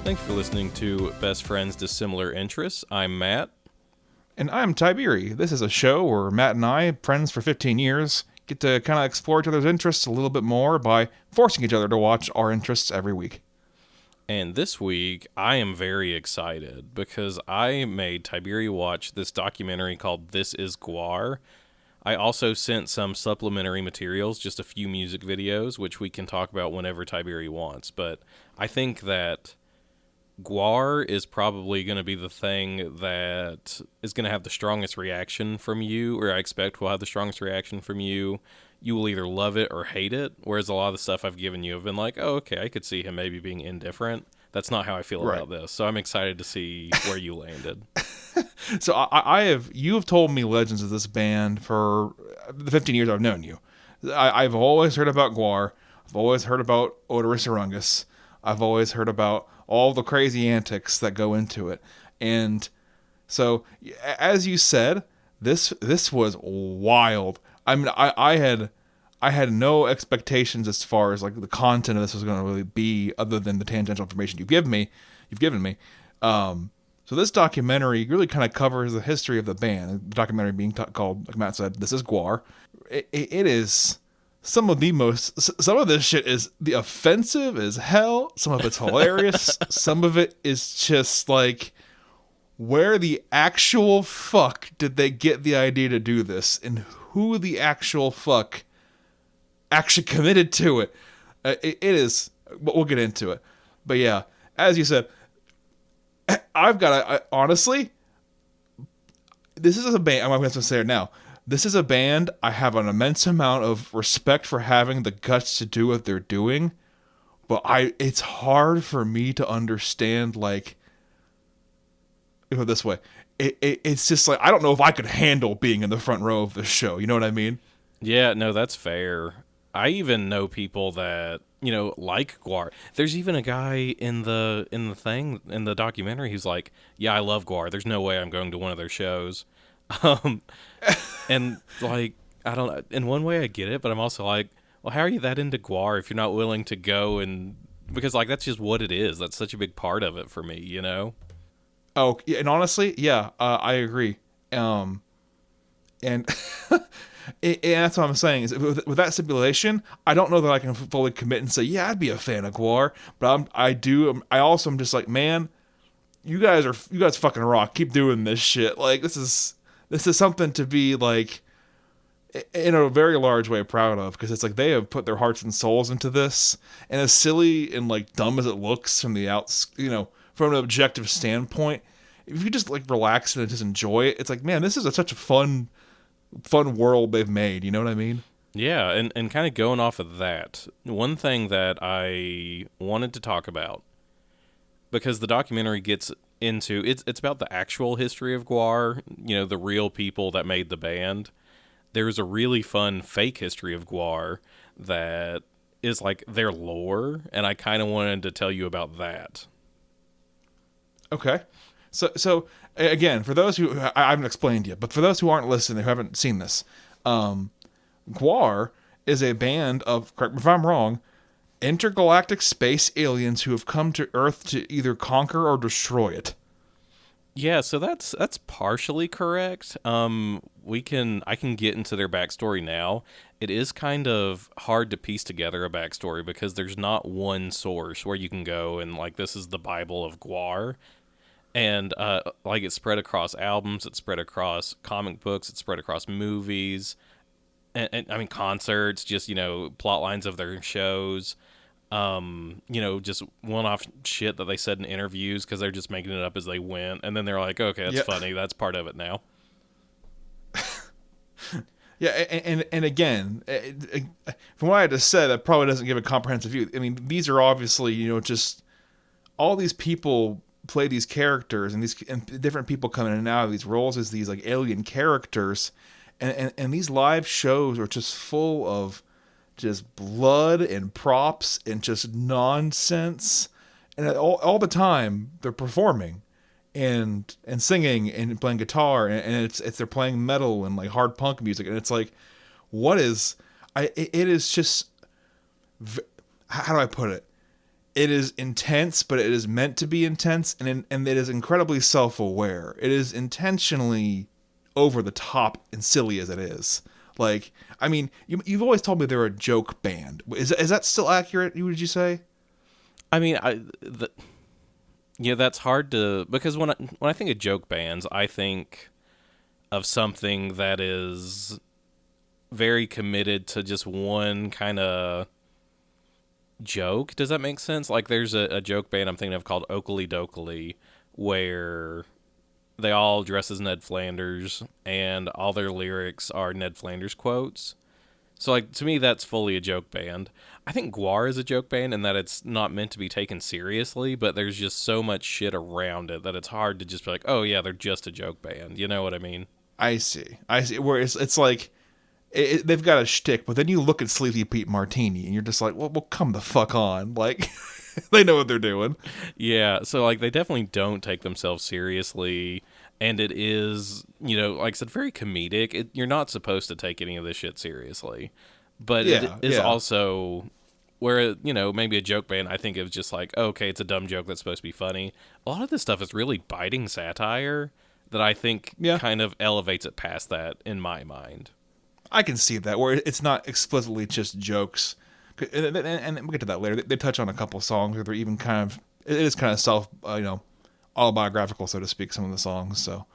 Thanks for listening to Best Friends Dissimilar Interests. I'm Matt. And I'm Tiberi. This is a show where Matt and I, friends for 15 years, get to kind of explore each other's interests a little bit more by forcing each other to watch our interests every week. And this week, I am very excited because I made Tiberi watch this documentary called This Is GWAR. I also sent some supplementary materials, just a few music videos, which we can talk about whenever Tiberi wants. But I think that GWAR is probably going to be the thing that is going to have the strongest reaction from you, or I expect will have the strongest reaction from you. You will either love it or hate it, whereas a lot of the stuff I've given you have been like, oh, okay, I could see him maybe being indifferent. That's not how I feel about this, so I'm excited to see where you landed. So you have told me legends of this band for the 15 years I've known you. I've always heard about GWAR. I've always heard about Odorous Orungus. I've always heard about all the crazy antics that go into it. And so, as you said, this was wild. I mean, I had no expectations as far as like the content of this was going to really be, other than the tangential information you've given me. So this documentary really kind of covers the history of the band. The documentary being called, like Matt said, This Is GWAR. It is some of this shit is the offensive as hell. Some of it's hilarious. Some of it is just like, where the actual fuck did they get the idea to do this? And who the actual fuck actually committed to it? It is, we'll get into it. But yeah, as you said, honestly, this is a band, I'm going to say it now. This is a band I have an immense amount of respect for having the guts to do what they're doing, but it's hard for me to understand, like, put it this way, it's just like, I don't know if I could handle being in the front row of the show, you know what I mean? Yeah, no, that's fair. I even know people that, like GWAR. There's even a guy in the documentary who's like, yeah, I love GWAR. There's no way I'm going to one of their shows. And like, I don't, in one way I get it, but I'm also like, well, how are you that into GWAR if you're not willing to go because like, that's just what it is. That's such a big part of it for me, you know? Oh, and honestly, yeah, I agree. And and that's what I'm saying is with that stipulation, I don't know that I can fully commit and say, yeah, I'd be a fan of GWAR, but I also am just like, man, you guys fucking rock. Keep doing this shit. Like, this is something to be like, in a very large way, proud of, because it's like they have put their hearts and souls into this, and as silly and like dumb as it looks from from an objective standpoint, if you just like relax and just enjoy it, it's like, man, this is such a fun world they've made. You know what I mean? Yeah, and kind of going off of that, one thing that I wanted to talk about, because the documentary gets into, it's about the actual history of GWAR, the real people that made the band. There's a really fun fake history of GWAR that is like their lore, and I kind of wanted to tell you about that. Okay. So again, for those who I haven't explained yet, but for those who aren't listening, who haven't seen this, GWAR is a band of, correct me if I'm wrong, intergalactic space aliens who have come to Earth to either conquer or destroy it. Yeah, so that's partially correct. I can get into their backstory now. It is kind of hard to piece together a backstory because there's not one source where you can go and like, this is the Bible of GWAR. And like, it's spread across albums, it's spread across comic books, it's spread across movies, and I mean concerts, just plot lines of their shows, just one-off shit that they said in interviews because they're just making it up as they went, and then they're like, okay, that's funny, that's part of it now. Yeah, and again, from what I just said, that probably doesn't give a comprehensive view. I mean, these are obviously, just all these people play these characters, and different people come in and out of these roles as these like alien characters, and these live shows are just full of just blood and props and just nonsense, and all the time they're performing and singing and playing guitar, and it's they're playing metal and like hard punk music, and it's like, it is just, how do I put it? it is intense, but it is meant to be intense, and it is incredibly self-aware. It is intentionally over the top and silly as it is. Like, I mean, you've always told me they're a joke band. Is that still accurate? Would you say? I mean, yeah, that's hard to, because when I think of joke bands, I think of something that is very committed to just one kind of joke. Does that make sense? Like, there's a joke band I'm thinking of called Oakley Dokley, where they all dress as Ned Flanders, and all their lyrics are Ned Flanders quotes. So, like, to me, that's fully a joke band. I think GWAR is a joke band in that it's not meant to be taken seriously, but there's just so much shit around it that it's hard to just be like, oh, yeah, they're just a joke band. You know what I mean? I see. I see. Where it's like they've got a shtick, but then you look at Sleepy Pete Martini, and you're just like, well, come the fuck on. Like, they know what they're doing. Yeah, so, like, they definitely don't take themselves seriously, and it is, like I said, very comedic. You're not supposed to take any of this shit seriously, but it Yeah, is yeah. also where, maybe a joke band, I think of just like, oh, okay, it's a dumb joke that's supposed to be funny. A lot of this stuff is really biting satire that I think Yeah. kind of elevates it past that in my mind. I can see that, where it's not explicitly just jokes. And we'll get to that later. They touch on a couple songs where they're even kind of, it is kind of self, autobiographical, so to speak, some of the songs. So,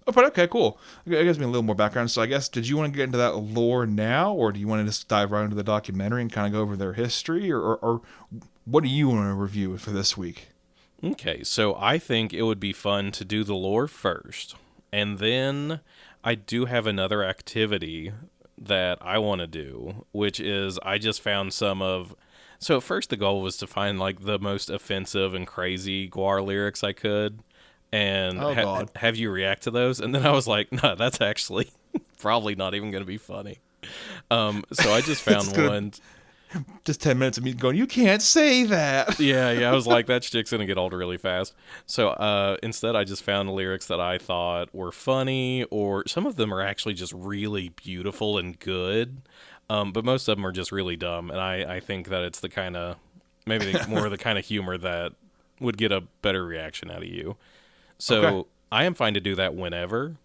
but okay, cool. It gives me a little more background. So I guess, did you want to get into that lore now, or do you want to just dive right into the documentary and kind of go over their history, or what do you want to review for this week? Okay, so I think it would be fun to do the lore first, and then I do have another activity that I want to do, which is I just found some of. So at first the goal was to find like the most offensive and crazy GWAR lyrics I could, and Oh God, have you react to those. And then I was like, no, that's actually probably not even going to be funny. So I just it's found gonna one. just 10 minutes of me going, you can't say that. Yeah, I was like, that shtick's gonna get old really fast. So instead, I just found lyrics that I thought were funny, or some of them are actually just really beautiful and good. But most of them are just really dumb, and I think that it's the kind of, maybe more of the kind of humor that would get a better reaction out of you. Okay. So I am fine to do that whenever,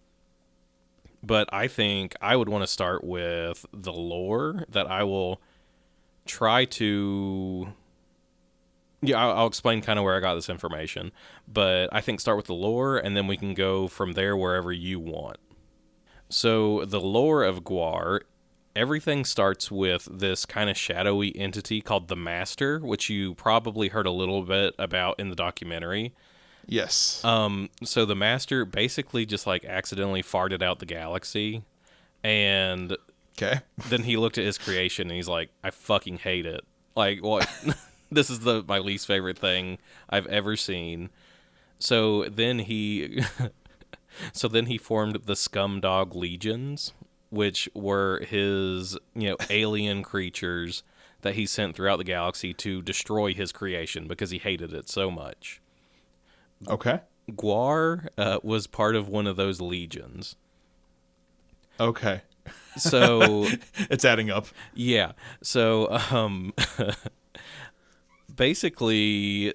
but I think I would want to start with the lore that I will try to. Yeah, I'll explain kind of where I got this information, but I think start with the lore, and then we can go from there wherever you want. So the lore of GWAR, everything starts with this kind of shadowy entity called the Master, which you probably heard a little bit about in the documentary. Yes. So the Master basically just like accidentally farted out the galaxy, and Okay. then he looked at his creation and he's like, I fucking hate it. Like, what? This is my least favorite thing I've ever seen. So then he formed the Scumdog Legions, which were his, alien creatures that he sent throughout the galaxy to destroy his creation because he hated it so much. Okay. GWAR was part of one of those legions. Okay. So It's adding up. yeah. So basically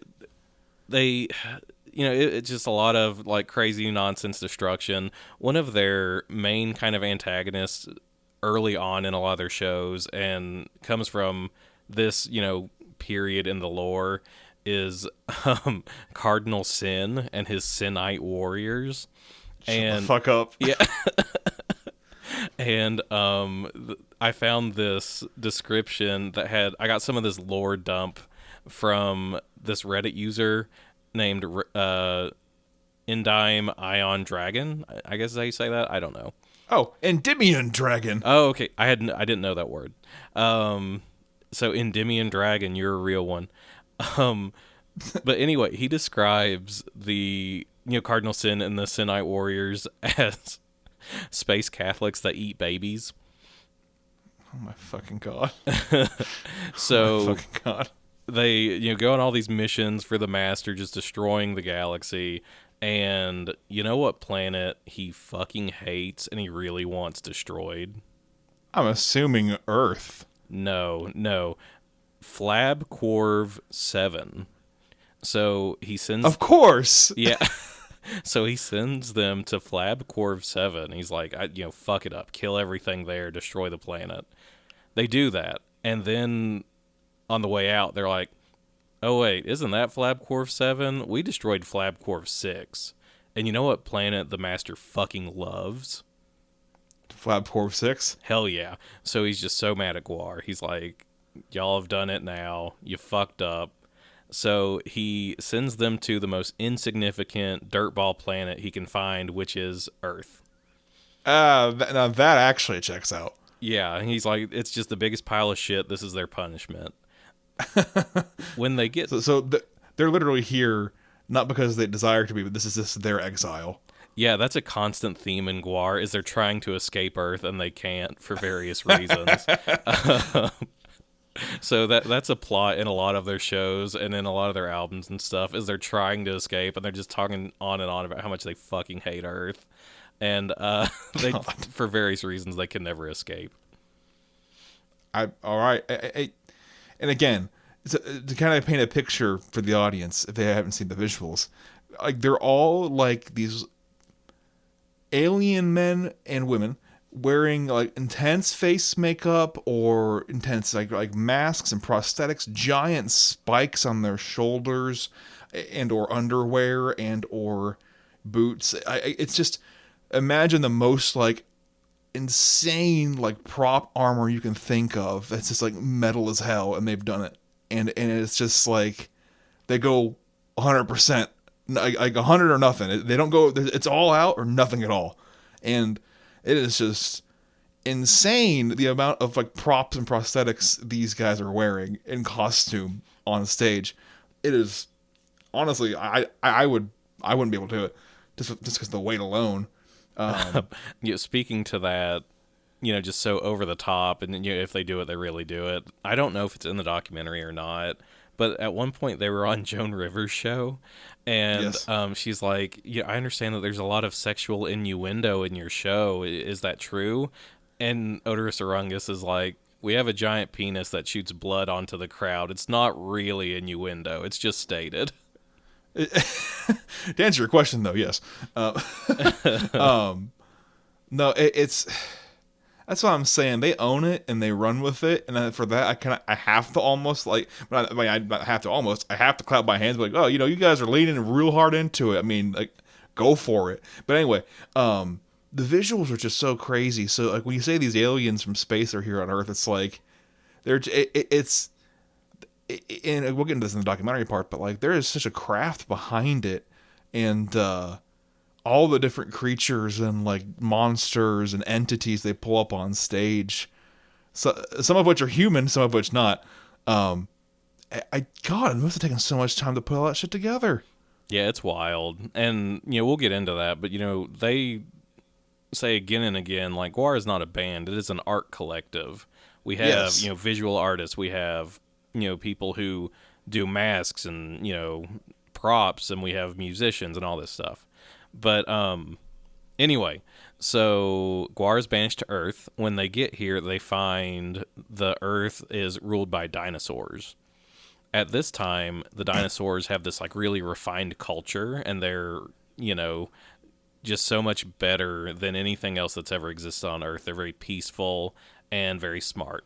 they, it's just a lot of like crazy nonsense destruction. One of their main kind of antagonists early on in a lot of their shows, and comes from this, period in the lore, is Cardinal Sin and his Sinite warriors. Shut the And fuck up. yeah, and I found this description that I got some of this lore dump from this Reddit user named Endyme Ion Dragon. I guess is how you say that. I don't know. Oh, Endymion Dragon. Oh, okay. I didn't know that word. So Endymion Dragon, you're a real one. Um, but anyway, he describes the Cardinal Sin and the Sinite warriors as space Catholics that eat babies. Oh my fucking God. So Oh my fucking God. they go on all these missions for the Master, just destroying the galaxy. And you know what planet he fucking hates and he really wants destroyed? I'm assuming Earth. No. Flab Corv 7. So he sends... Of course. Yeah. So he sends them to Flab Corv 7. He's like, fuck it up. Kill everything there. Destroy the planet. They do that. And then on the way out, they're like, oh, wait, isn't that Flab Corv 7? We destroyed Flab Corv 6. And you know what planet the Master fucking loves? Flab Corv 6? Hell yeah. So he's just so mad at GWAR. He's like, y'all have done it now. You fucked up. So he sends them to the most insignificant dirtball planet he can find, which is Earth. Now that actually checks out. Yeah, and he's like, it's just the biggest pile of shit. This is their punishment. When they get... They're literally here, not because they desire to be, but this is just their exile. Yeah, that's a constant theme in GWAR, is they're trying to escape Earth and they can't for various reasons. So that's a plot in a lot of their shows and in a lot of their albums and stuff, is they're trying to escape and they're just talking on and on about how much they fucking hate Earth. And they, for various reasons, they can never escape. All right. And again, to kind of paint a picture for the audience, if they haven't seen the visuals, like they're all like these alien men and women wearing like intense face makeup or intense like masks and prosthetics, giant spikes on their shoulders, and or underwear and or boots. It's just, imagine the most like insane like prop armor you can think of. It's just like metal as hell, and they've done it, and it's just like they go 100%, like 100 or nothing. They don't go. It's all out or nothing at all, and it is just insane the amount of like props and prosthetics these guys are wearing in costume on stage. It is honestly, I wouldn't be able to do it just because of the weight alone. Speaking to that, just so over the top, and if they do it, they really do it. I don't know if it's in the documentary or not, but at one point they were on Joan Rivers' show, and yes. She's like, "Yeah, I understand that there's a lot of sexual innuendo in your show. Is that true?" And Odorous Orungus is like, "We have a giant penis that shoots blood onto the crowd. It's not really innuendo. It's just stated." To answer your question, though, yes. No, it's that's what I'm saying. They own it and they run with it, and for that, I have to almost like, I have to clap my hands, like, oh, you guys are leaning real hard into it. I mean, like, go for it. But anyway, the visuals are just so crazy. So like when you say these aliens from space are here on Earth, it's like it's. And we'll get into this in the documentary part, but like there is such a craft behind it, and all the different creatures and like monsters and entities they pull up on stage, so some of which are human, some of which not. God, it must have taken so much time to put all that shit together. Yeah, it's wild, and we'll get into that, but they say again and again, like, GWAR is not a band; it is an art collective. We have visual artists, we have people who do masks and, props, and we have musicians and all this stuff. But anyway, so GWAR is banished to Earth. When they get here, they find the Earth is ruled by dinosaurs. At this time, the dinosaurs have this like really refined culture, and they're, just so much better than anything else that's ever existed on Earth. They're very peaceful and very smart.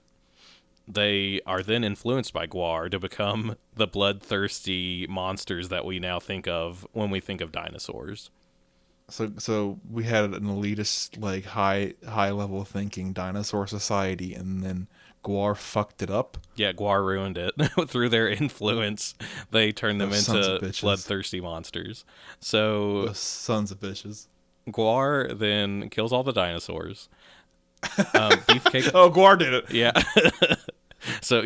They are then influenced by GWAR to become the bloodthirsty monsters that we now think of when we think of dinosaurs. So we had an elitist, like high level thinking dinosaur society, and then GWAR fucked it up. Yeah, GWAR ruined it through their influence. They turned them into bloodthirsty monsters. So those sons of bitches. GWAR then kills all the dinosaurs. Beefcake. Oh, GWAR did it. Yeah. So,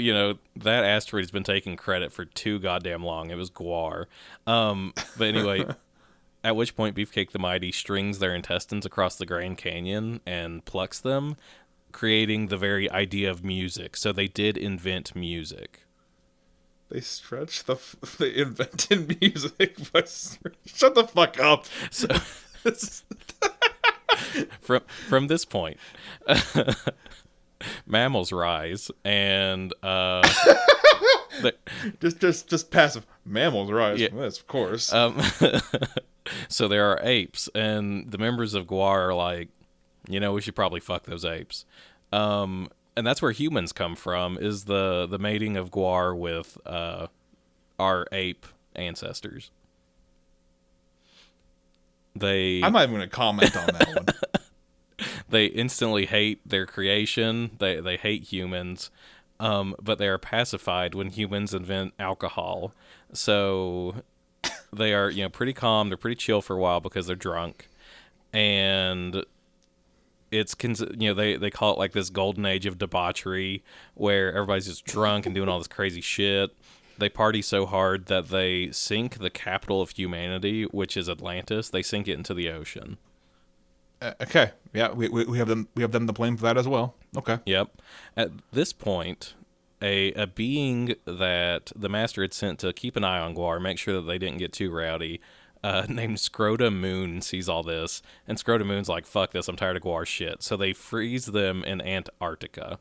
that asteroid's been taking credit for too goddamn long. It was GWAR. But anyway, at which point Beefcake the Mighty strings their intestines across the Grand Canyon and plucks them, creating the very idea of music. So they did invent music. They invented music. Shut the fuck up. So, from this point... mammals rise, and the, Just passive. Mammals rise yeah, from this, of course. um, so there are apes, and the members of GWAR are like, we should probably fuck those apes. And that's where humans come from, is the mating of GWAR with our ape ancestors. They I'm not even going to comment on that one. they instantly hate their creation. They hate humans, but they are pacified when humans invent alcohol. So they are pretty calm. They're pretty chill for a while because they're drunk, and they call it like this golden age of debauchery where everybody's just drunk and doing all this crazy shit. They party so hard that they sink the capital of humanity, which is Atlantis. They sink it into the ocean. Okay, yeah, we have them to blame for that as well. Okay. Yep. At this point, a being that the master had sent to keep an eye on GWAR, make sure that they didn't get too rowdy, named Scrota Moon sees all this, and Scrota Moon's like, fuck this, I'm tired of GWAR shit. So they freeze them in Antarctica,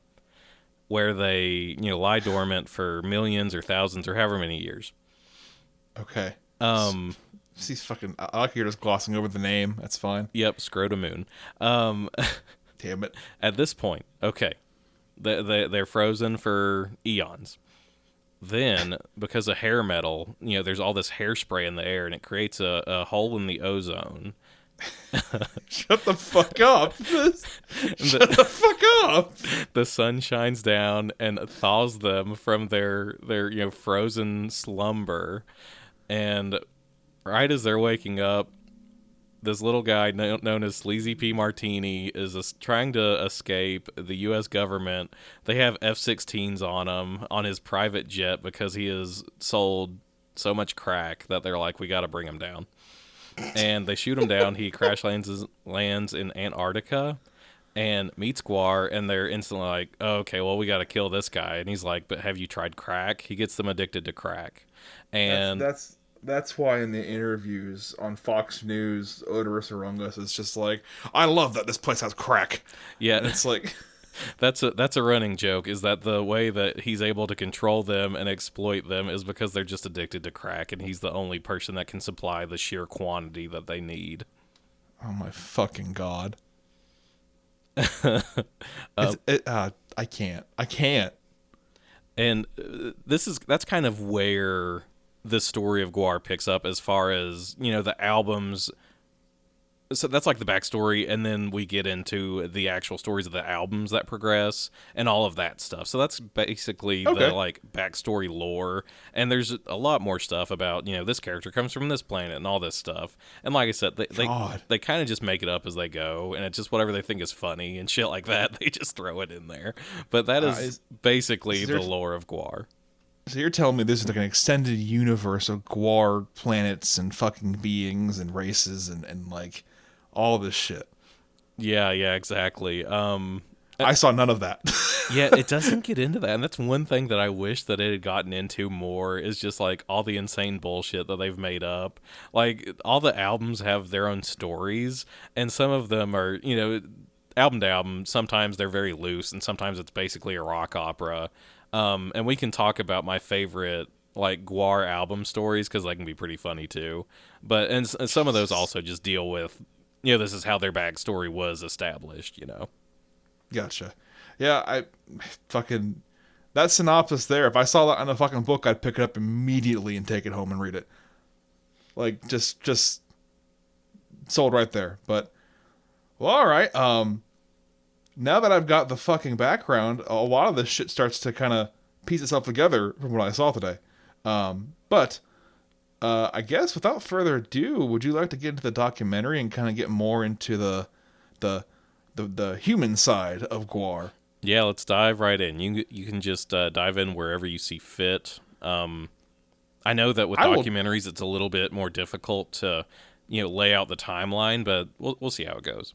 where they, lie dormant for millions or thousands or however many years. Okay. She's fucking. I like you're just glossing over the name. That's fine. Yep, Scrota Moon. Damn it. At this point, okay, they're frozen for eons. Then, because of hair metal, there's all this hairspray in the air, and it creates a hole in the ozone. Shut the fuck up. Shut the fuck up. The sun shines down and thaws them from their frozen slumber. And right as they're waking up, this little guy known as Sleazy P. Martini is trying to escape the U.S. government. They have F-16s on him on his private jet because he has sold so much crack that they're like, we got to bring him down. And they shoot him down. He crash lands in Antarctica and meets GWAR, and they're instantly like, oh, okay, well, we got to kill this guy. And he's like, but have you tried crack? He gets them addicted to crack. And that's why in the interviews on Fox News, Odorous Arungus is just like, I love that this place has crack. Yeah, and it's like that's a running joke, is that the way that he's able to control them and exploit them is because they're just addicted to crack, and he's the only person that can supply the sheer quantity that they need. Oh my fucking god. I can't. And that's kind of where the story of GWAR picks up, as far as the albums. So that's like the backstory, and then we get into the actual stories of the albums that progress and all of that stuff. So that's basically the like backstory lore, and there's a lot more stuff about this character comes from this planet and all this stuff. And like I said, they kind of just make it up as they go, and it's just whatever they think is funny and shit like that. They just throw it in there. But that is basically the lore of GWAR. So you're telling me this is like an extended universe of GWAR planets and fucking beings and races and like all this shit. Yeah, exactly. I saw none of that. Yeah, it doesn't get into that, and that's one thing that I wish that it had gotten into more, is just like all the insane bullshit that they've made up. Like, all the albums have their own stories, and some of them are, album to album, sometimes they're very loose, and sometimes it's basically a rock opera. And we can talk about my favorite like GWAR album stories, because they can be pretty funny too. But and some of those also just deal with this is how their backstory was established. Gotcha. Yeah, I fucking that synopsis there. If I saw that in a fucking book, I'd pick it up immediately and take it home and read it. Like just sold right there. But well, all right. Now that I've got the fucking background, a lot of this shit starts to kind of piece itself together from what I saw today. But I guess without further ado, would you like to get into the documentary and kind of get more into the human side of GWAR? Yeah, let's dive right in. You can just dive in wherever you see fit. I know that with documentaries, it's a little bit more difficult to lay out the timeline, but we'll see how it goes.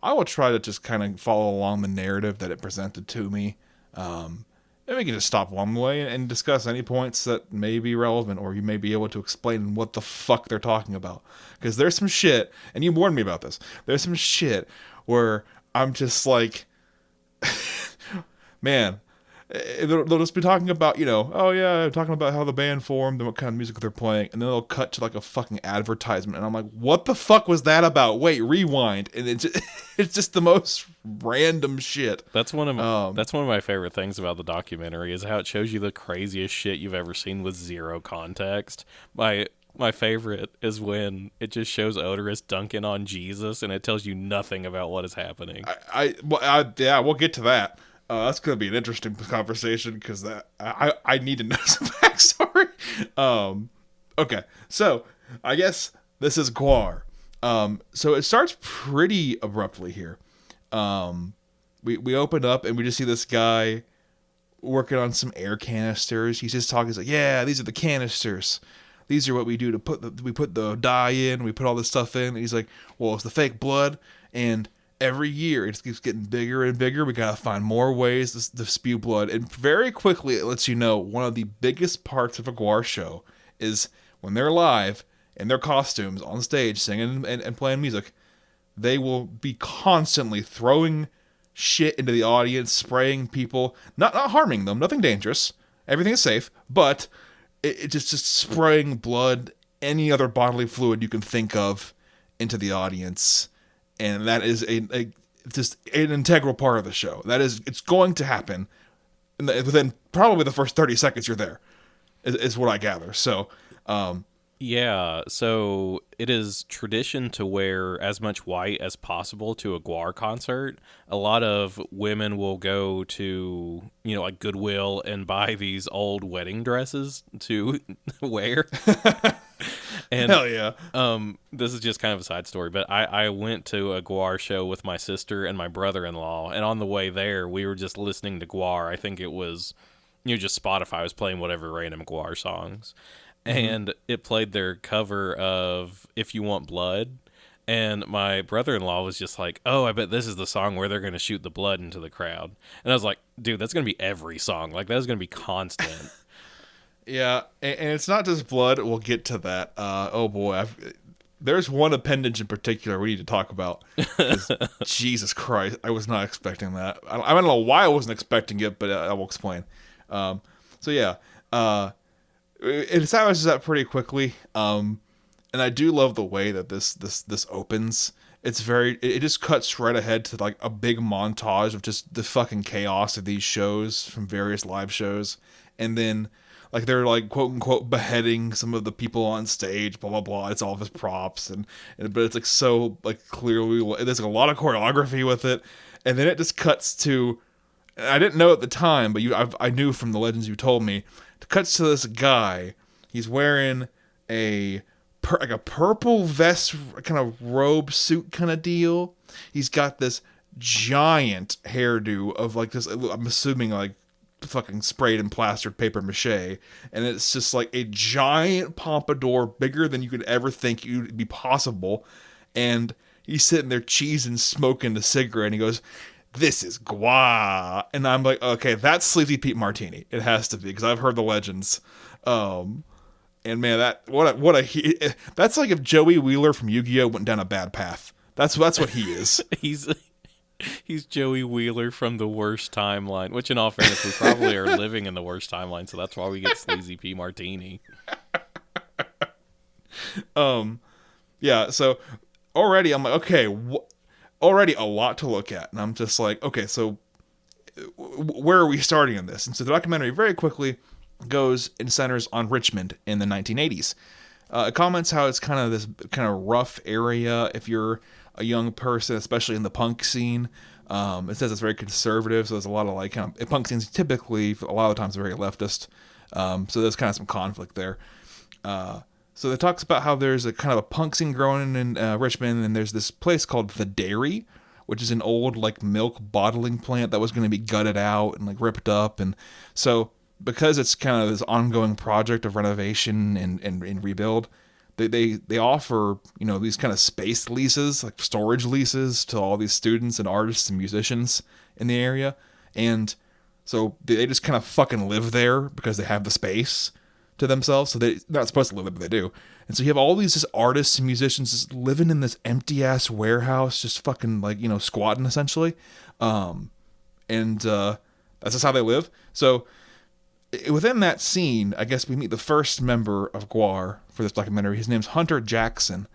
I will try to just kind of follow along the narrative that it presented to me. And we can just stop along the way and discuss any points that may be relevant, or you may be able to explain what the fuck they're talking about. Because there's some shit, and you warned me about this, there's some shit where I'm just like, man, they'll just be talking about, oh yeah, talking about how the band formed and what kind of music they're playing, and then they'll cut to like a fucking advertisement, and I'm like, what the fuck was that about? Wait, rewind, and it's just the most random shit. That's one of my favorite things about the documentary is how it shows you the craziest shit you've ever seen with zero context. My favorite is when it just shows Odorous dunking on Jesus and it tells you nothing about what is happening. Yeah, we'll get to that. That's gonna be an interesting conversation because I need to know some backstory. Okay, so I guess this is GWAR. So it starts pretty abruptly here. We open up and we just see this guy working on some air canisters. He's just talking. He's like, "Yeah, these are the canisters. These are what we do to we put the dye in. We put all this stuff in." And he's like, "Well, it's the fake blood, and every year it just keeps getting bigger and bigger. We gotta find more ways to spew blood." And very quickly, it lets you know one of the biggest parts of a GWAR show is when they're live in their costumes on stage, singing and playing music. They will be constantly throwing shit into the audience, spraying people, not harming them, nothing dangerous. Everything is safe, but it just spraying blood, any other bodily fluid you can think of into the audience, and that is just an integral part of the show. It's going to happen within probably the first 30 seconds you're there, is what I gather. So, Yeah, so it is tradition to wear as much white as possible to a GWAR concert. A lot of women will go to, like Goodwill and buy these old wedding dresses to wear. And hell yeah. this is just kind of a side story, but I went to a GWAR show with my sister and my brother-in-law, and on the way there, we were just listening to GWAR. I think it was, just Spotify was playing whatever random GWAR songs. And it played their cover of If You Want Blood. And my brother-in-law was just like, "Oh, I bet this is the song where they're going to shoot the blood into the crowd." And I was like, "Dude, that's going to be every song. Like, that's going to be constant." Yeah, and it's not just blood. We'll get to that. Oh boy, there's one appendage in particular we need to talk about. Jesus Christ, I was not expecting that. I don't know why I wasn't expecting it, but I will explain. So yeah, it establishes that pretty quickly. And I do love the way that this opens. It just cuts right ahead to like a big montage of just the fucking chaos of these shows from various live shows, and then like they're like quote unquote beheading some of the people on stage, blah blah blah. It's all of his props, but it's like so like clearly there's a lot of choreography with it, and then it just cuts to. I didn't know at the time, but I knew from the legends you told me. It cuts to this guy. He's wearing a purple vest, kind of robe suit kind of deal. He's got this giant hairdo of like this. I'm assuming like fucking sprayed and plastered paper mache, and it's just like a giant pompadour, bigger than you could ever think it'd be possible. And he's sitting there cheesing, smoking a cigarette, and he goes, "This is GWAR," and I'm like, okay, that's Sleazy Pete Martini. It has to be because I've heard the legends. And man, that's like if Joey Wheeler from Yu-Gi-Oh went down a bad path. That's what he is. He's Joey Wheeler from the worst timeline, which in all fairness, we probably are living in the worst timeline, so that's why we get Sleazy P Martini. Yeah, so already I'm like, okay, already a lot to look at, and I'm just like, okay, so where are we starting in this? And so the documentary very quickly goes and centers on Richmond in the 1980s. It comments how it's kind of this kind of rough area if you're a young person, especially in the punk scene. It says it's very conservative, so there's a lot of like kind of punk scenes typically a lot of the times are very leftist. So there's kind of some conflict there. So it talks about how there's a kind of a punk scene growing in Richmond, and there's this place called the Dairy, which is an old like milk bottling plant that was going to be gutted out and like ripped up. And so because it's kind of this ongoing project of renovation and rebuild, they offer, these kind of space leases, like storage leases to all these students and artists and musicians in the area. And so they just kind of fucking live there because they have the space to themselves. So they're not supposed to live there, but they do. And so you have all these just artists and musicians just living in this empty ass warehouse, just fucking like, squatting essentially. And That's just how they live. So within that scene, I guess we meet the first member of GWAR for this documentary. His name's Hunter Jackson.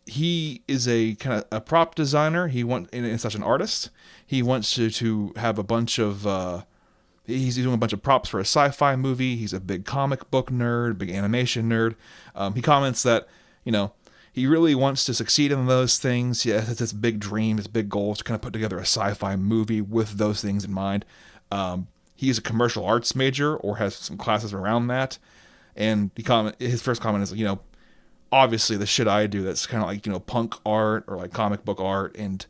He is a kind of a prop designer. And such an artist. He wants to have a bunch of. He's doing a bunch of props for a sci-fi movie. He's a big comic book nerd, big animation nerd. He comments that, he really wants to succeed in those things. Yeah, it's his big dream, his big goal is to kind of put together a sci-fi movie with those things in mind. He's a commercial arts major or has some classes around that. And his first comment is, obviously the shit I do that's kind of like, punk art or like comic book art and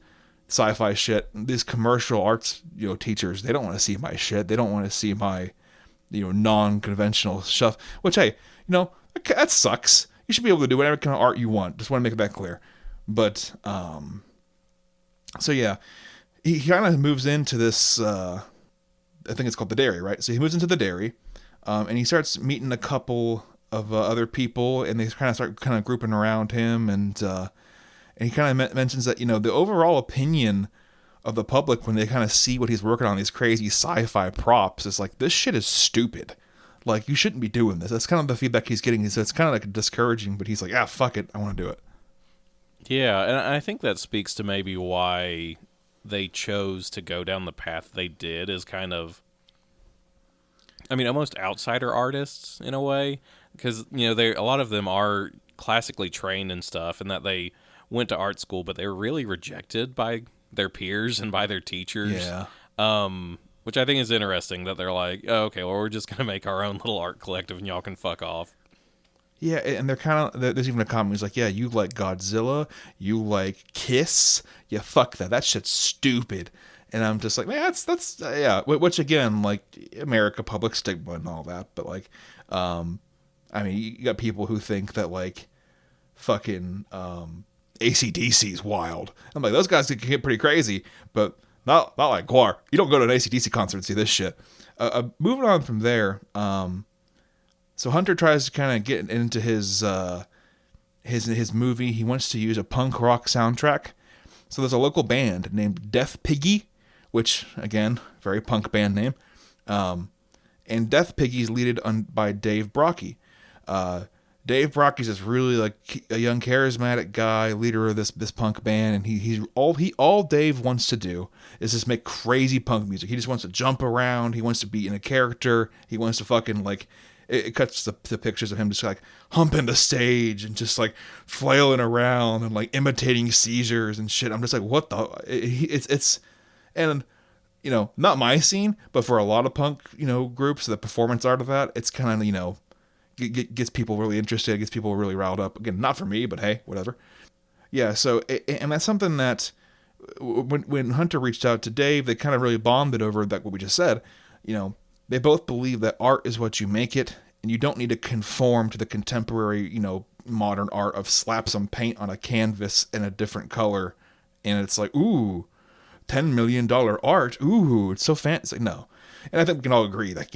sci-fi shit. These commercial arts, teachers, they don't want to see my shit. They don't want to see my, non-conventional stuff, which, hey, that sucks. You should be able to do whatever kind of art you want. Just want to make that clear. But, so yeah, he kind of moves into this, I think it's called the dairy, right? So he moves into the dairy, and he starts meeting a couple of other people, and they kind of start grouping around him, and he kind of mentions that, the overall opinion of the public when they kind of see what he's working on, these crazy sci-fi props, is like, this shit is stupid. Like, you shouldn't be doing this. That's kind of the feedback he's getting. So it's kind of like discouraging, but he's like, fuck it, I want to do it. Yeah, and I think that speaks to maybe why they chose to go down the path they did, is kind of, almost outsider artists in a way, because a lot of them are classically trained and stuff, and that they went to art school, but they were really rejected by their peers and by their teachers. Yeah. Which I think is interesting, that they're like, oh, okay, well, we're just gonna make our own little art collective, and y'all can fuck off. Yeah, and they're kind of, there's even a comment who's like, yeah, you like Godzilla, you like Kiss, yeah, fuck that, that shit's stupid. And I'm just like, man, that's yeah, which again, like, America, public stigma and all that, but like, you got people who think that like, fucking, AC/DC is wild. I'm like, those guys can get pretty crazy, but not like GWAR. You don't go to an AC/DC concert and see this shit. Moving on from there, so Hunter tries to kind of get into his movie. He wants to use a punk rock soundtrack. So there's a local band named Death Piggy, which, again, very punk band name. And Death Piggy is led by Dave Brockie. Dave Brockie's this really like a young charismatic guy, leader of this punk band, and he's all Dave wants to do is just make crazy punk music. He just wants to jump around. He wants to be in a character. He wants to fucking like. It cuts the pictures of him just like humping the stage and just like flailing around and like imitating seizures and shit. I'm just like, what the? It's and not my scene, but for a lot of punk groups, the performance art of that, it's kind of gets people really interested, gets people really riled up. Again, not for me, but hey, whatever. Yeah. So and that's something that when Hunter reached out to Dave, they kind of really bonded over that what we just said. They both believe that art is what you make it, and you don't need to conform to the contemporary, modern art of slap some paint on a canvas in a different color, and it's like, ooh, $10 million art, ooh, it's so fancy. No. And I think we can all agree that,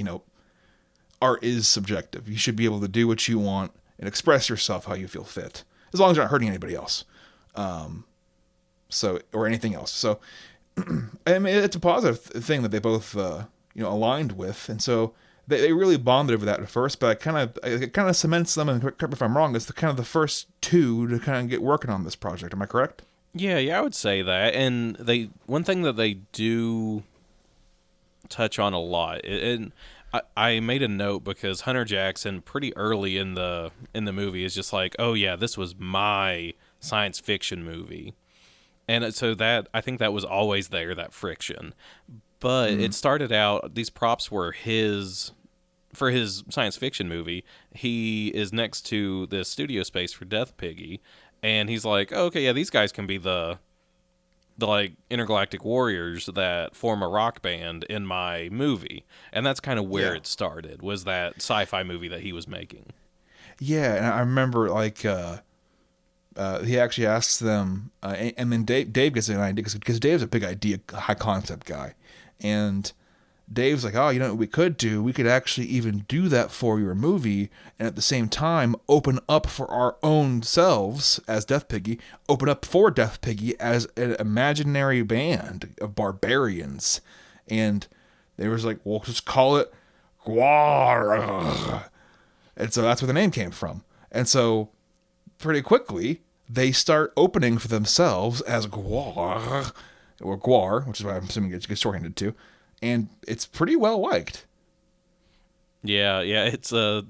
art is subjective. You should be able to do what you want and express yourself how you feel fit, as long as you're not hurting anybody else, or anything else. So, it's a positive thing that they both, aligned with, and so they really bonded over that at first. But it kind of cements them, and correct me if I'm wrong, it's the first two to kind of get working on this project. Am I correct? Yeah, I would say that. And one thing that they do touch on a lot, and I made a note because Hunter Jackson pretty early in the movie is just like, oh yeah, this was my science fiction movie. And so that, I think that was always there, that friction. But it started out, these props were for his science fiction movie. He is next to the studio space for Death Piggy, and he's like, oh, okay, yeah, these guys can be the like intergalactic warriors that form a rock band in my movie. And that's kind of where it started, was that sci-fi movie that he was making. Yeah, and I remember like he actually asks them, and then Dave gets an idea, because Dave's a big idea, high concept guy. And Dave's like, oh, what we could do? We could actually even do that for your movie, and at the same time open up for our own selves as Death Piggy, open up for Death Piggy as an imaginary band of barbarians. And They were like, well, just call it GWAR. And so that's where the name came from. And so pretty quickly, they start opening for themselves as GWAR, or GWAR, which is what I'm assuming it gets shorthanded to. And it's pretty well liked. Yeah, it's I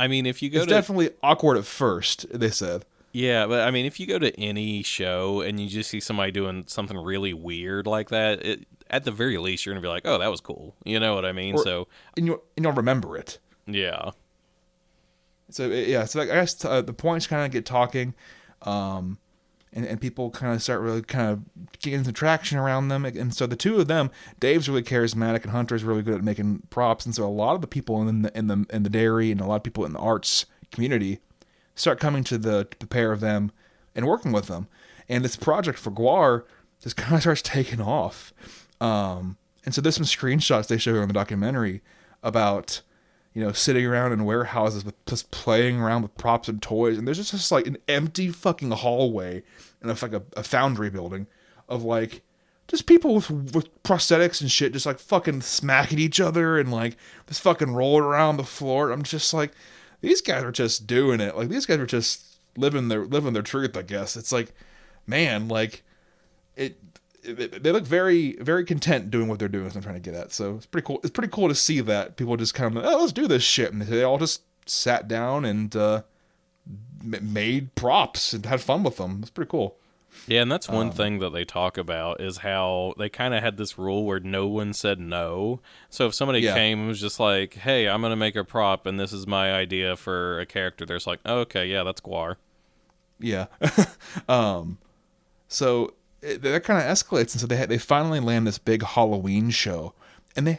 mean, if you go It's definitely awkward at first, they said. yeah, but I mean, if you go to any show and you just see somebody doing something really weird like that, at the very least, you're gonna be like, "Oh, that was cool." You know what I mean? Or, So, and you'll remember it. yeah, So yeah, so I guess the points kind of get talking, and people kind of start really kind of getting some traction around them. And so the two of them, Dave's really charismatic, and Hunter's really good at making props. And so a lot of the people in the dairy and a lot of people in the arts community start coming to the pair of them and working with them. And this project for GWAR just kind of starts taking off. And so there's some screenshots they show here in the documentary about, sitting around in warehouses with just playing around with props and toys. And there's just like an empty fucking hallway in a foundry building of like just people with prosthetics and shit just like fucking smacking each other and like just fucking rolling around the floor. I'm just like, these guys are just doing it. Like these guys are just living their truth, I guess. It's like, man, like they look very, very content doing what they're doing, is what I'm trying to get at. So it's pretty cool. It's pretty cool to see that people just kind of, let's do this shit. And they all just sat down and made props and had fun with them. It's pretty cool. yeah, and that's one thing that they talk about is how they kind of had this rule where no one said no. So if somebody came and was just like, "Hey, I'm gonna make a prop, and this is my idea for a character," there's like, oh, "Okay, yeah, that's GWAR." Yeah. So that kind of escalates, and so they finally land this big Halloween show, and they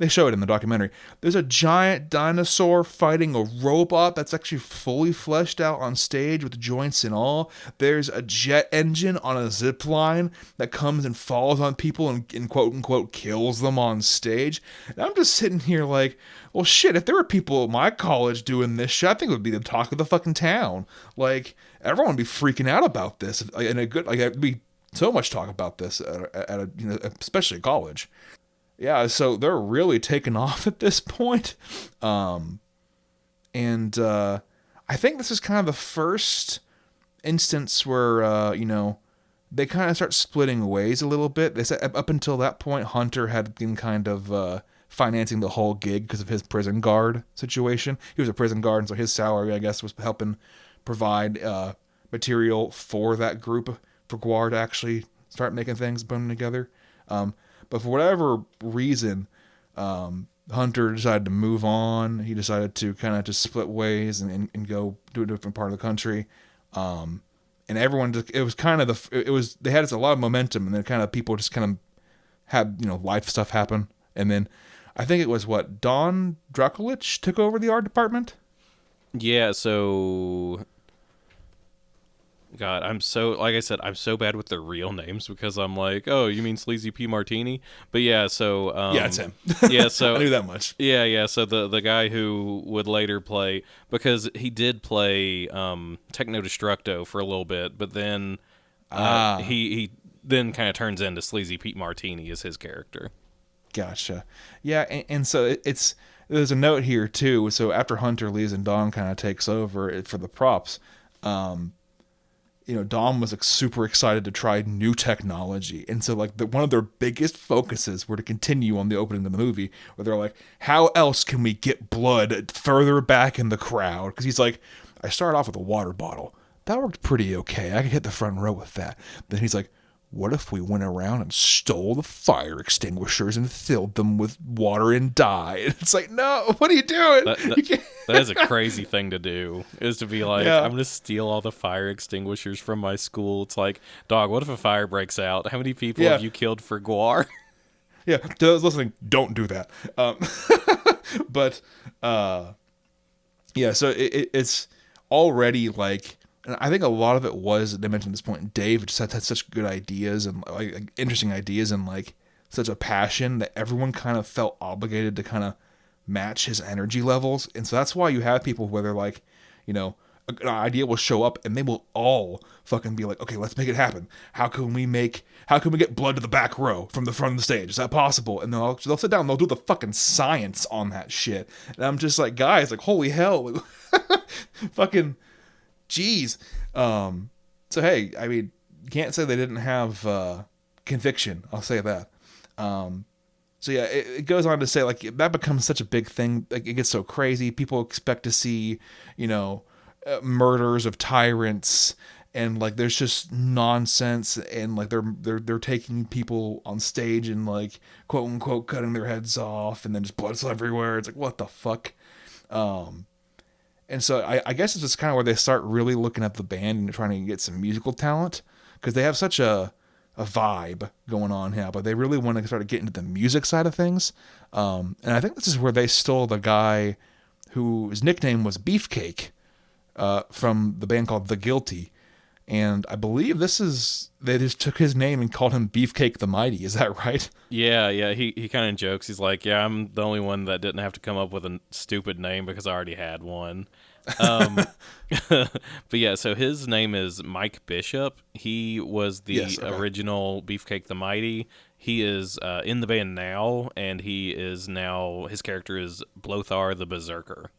show it in the documentary. There's a giant dinosaur fighting a robot that's actually fully fleshed out on stage with joints and all. There's a jet engine on a zip line that comes and falls on people and quote unquote kills them on stage. And I'm just sitting here like, well, shit, if there were people at my college doing this shit, I think it would be the talk of the fucking town. Like, everyone would be freaking out about this. And it'd be so much talk about this especially at college. Yeah, so they're really taking off at this point. And I think this is kind of the first instance where, they kind of start splitting ways a little bit. They said up until that point, Hunter had been kind of financing the whole gig because of his prison guard situation. He was a prison guard, and so his salary, I guess, was helping provide material for that group, for GWAR to actually start making things, putting them together. But for whatever reason, Hunter decided to move on. He decided to kind of just split ways and go do a different part of the country. And everyone just, it was kind of they had a lot of momentum, and then kind of people just kind of had, life stuff happen. And then I think it was Don Drakulich took over the art department. Yeah, so God, like I said, I'm so bad with their real names because I'm like, oh, you mean Sleazy P. Martini? But yeah, so yeah, it's him. Yeah, so I knew that much. Yeah. So the guy who would later play, because he did play Techno Destructo for a little bit, but then he then kind of turns into Sleazy Pete Martini as his character. Gotcha. Yeah, and so there's a note here too. So after Hunter leaves and Don kind of takes over for the props, Dom was super excited to try new technology. And so one of their biggest focuses were to continue on the opening of the movie, where they're like, how else can we get blood further back in the crowd? Because he's like, I started off with a water bottle. That worked pretty okay. I could hit the front row with that. Then he's like, what if we went around and stole the fire extinguishers and filled them with water and dye? And it's like, no, what are you doing? That is a crazy thing to do, is to be like, I'm going to steal all the fire extinguishers from my school. It's like, dog, what if a fire breaks out? How many people have you killed for GWAR? Yeah, to those listening, don't do that. But, yeah, so it's already like, and I think a lot of it was, they mentioned at this point, Dave just had such good ideas and like interesting ideas and like such a passion that everyone kind of felt obligated to kind of match his energy levels. And so that's why you have people where they're like, a an idea will show up, and they will all fucking be like, okay, let's make it happen. How can we get blood to the back row from the front of the stage? Is that possible? And they'll sit down and they'll do the fucking science on that shit. And I'm just like, guys, like, holy hell. Fucking jeez. So hey, I mean, can't say they didn't have conviction. I'll say that. So yeah, it goes on to say, like, that becomes such a big thing. Like, it gets so crazy. People expect to see, murders of tyrants, and like there's just nonsense, and like they're taking people on stage and like quote unquote cutting their heads off, and then just blood's everywhere. It's like, what the fuck? And so I guess it's just kind of where they start really looking at the band and trying to get some musical talent, because they have such a vibe going on here, but they really want to start to get into the music side of things. And I think this is where they stole the guy whose nickname was Beefcake from the band called The Guilty. And I believe they just took his name and called him Beefcake the Mighty. Is that right? Yeah. He kind of jokes. He's like, yeah, I'm the only one that didn't have to come up with a stupid name because I already had one. But yeah, so his name is Mike Bishop. He was the original Beefcake the Mighty. He is in the band now, and his character is Blothar the Berserker.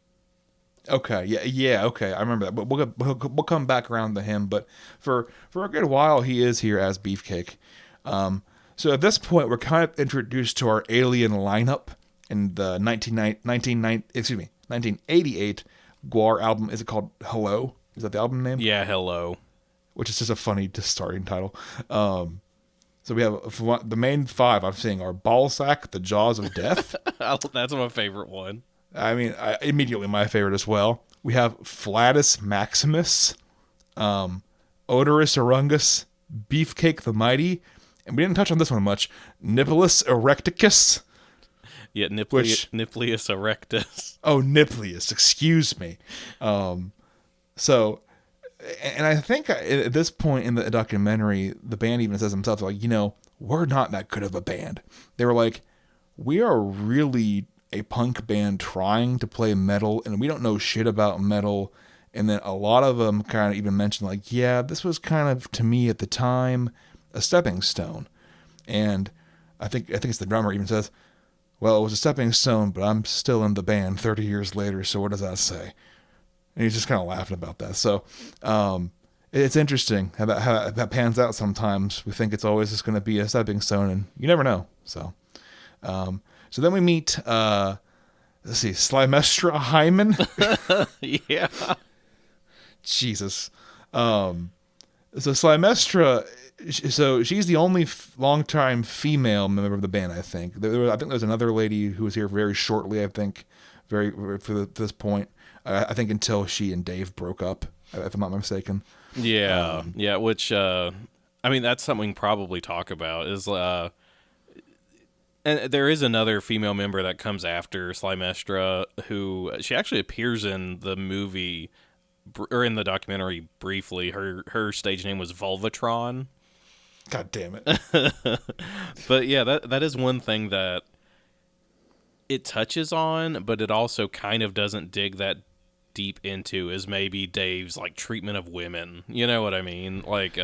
Okay, yeah, okay, I remember that. But we'll come back around to him. But for a good while, he is here as Beefcake. So at this point, we're kind of introduced to our alien lineup in the 1988 GWAR album. Is it called Hello? Is that the album name? Yeah, Hello. Which is just a funny starting title. So we have the main five I'm seeing are Ballsack, the Jaws of Death. That's my favorite one. I mean, immediately my favorite as well. We have Flatus Maximus, Odorous Orungus, Beefcake the Mighty, and we didn't touch on this one much, Nipplus Erecticus. Yeah, Nipplius Erectus. Oh, Nipplius, excuse me. So, and I think at this point in the documentary, the band even says themselves, like, we're not that good of a band. They were like, we are really a punk band trying to play metal, and we don't know shit about metal. And then a lot of them kind of even mentioned, like, yeah, this was kind of, to me at the time, a stepping stone. And I think it's the drummer even says, well, it was a stepping stone, but I'm still in the band 30 years later, so what does that say? And he's just kind of laughing about that. So it's interesting how that pans out sometimes. We think it's always just going to be a stepping stone, and you never know. So so then we meet, let's see, Slymestra Hyman. Yeah. Jesus. So Slymestra, so she's the only long-time female member of the band, I think. I think there's another lady who was here very shortly, I think, for this point. I think until she and Dave broke up, if I'm not mistaken. Yeah, which, I mean, that's something we can probably talk about, is... And there is another female member that comes after Slymestra, who she actually appears in the movie or in the documentary briefly. Her stage name was Vulvatron. God damn it! But yeah, that is one thing that it touches on, but it also kind of doesn't dig that deep into, is maybe Dave's like treatment of women. You know what I mean? Like,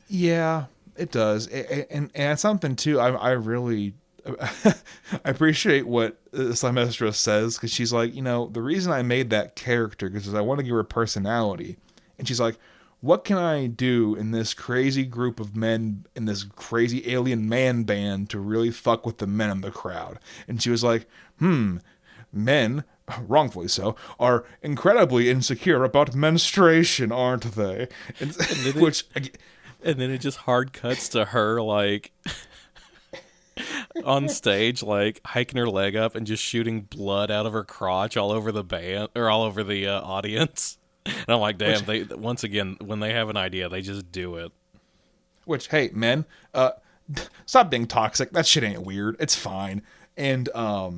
yeah, it does, and it's something too. I really. I appreciate what Slymestra says, because she's like, the reason I made that character is I want to give her personality. And she's like, what can I do in this crazy group of men in this crazy alien man band to really fuck with the men in the crowd? And she was like, men, wrongfully so, are incredibly insecure about menstruation, aren't they? And then it just hard cuts to her, like... on stage, like hiking her leg up and just shooting blood out of her crotch all over the band or all over the audience. And I'm like, damn, they once again, when they have an idea, they just do it. Which, hey, men, stop being toxic. That shit ain't weird. It's fine. And but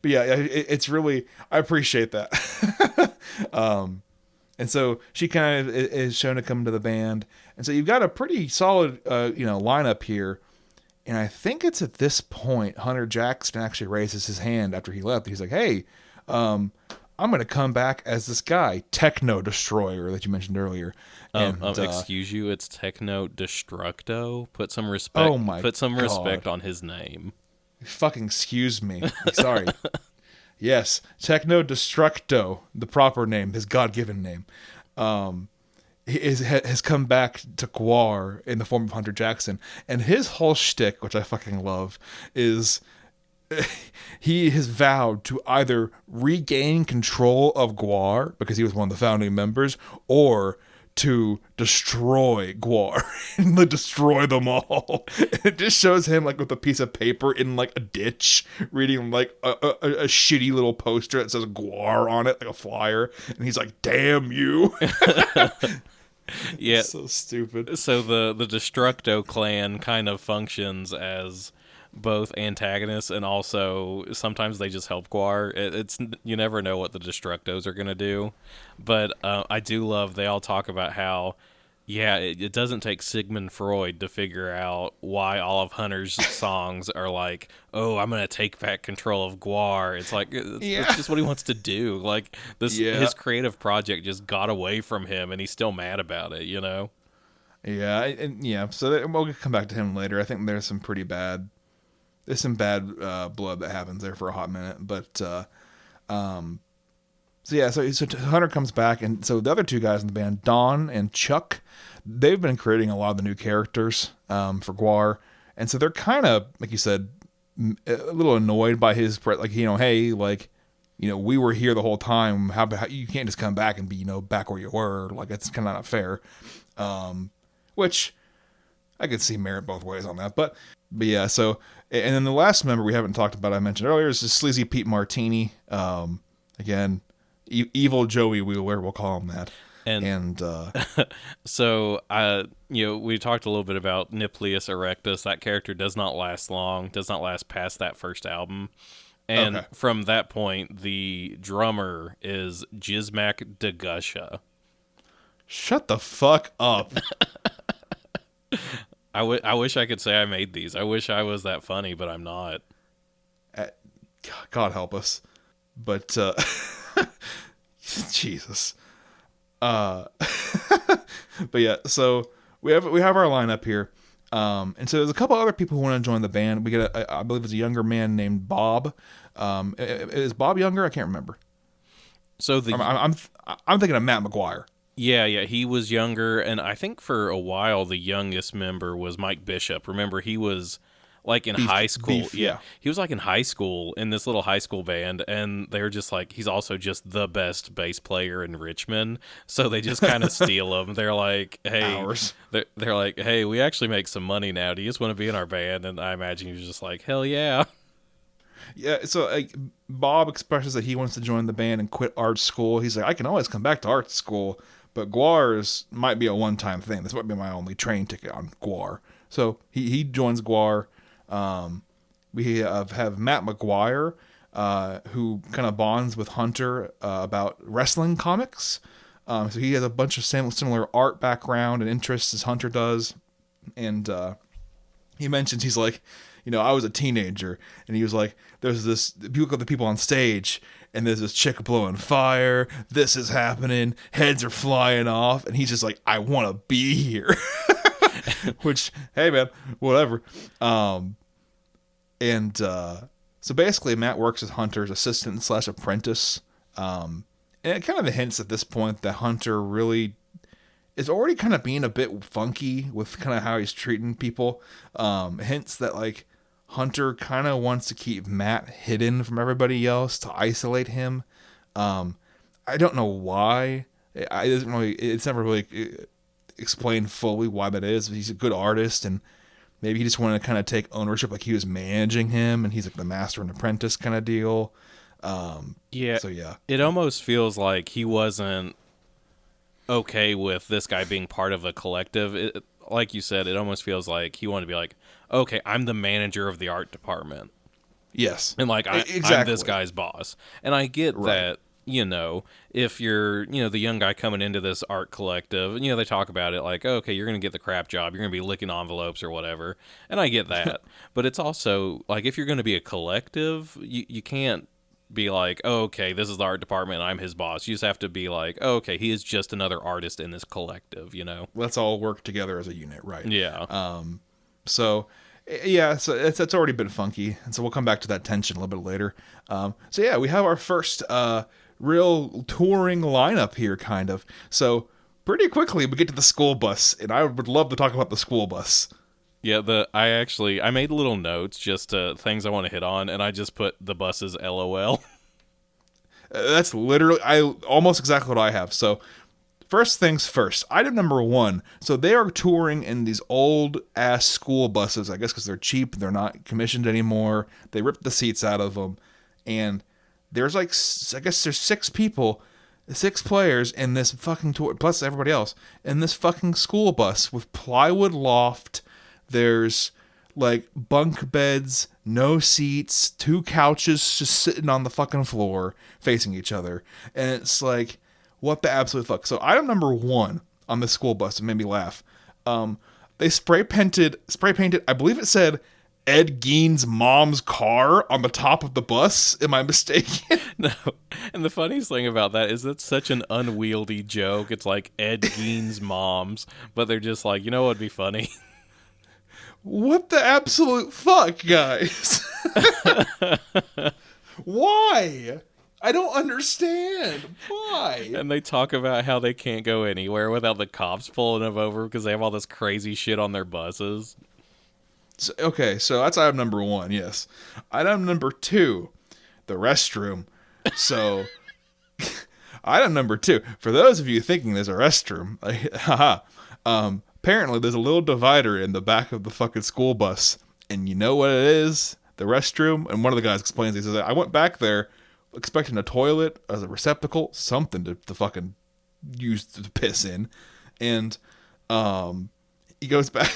yeah, it's really, I appreciate that. And so she kind of is shown to come to the band, and so you've got a pretty solid lineup here. And I think it's at this point Hunter Jackson actually raises his hand after he left. He's like, hey, I'm going to come back as this guy, Techno Destroyer, that you mentioned earlier. And, Excuse you, it's Techno Destructo. Put some oh respect. my Put some respect God. on his name. Fucking excuse me. Sorry. Yes, Techno Destructo, the proper name, his God-given name, has come back to GWAR in the form of Hunter Jackson, and his whole shtick, which I fucking love, is he has vowed to either regain control of GWAR because he was one of the founding members, or to destroy GWAR and like, destroy them all. It just shows him like with a piece of paper in like a ditch, reading like a shitty little poster that says GWAR on it, like a flyer, and he's like, "Damn you!" Yeah. So stupid. So the Destructo clan kind of functions as both antagonists and also sometimes they just help GWAR. It's you never know what the Destructos are gonna do, but I do love they all talk about how it doesn't take Sigmund Freud to figure out why all of Hunter's songs are like, oh, I'm gonna take back control of GWAR. It's like Yeah. it's just what he wants to do. Like this, Yeah. his creative project just got away from him, and he's still mad about it. You know. Yeah, and yeah. So we'll come back to him later. I think there's some bad blood that happens there for a hot minute, but so yeah, so Hunter comes back, and so the other two guys in the band, Don and Chuck, they've been creating a lot of the new characters for GWAR, and so they're kind of, like you said, a little annoyed by his like, hey, like, we were here the whole time. How you can't just come back and be back where you were? Like, it's kind of not fair. Which I could see merit both ways on that, but yeah. So, and then the last member we haven't talked about, I mentioned earlier, is Sleazy Pete Martini. Again, evil Joey Wheeler, we'll call him that. And so, we talked a little bit about Nipleus Erectus. That character does not last long, does not last past that first album. And okay. from that point, the drummer is Jizmak Dagusha. Shut the fuck up. I wish I could say I made these. I wish I was that funny, but I'm not. God help us. But, Jesus. But yeah, so we have our lineup here. And so there's a couple other people who want to join the band. We get I believe it's a younger man named Bob. Is Bob younger? I can't remember. So I'm thinking of Matt McGuire. Yeah, he was younger, and I think for a while the youngest member was Mike Bishop. Remember, he was like in high school. Yeah. He was like in high school in this little high school band, and they were just like, he's also just the best bass player in Richmond. So they just kind of steal him. They're like, hey, they're like, hey, we actually make some money now. Do you just want to be in our band? And I imagine he was just like, hell yeah. Yeah, so Bob expresses that he wants to join the band and quit art school. He's like, I can always come back to art school, but GWAR might be a one-time thing. This might be my only train ticket on GWAR. So he joins GWAR. We have Matt McGuire, who kind of bonds with Hunter about wrestling comics. So he has a bunch of similar art background and interests as Hunter does. And he mentions, he's like, I was a teenager, and he was like, there's this, look at the people on stage, and there's this chick blowing fire, this is happening, heads are flying off, and he's just like, I want to be here. Which, hey man, whatever. And so basically Matt works as Hunter's assistant / apprentice. And it kind of hints at this point that Hunter really is already kind of being a bit funky with kind of how he's treating people. Hints that like Hunter kind of wants to keep Matt hidden from everybody else to isolate him. I don't know why. It's never really explained fully why that is. He's a good artist, and maybe he just wanted to kind of take ownership, like he was managing him, and he's like the master and apprentice kind of deal. Yeah. So yeah, it almost feels like he wasn't okay with this guy being part of a collective. Like you said, it almost feels like he wanted to be like, okay, I'm the manager of the art department. Yes. And like, I'm this guy's boss. And I get that, if you're, the young guy coming into this art collective, they talk about it like, okay, you're going to get the crap job. You're going to be licking envelopes or whatever. And I get that. But it's also like, if you're going to be a collective, you can't be like, oh, okay, this is the art department, I'm his boss. You just have to be like, oh, okay, he is just another artist in this collective, you know? Let's all work together as a unit, right? Yeah. So yeah, so it's already been funky, and so we'll come back to that tension a little bit later. So yeah, we have our first real touring lineup here, kind of. So pretty quickly we get to the school bus, and I would love to talk about the school bus. Yeah, I made little notes, just things I want to hit on, and I just put the buses LOL. That's literally almost exactly what I have. So first things first, item number one. So they are touring in these old ass school buses, I guess because they're cheap, they're not commissioned anymore. They ripped the seats out of them, and there's like, I guess there's 6 people, 6 players in this fucking tour, plus everybody else, in this fucking school bus with plywood loft. There's like bunk beds, no seats, 2 couches just sitting on the fucking floor facing each other. And it's like, what the absolute fuck? So item number one on the school bus, it made me laugh. They spray painted, I believe it said Ed Gein's mom's car on the top of the bus. Am I mistaken? No. And the funniest thing about that is that's such an unwieldy joke. It's like Ed Gein's mom's, but they're just like, you know what would be funny? What the absolute fuck, guys? Why? I don't understand. Why? And they talk about how they can't go anywhere without the cops pulling them over because they have all this crazy shit on their buses. So, okay, so that's item number one, yes. Item number two, the restroom. So, item number two, for those of you thinking there's a restroom, haha, apparently there's a little divider in the back of the fucking school bus. And you know what it is? The restroom. And one of the guys explains, he says, I went back there expecting a toilet as a receptacle, something to fucking use to piss in. And he goes back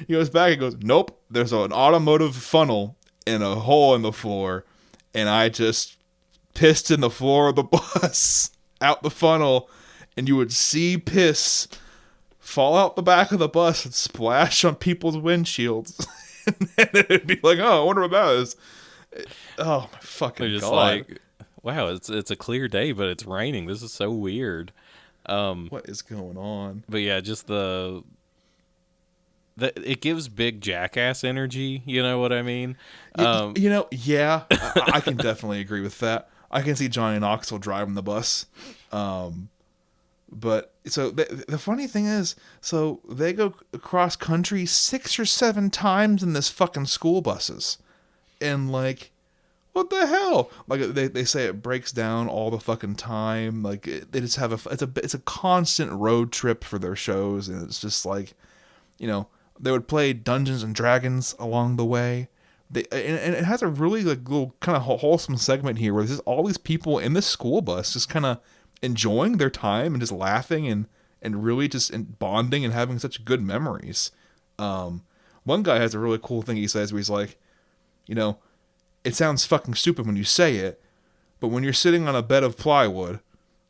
and goes, nope, there's an automotive funnel and a hole in the floor. And I just pissed in the floor of the bus out the funnel. And you would see piss fall out the back of the bus and splash on people's windshields. And then it'd be like, oh, I wonder what that is. Oh, my fucking They're just God. like, wow, it's a clear day, but it's raining. This is so weird. What is going on? But yeah, just it gives big jackass energy. You know what I mean? Yeah, I can definitely agree with that. I can see Johnny Knoxville driving the bus. But so the funny thing is, so they go across country 6 or 7 times in this fucking school buses. And like, what the hell? Like they say it breaks down all the fucking time. Like they just have it's a constant road trip for their shows. And it's just like, they would play Dungeons and Dragons along the way. And it has a really like little kind of wholesome segment here where there's just all these people in this school bus just kind of enjoying their time and just laughing and really just bonding and having such good memories. One guy has a really cool thing he says where he's like, it sounds fucking stupid when you say it, but when you're sitting on a bed of plywood,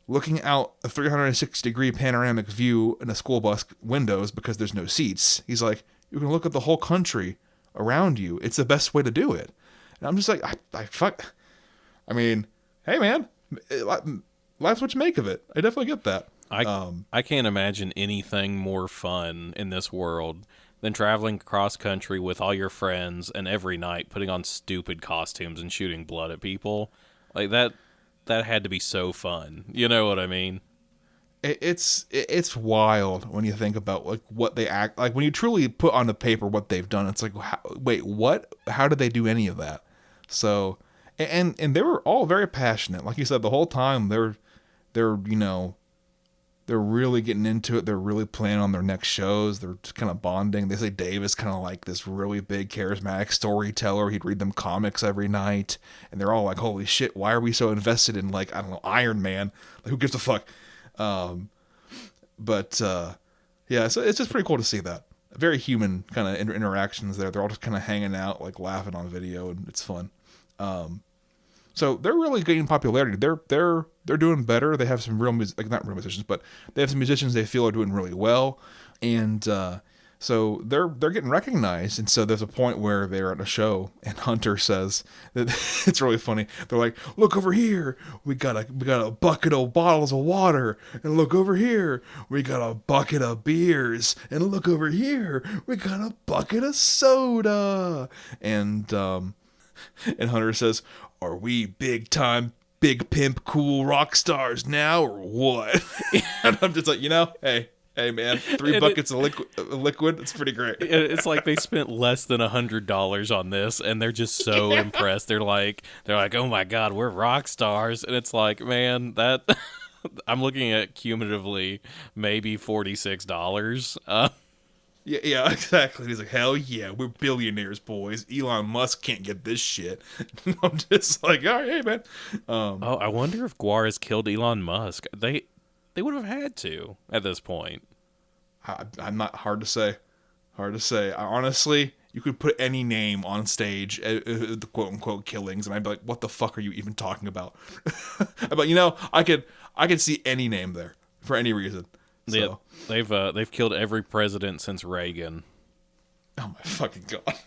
looking out a 360-degree panoramic view in a school bus windows because there's no seats, he's like, you can look at the whole country around you. It's the best way to do it. And I'm just like, I mean, hey man, life's what you make of it. I definitely get that. I can't imagine anything more fun in this world than traveling cross country with all your friends and every night putting on stupid costumes and shooting blood at people. Like that had to be so fun. You know what I mean? It's wild when you think about like what they act like when you truly put on the paper what they've done. It's like, wait, what? How did they do any of that? So, and they were all very passionate. Like you said, the whole time they're really getting into it. They're really planning on their next shows. They're just kind of bonding. They say Dave is kind of like this really big charismatic storyteller. He'd read them comics every night, and they're all like, holy shit, why are we so invested in, like, I don't know, Iron Man? Like, who gives a fuck? Yeah, so it's just pretty cool to see that. Very human kind of interactions there. They're all just kind of hanging out, like laughing on video, and it's fun. So they're really gaining popularity. They're doing better. They have some real not real musicians, but they have some musicians they feel are doing really well. And So they're getting recognized, and so there's a point where they're at a show, and Hunter says that it's really funny. They're like, "Look over here, we got a bucket of bottles of water, and look over here, we got a bucket of beers, and look over here, we got a bucket of soda." And Hunter says, "Are we big time, big pimp, cool rock stars now, or what?" And I'm just like, hey man, three buckets of liquid, it's pretty great. It's like they spent less than $100 on this, and they're just so impressed. They're like, oh my god, we're rock stars, and it's like, man, that I'm looking at cumulatively maybe $46. Yeah, exactly. He's like, hell yeah, we're billionaires, boys. Elon Musk can't get this shit. I'm just like, all right, hey man. I wonder if GWAR has killed Elon Musk. They would have had to at this point. I'm not hard to say. Honestly, you could put any name on stage at the quote unquote killings, and I'd be like, what the fuck are you even talking about? But I could see any name there for any reason. So. Yeah, they've killed every president since Reagan. Oh my fucking god.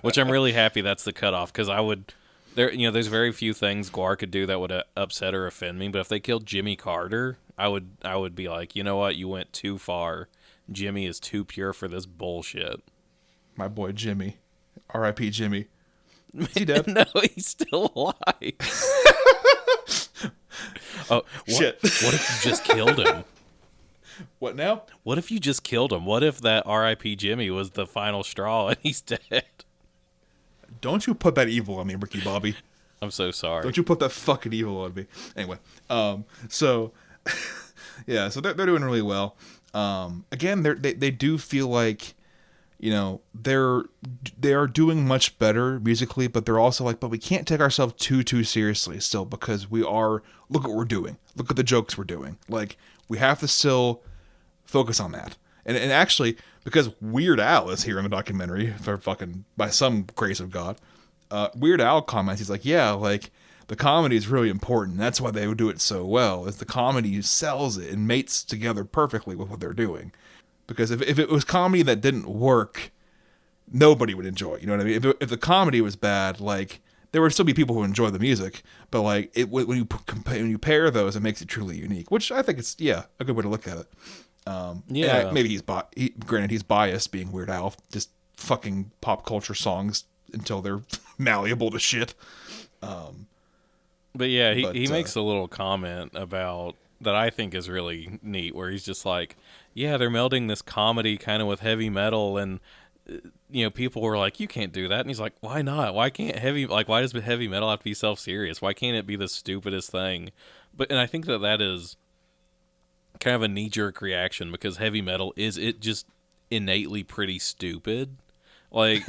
Which I'm really happy that's the cutoff, because there's very few things GWAR could do that would upset or offend me, but if they killed Jimmy Carter, I would be like, you know what, you went too far. Jimmy is too pure for this bullshit. My boy Jimmy, R.I.P. Jimmy. Is he dead? No, he's still alive. Oh shit! What if you just killed him? What now? What if you just killed him? What if that R.I.P. Jimmy was the final straw and he's dead? Don't you put that evil on me, Ricky Bobby. I'm so sorry. Don't you put that fucking evil on me. Anyway, so yeah, so they're doing really well. Again, they do feel like, they are doing much better musically, but they're also like, but we can't take ourselves too seriously still, because look what we're doing. Look at the jokes we're doing. Like, we have to still focus on that. And actually, because Weird Al is here in the documentary, for fucking, by some grace of God, Weird Al comments, he's like, yeah, like, the comedy is really important. That's why they would do it so well, is the comedy sells it and mates together perfectly with what they're doing. Because if it was comedy that didn't work, nobody would enjoy it. You know what I mean? If the comedy was bad, like, there would still be people who enjoy the music, but like, when you pair those, it makes it truly unique. Which I think it's a good way to look at it. Yeah, maybe granted he's biased, being Weird Al, just fucking pop culture songs until they're malleable to shit. But yeah, he makes a little comment about that I think is really neat, where he's just like, yeah, they're melding this comedy kind of with heavy metal, and people were like, you can't do that, and he's like, why not? Why does heavy metal have to be self-serious? Why can't it be the stupidest thing? And I think that is kind of a knee-jerk reaction, because heavy metal is just innately pretty stupid. Like,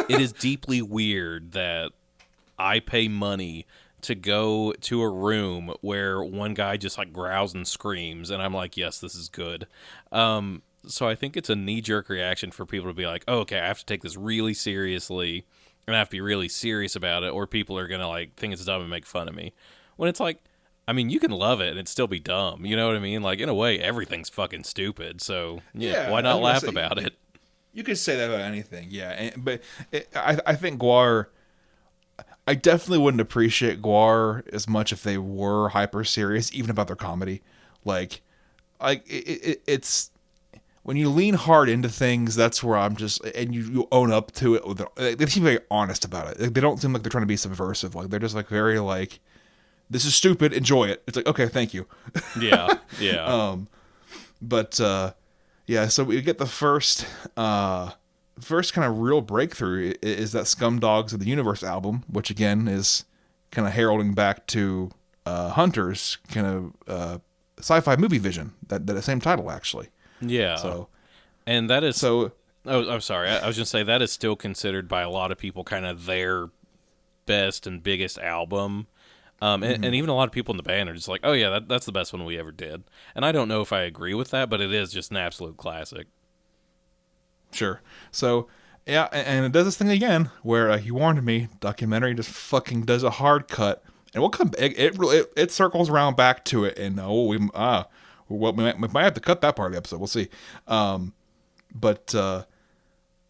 it is deeply weird that I pay money to go to a room where one guy just like growls and screams, and I'm like, yes, this is good. So I think it's a knee-jerk reaction for people to be like, oh, okay, I have to take this really seriously, and I have to be really serious about it, or people are gonna like think it's dumb and make fun of me. When it's like, I mean, you can love it and it'd still be dumb. You know what I mean? Like, in a way, everything's fucking stupid. So yeah, why not laugh about it? You could say that about anything, yeah. But I think GWAR, I definitely wouldn't appreciate GWAR as much if they were hyper serious, even about their comedy. Like it's when you lean hard into things, that's where I'm just, and you own up to it. They seem very honest about it. They don't seem like they're trying to be subversive. Like, they're just like very like, this is stupid, enjoy it. It's like, okay, thank you. Yeah. Yeah, so we get the first kind of real breakthrough is that Scumdogs of the Universe album, which again is kind of heralding back to Hunter's kind of sci-fi movie vision, that same title actually. Yeah. So, and that is so. Oh, I'm sorry. I was just say that is still considered by a lot of people kind of their best and biggest album. And even a lot of people in the band are just like, oh yeah, that's the best one we ever did. And I don't know if I agree with that, but it is just an absolute classic. Sure. So, yeah, and it does this thing again where he warned me, documentary just fucking does a hard cut, and we'll come. It circles around back to it, and we might have to cut that part of the episode. We'll see. But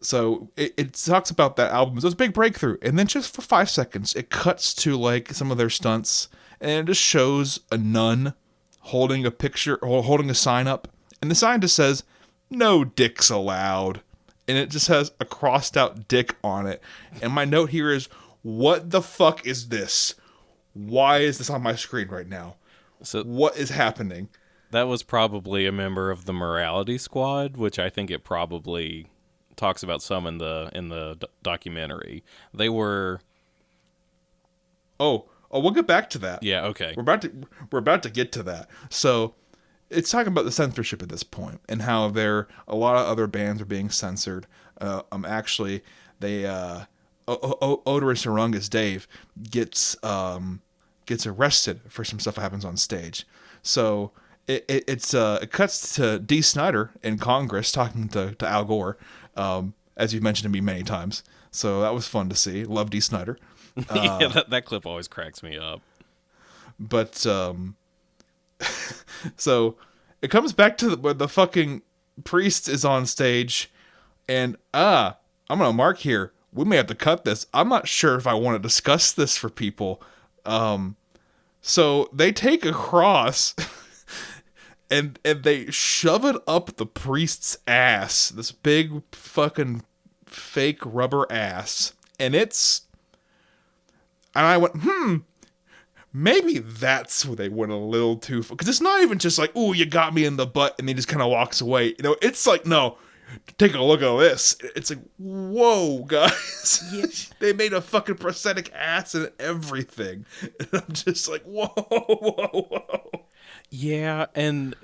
so it talks about that album. It was a big breakthrough, and then just for 5 seconds, it cuts to like some of their stunts, and it just shows a nun holding a picture or holding a sign up, and the sign just says, "No dicks allowed," and it just has a crossed out dick on it. And my note here is, what the fuck is this? Why is this on my screen right now? So What is happening? that was probably a member of the morality squad, which I think it probably talks about some in the documentary. They were We'll get back to that. yeah, okay. We're about to get to that. So it's talking about the censorship at this point and how a lot of other bands are being censored. Actually, they Odorous Orungus Dave gets arrested for some stuff that happens on stage. So it cuts to Dee Snider in Congress talking to Al Gore, as you've mentioned to me many times. So that was fun to see. Love Dee Snider. Yeah, that clip always cracks me up. But so it comes back to where the fucking priest is on stage, and I'm gonna mark here. We may have to cut this. I'm not sure if I want to discuss this for people. So they take a cross and they shove it up the priest's ass. This big fucking fake rubber ass. And I went, maybe that's where they went a little too far. Because it's not even just like, ooh, you got me in the butt, and he just kind of walks away. You know, it's like, no, take a look at this. It's like, whoa, guys. Yeah. They made a fucking prosthetic ass and everything. And I'm just like, whoa, whoa, whoa. Yeah, and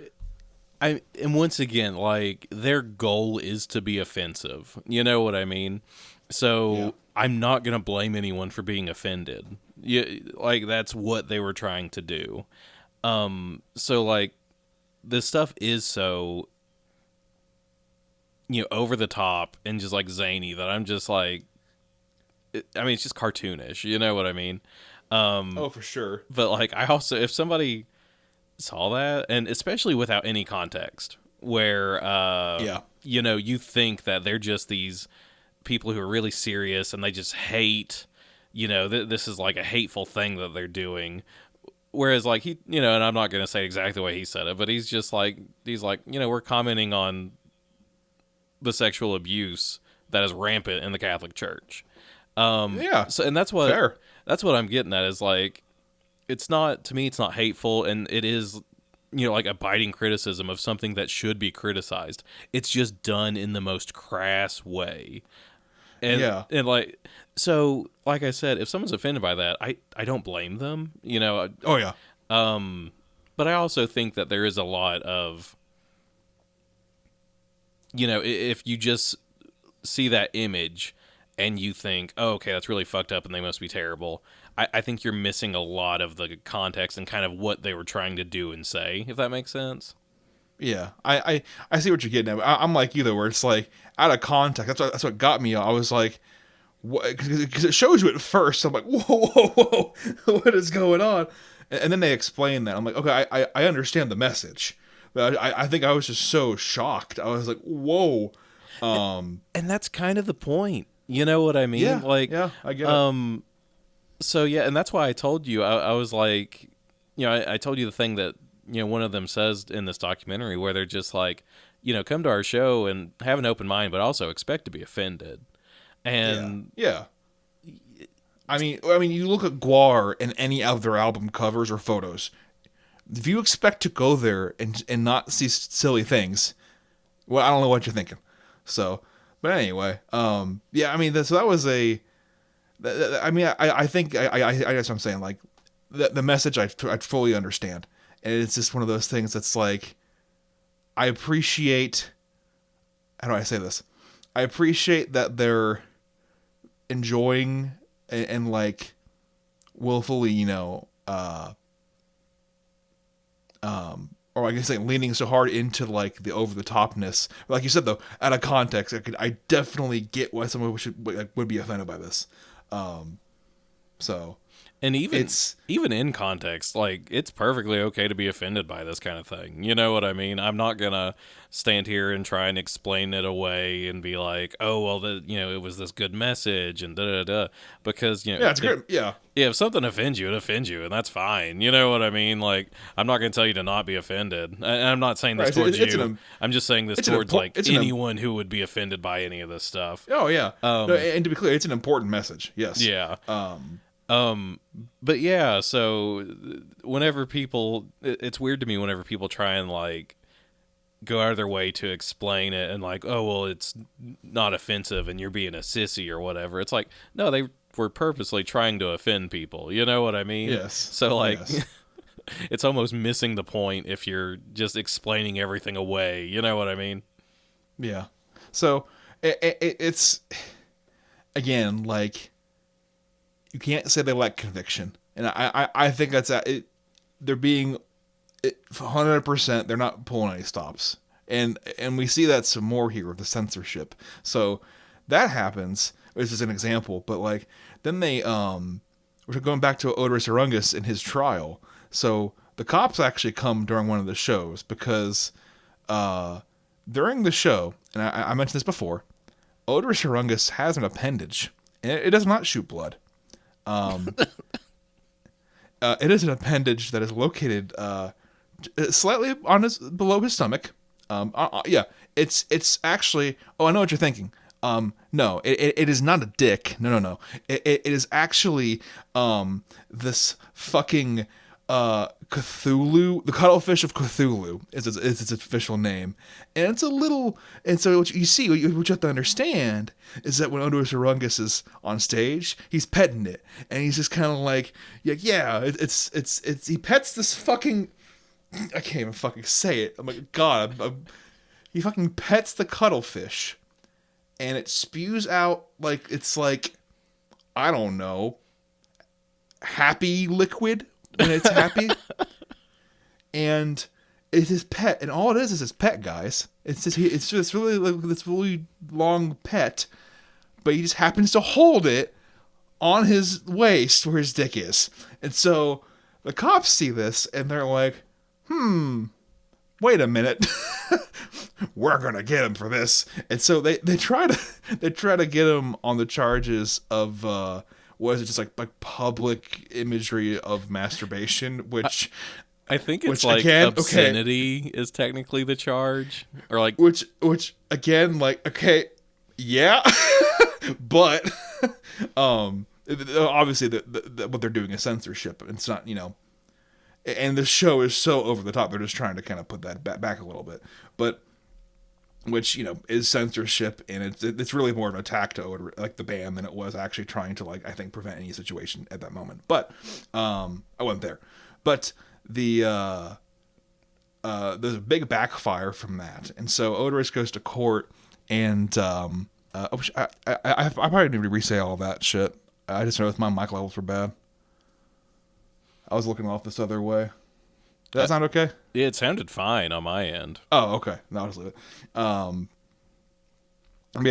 once again, like, their goal is to be offensive. You know what I mean? So Yeah. I'm not gonna blame anyone for being offended. Yeah, like that's what they were trying to do. So like, this stuff is so, over the top and just like zany that I'm just like, it's just cartoonish. You know what I mean? Oh, for sure. But like, I also, if somebody saw that, and especially without any context, where you think that they're just these people who are really serious and they just hate, this is like a hateful thing that they're doing. Whereas like and I'm not going to say exactly the way he said it, but he's like, we're commenting on the sexual abuse that is rampant in the Catholic Church. Yeah. So, and that's what Fair. I'm getting at is like, it's not hateful, and it is, like a biting criticism of something that should be criticized. It's just done in the most crass way. And, and like, so like I said, if someone's offended by that, I don't blame them, Oh, yeah. but I also think that there is a lot of, if you just see that image and you think, oh, okay, that's really fucked up and they must be terrible, I think you're missing a lot of the context and kind of what they were trying to do and say, if that makes sense. Yeah, I see what you're getting at. I'm like you though, where it's like out of context. That's what got me. I was like, because it shows you at first. I'm like, whoa, whoa, whoa, what is going on? And then they explain that. I'm like, okay, I understand the message, but I think I was just so shocked. I was like, whoa. And that's kind of the point. You know what I mean? Yeah, like, yeah, I get it. So yeah, and that's why I told you. I was like, I told you the thing that one of them says in this documentary, where they're just like, come to our show and have an open mind, but also expect to be offended. And yeah. I mean, you look at GWAR and any of their album covers or photos. If you expect to go there and not see silly things, well, I don't know what you're thinking. So, but anyway, yeah. I mean, so that was a. I mean, I think I guess I'm saying like the message I fully understand, and it's just one of those things that's like, I appreciate. How do I say this? I appreciate that they're enjoying and like willfully, or I guess like leaning so hard into like the over the topness. Like you said though, out of context, I definitely get why someone would be offended by this. So And even It's even in context, like it's perfectly okay to be offended by this kind of thing. You know what I mean? I'm not gonna stand here and try and explain it away and be like, oh well, it was this good message and da da da. Because yeah, it's great. Yeah, if something offends you, it offends you, and that's fine. You know what I mean? Like I'm not gonna tell you to not be offended. And I'm not saying this right. towards It's you. an I'm just saying this it's an towards important. like anyone who would be offended by any of this stuff. Oh yeah. No, Um, and to be clear, it's an important message. Yes. yeah. Um. But yeah, so whenever people, it's weird to me whenever people try and like go out of their way to explain it and like, oh, well, it's not offensive and you're being a sissy or whatever. It's like, no, they were purposely trying to offend people. You know what I mean? Yes. So like, Yes. it's almost missing the point if you're just explaining everything away. You know what I mean? Yeah. So it's again like you can't say they lack conviction, and I think that's it. They're being 100%. They're not pulling any stops, and we see that some more here with the censorship. So that happens. This is an example, but like then we're going back to Oderus Urungus in his trial. So the cops actually come during one of the shows because during the show, and I mentioned this before, Oderus Urungus has an appendage, and it does not shoot blood. It is an appendage that is located slightly on below his stomach. Yeah, it's actually. Oh, I know what you're thinking. No, it is not a dick. No. It is actually this fucking Cthulhu, the cuttlefish of Cthulhu is its official name, and it's a little. And so what you see, what you have to understand is that when Oderus Urungus is on stage, he's petting it, and he's just kind of like, it's he pets this fucking. I can't even fucking say it. I'm like, God, he fucking pets the cuttlefish, and it spews out like it's like, I don't know, happy liquid when it's happy. And it's his pet, and all it is his pet, guys. It's just really like this really long pet, but he just happens to hold it on his waist where his dick is. And so the cops see this and they're like, wait a minute. We're gonna get him for this. And so they try to get him on the charges of what is it, just like public imagery of masturbation, which I think it's which like again, obscenity is technically the charge, or like which again, like, okay, yeah. But obviously what they're doing is censorship. It's not, and the show is so over the top. They're just trying to kind of put that back a little bit, but which is censorship, and it's really more of an attack to like the band than it was actually trying to, like, I think, prevent any situation at that moment. But I wasn't there. But there's a big backfire from that, and so Oderus goes to court, and I probably need to re-say all that shit. I just noticed my mic levels were bad. I was looking off this other way. Does that sound okay? it sounded fine on my end. Oh, okay. No, I'll just leave it. Yeah,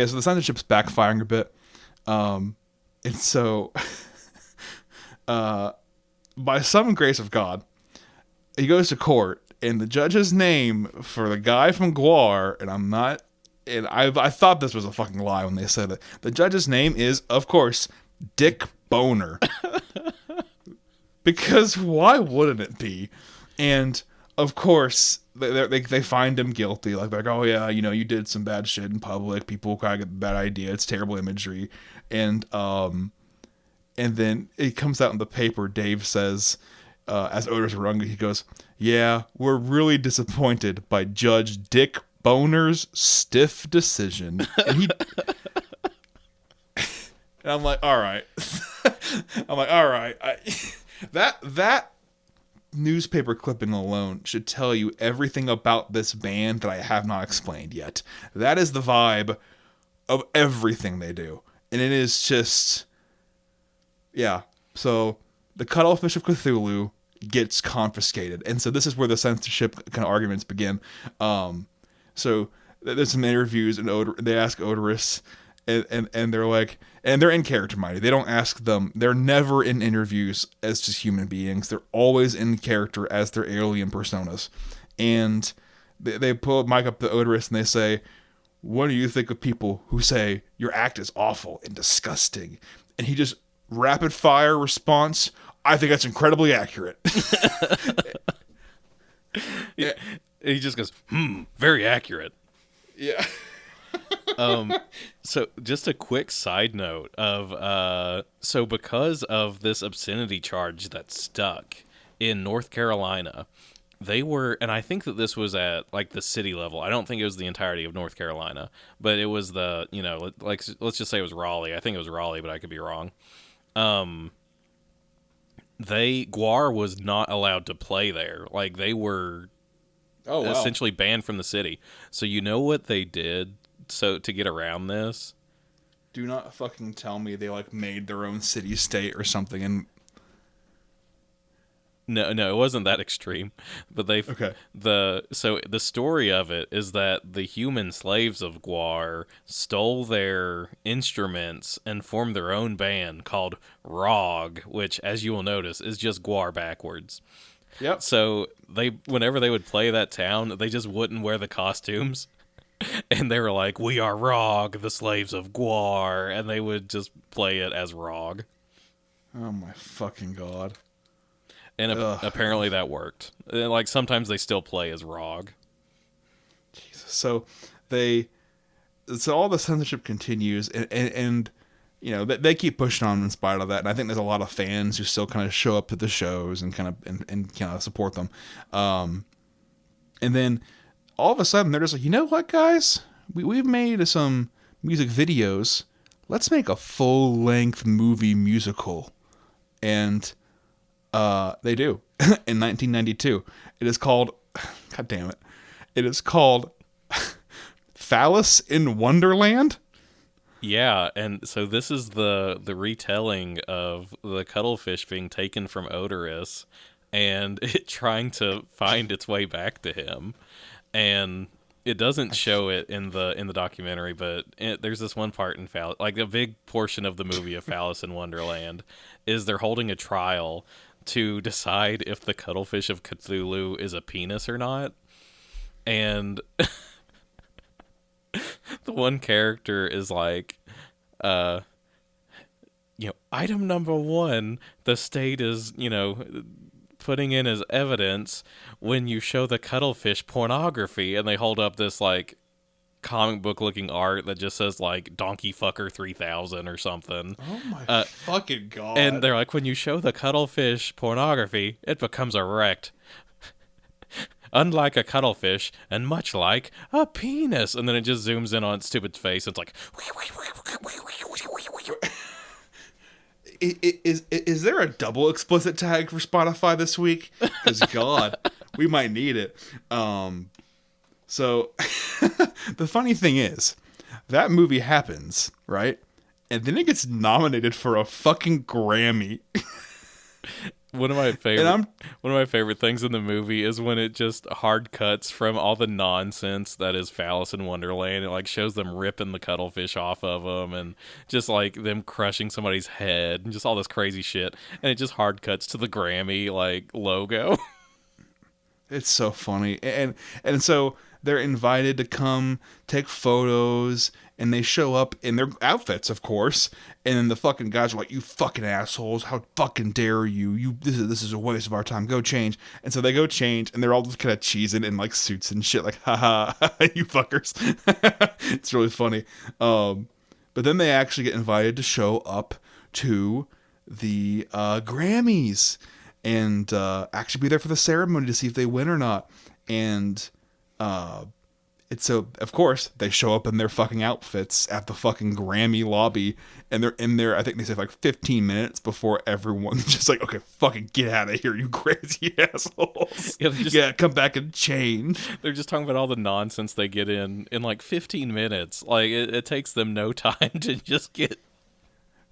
so the censorship's backfiring a bit. And so, by some grace of God, he goes to court, and the judge's name for the guy from GWAR, and I thought this was a fucking lie when they said it. The judge's name is, of course, Dick Boner. Because why wouldn't it be? And of course, they find him guilty. Like, oh yeah, you did some bad shit in public. People kind of get the bad idea. It's terrible imagery. And then it comes out in the paper. Dave says, as Oderus Urungus, he goes, "Yeah, we're really disappointed by Judge Dick Boner's stiff decision." And and I'm like, all right. That newspaper clipping alone should tell you everything about this band that I have not explained yet. That is the vibe of everything they do. And it is just, yeah. So the cuttlefish of Cthulhu gets confiscated. And so this is where the censorship kind of arguments begin. So there's some interviews, and they ask Oderus, and they're like, and they're in character, mighty. They don't ask them. They're never in interviews as just human beings. They're always in character as their alien personas. And they pull Mike up the odorous and they say, "What do you think of people who say your act is awful and disgusting?" And he just rapid fire response, "I think that's incredibly accurate." Yeah. He just goes, very accurate. Yeah. So just a quick side note of so because of this obscenity charge that stuck in North Carolina, they were, and I think that this was at like the city level. I don't think it was the entirety of North Carolina, but it was the, like let's just say it was Raleigh. I think it was Raleigh, but I could be wrong. GWAR was not allowed to play there. Like they were essentially banned from the city. So you know what they did to get around this? Do not fucking tell me they like made their own city state or something. And No, it wasn't that extreme. But so the story of it is that the human slaves of GWAR stole their instruments and formed their own band called ROG, which, as you will notice, is just GWAR backwards. yep. So whenever they would play that town, they just wouldn't wear the costumes. And they were like, "We are ROG, the slaves of GWAR," and they would just play it as ROG. Oh my fucking god. And apparently that worked. Like sometimes they still play as ROG. Jesus. So all the censorship continues, and they keep pushing on in spite of that. And I think there's a lot of fans who still kind of show up to the shows and kind of support them. And then all of a sudden they're just like, you know what, guys? We've made some music videos. Let's make a full-length movie musical. And they do. In 1992. It is called, God damn it. It is called Phallus in Wonderland. Yeah, and so this is the retelling of the cuttlefish being taken from Odorous and it trying to find its way back to him. And it doesn't show it in the documentary, but there's this one part in Phallus, like a big portion of the movie of Phallus in Wonderland is they're holding a trial to decide if the cuttlefish of Cthulhu is a penis or not. And the one character is like, item number 1, the state is, putting in as evidence when you show the cuttlefish pornography, and they hold up this like comic book looking art that just says like Donkey Fucker 3000 or something. Oh my fucking god. And they're like, when you show the cuttlefish pornography, it becomes erect. Unlike a cuttlefish, and much like a penis. And then it just zooms in on its stupid face. It's like... Is there a double explicit tag for Spotify this week? Because God, we might need it. So the funny thing is, that movie happens, right? And then it gets nominated for a fucking Grammy. One of my favorite things in the movie is when it just hard cuts from all the nonsense that is Phallus in Wonderland. It like shows them ripping the cuttlefish off of them and just like them crushing somebody's head and just all this crazy shit. And it just hard cuts to the Grammy like logo. It's so funny. And so they're invited to come take photos, and they show up in their outfits, of course. And then the fucking guys are like, "You fucking assholes! How fucking dare you? This is a waste of our time. Go change." And so they go change, and they're all just kind of cheesing in like suits and shit, like, "Haha, you fuckers!" It's really funny. But then they actually get invited to show up to the Grammys and actually be there for the ceremony to see if they win or not. And it's so, of course, they show up in their fucking outfits at the fucking Grammy lobby, and they're in there, I think they said like 15 minutes before everyone's just like, "Okay, fucking get out of here, you crazy assholes. Yeah, come back and change." They're just talking about all the nonsense they get in like 15 minutes. Like, it takes them no time to just get...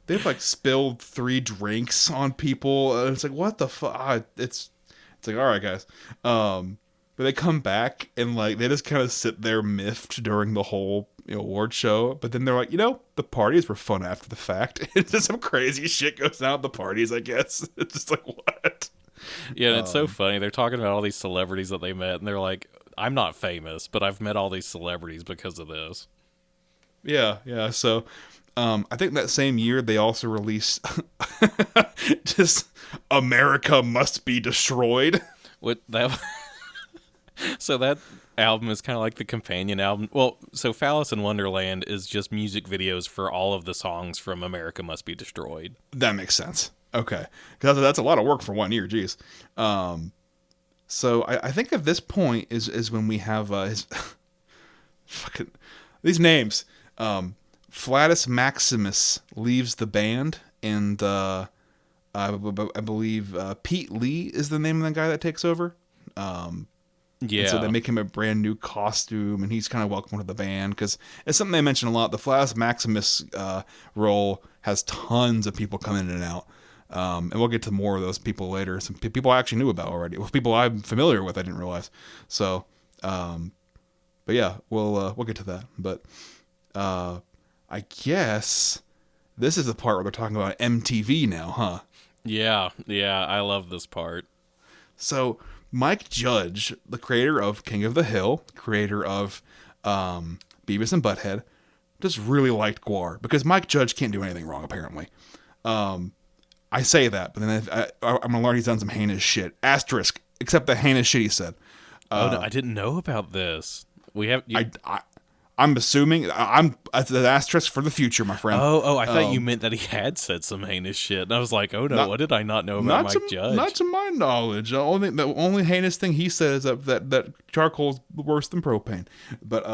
They've like spilled 3 drinks on people. It's like, what the fuck? It's like, all right, guys. But where they come back and like they just kind of sit there miffed during the whole award show, but then they're like, the parties were fun after the fact. It's just some crazy shit goes down at the parties, I guess. It's just like, what? Yeah, and it's so funny. They're talking about all these celebrities that they met, and they're like, I'm not famous, but I've met all these celebrities because of this. Yeah. So, I think that same year they also released just America Must Be Destroyed. What that? So that album is kind of like the companion album. Well, so Phallus in Wonderland is just music videos for all of the songs from America Must Be Destroyed. That makes sense. Okay, because that's a lot of work for 1 year. Jeez. So I think at this point is when we have his fucking these names. Flatus Maximus leaves the band, and I believe Pete Lee is the name of the guy that takes over. Yeah. And so they make him a brand new costume, and he's kind of welcome to the band because it's something they mention a lot. The Flatus Maximus role has tons of people coming in and out. And we'll get to more of those people later. Some people I actually knew about already. Well, people I'm familiar with, I didn't realize. So, but yeah, we'll get to that. But I guess this is the part where they're talking about MTV now, huh? Yeah, I love this part. So Mike Judge, the creator of King of the Hill, creator of Beavis and Butthead, just really liked GWAR because Mike Judge can't do anything wrong, apparently. I say that, but then I'm gonna learn he's done some heinous shit. Asterisk, except the heinous shit he said. No, I didn't know about this. We have. I'm assuming I'm at the asterisk for the future, my friend. Oh, I thought you meant that he had said some heinous shit, and I was like, oh no, what did I not know about Mike Judge? Not to my knowledge. The only heinous thing he said is that charcoal's worse than propane. But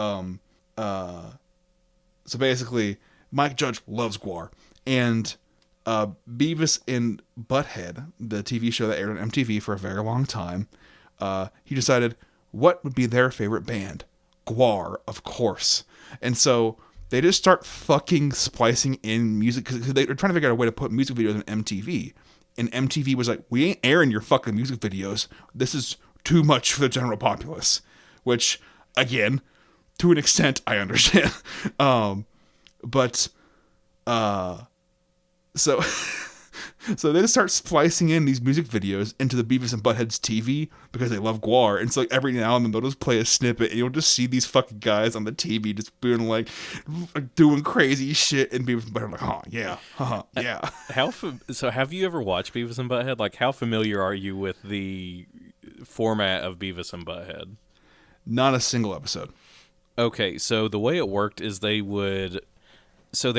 so basically, Mike Judge loves GWAR, and Beavis and Butthead, the TV show that aired on MTV for a very long time, he decided what would be their favorite band. GWAR, of course. And so they just start fucking splicing in music because they were trying to figure out a way to put music videos on MTV. And MTV was like, we ain't airing your fucking music videos. This is too much for the general populace. Which, again, to an extent, I understand. So so they just start splicing in these music videos into the Beavis and Butthead's TV because they love GWAR. And so like every now and then they'll just play a snippet and you'll just see these fucking guys on the TV just being like doing crazy shit, and Beavis and Butthead are like, yeah. So have you ever watched Beavis and Butthead? Like, how familiar are you with the format of Beavis and Butthead? Not a single episode. Okay, so the way it worked is there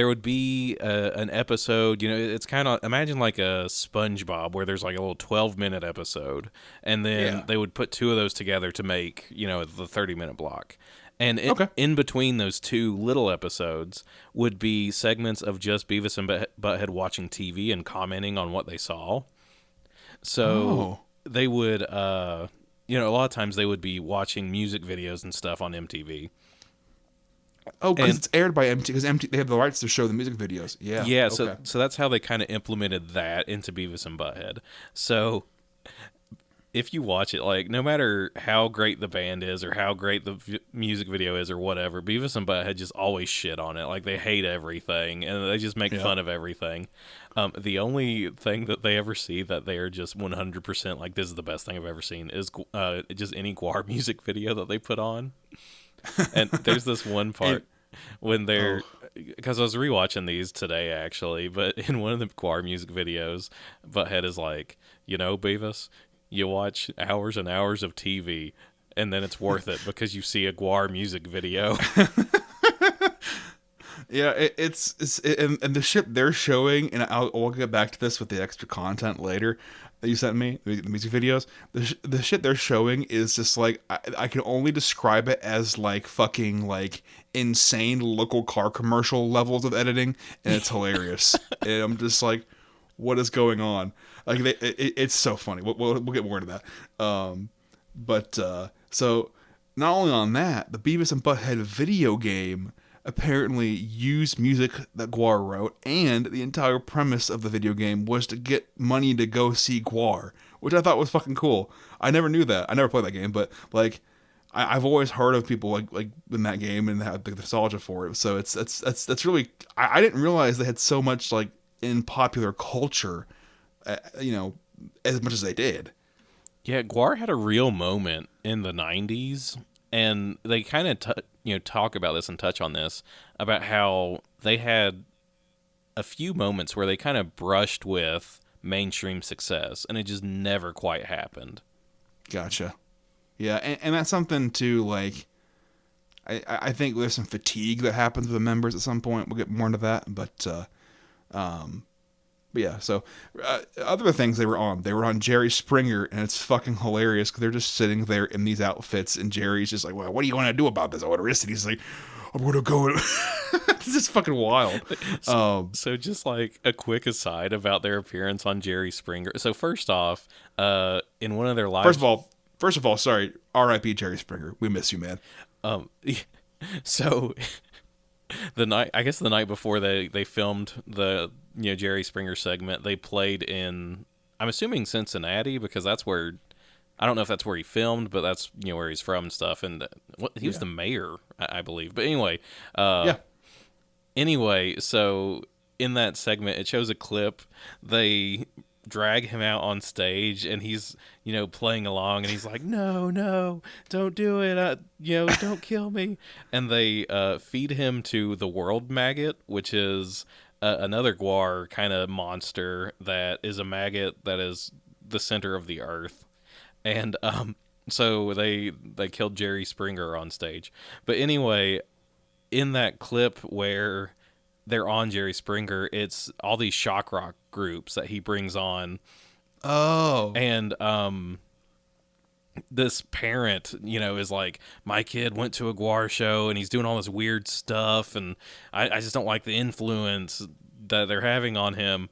would be an episode, it's kind of, imagine like a SpongeBob where there's like a little 12-minute episode, and then they would put two of those together to make, the 30-minute block. And in between those two little episodes would be segments of just Beavis and Butthead watching TV and commenting on what they saw. So they would, a lot of times they would be watching music videos and stuff on MTV. Oh, because it's aired by MTV. Because they have the rights to show the music videos. Yeah. Yeah. Okay. So that's how they kind of implemented that into Beavis and Butthead. So if you watch it, like, no matter how great the band is or how great the music video is or whatever, Beavis and Butthead just always shit on it. Like, they hate everything and they just make fun of everything. The only thing that they ever see that they are just 100% like, this is the best thing I've ever seen, is just any GWAR music video that they put on. And there's this one part when they're, because I was rewatching these today actually, but in one of the GWAR music videos, Butthead is like, Beavis, you watch hours and hours of TV and then it's worth it because you see a GWAR music video. Yeah, it's and the shit they're showing, and I'll get back to this with the extra content later that you sent me, the music videos. The shit they're showing is just like, I can only describe it as like fucking like insane local car commercial levels of editing, and it's hilarious. And I'm just like, what is going on? Like, it's so funny. We'll get more into that. So not only on that, the Beavis and Butthead video game apparently used music that GWAR wrote, and the entire premise of the video game was to get money to go see GWAR, which I thought was fucking cool. I never knew that. I never played that game, but like I've always heard of people like in that game and have the nostalgia for it. So that's really I didn't realize they had so much like in popular culture, you know, as much as they did. Yeah, GWAR had a real moment in the 90s, and they kind of talk about this and touch on this about how they had a few moments where they kind of brushed with mainstream success, and it just never quite happened. Gotcha. Yeah, and that's something too. Like, I think there's some fatigue that happens with the members at some point. We'll get more into that, but yeah. So other things they were on Jerry Springer, and it's fucking hilarious because they're just sitting there in these outfits, and Jerry's just like, "Well, what do you want to do about this odorous?" And he's like, "I'm gonna go." This is fucking wild. So just like a quick aside about their appearance on Jerry Springer. So first off, in one of their lives, First of all, sorry, R.I.P. Jerry Springer. We miss you, man. So the night before they filmed the Jerry Springer segment, they played in, I'm assuming, Cincinnati, because that's where, I don't know if that's where he filmed, but that's where he's from and stuff. And he was the mayor, I believe. But anyway, Yeah. Anyway, so in that segment, it shows a clip. They drag him out on stage, and he's playing along, and he's like, no, don't do it, don't kill me. And they feed him to the world maggot, which is another GWAR kind of monster that is a maggot that is the center of the earth. And so they killed Jerry Springer on stage. But anyway, in that clip where they're on Jerry Springer, it's all these shock rock groups that he brings on. Oh. And this parent, is like, my kid went to a GWAR show and he's doing all this weird stuff, and I just don't like the influence that they're having on him.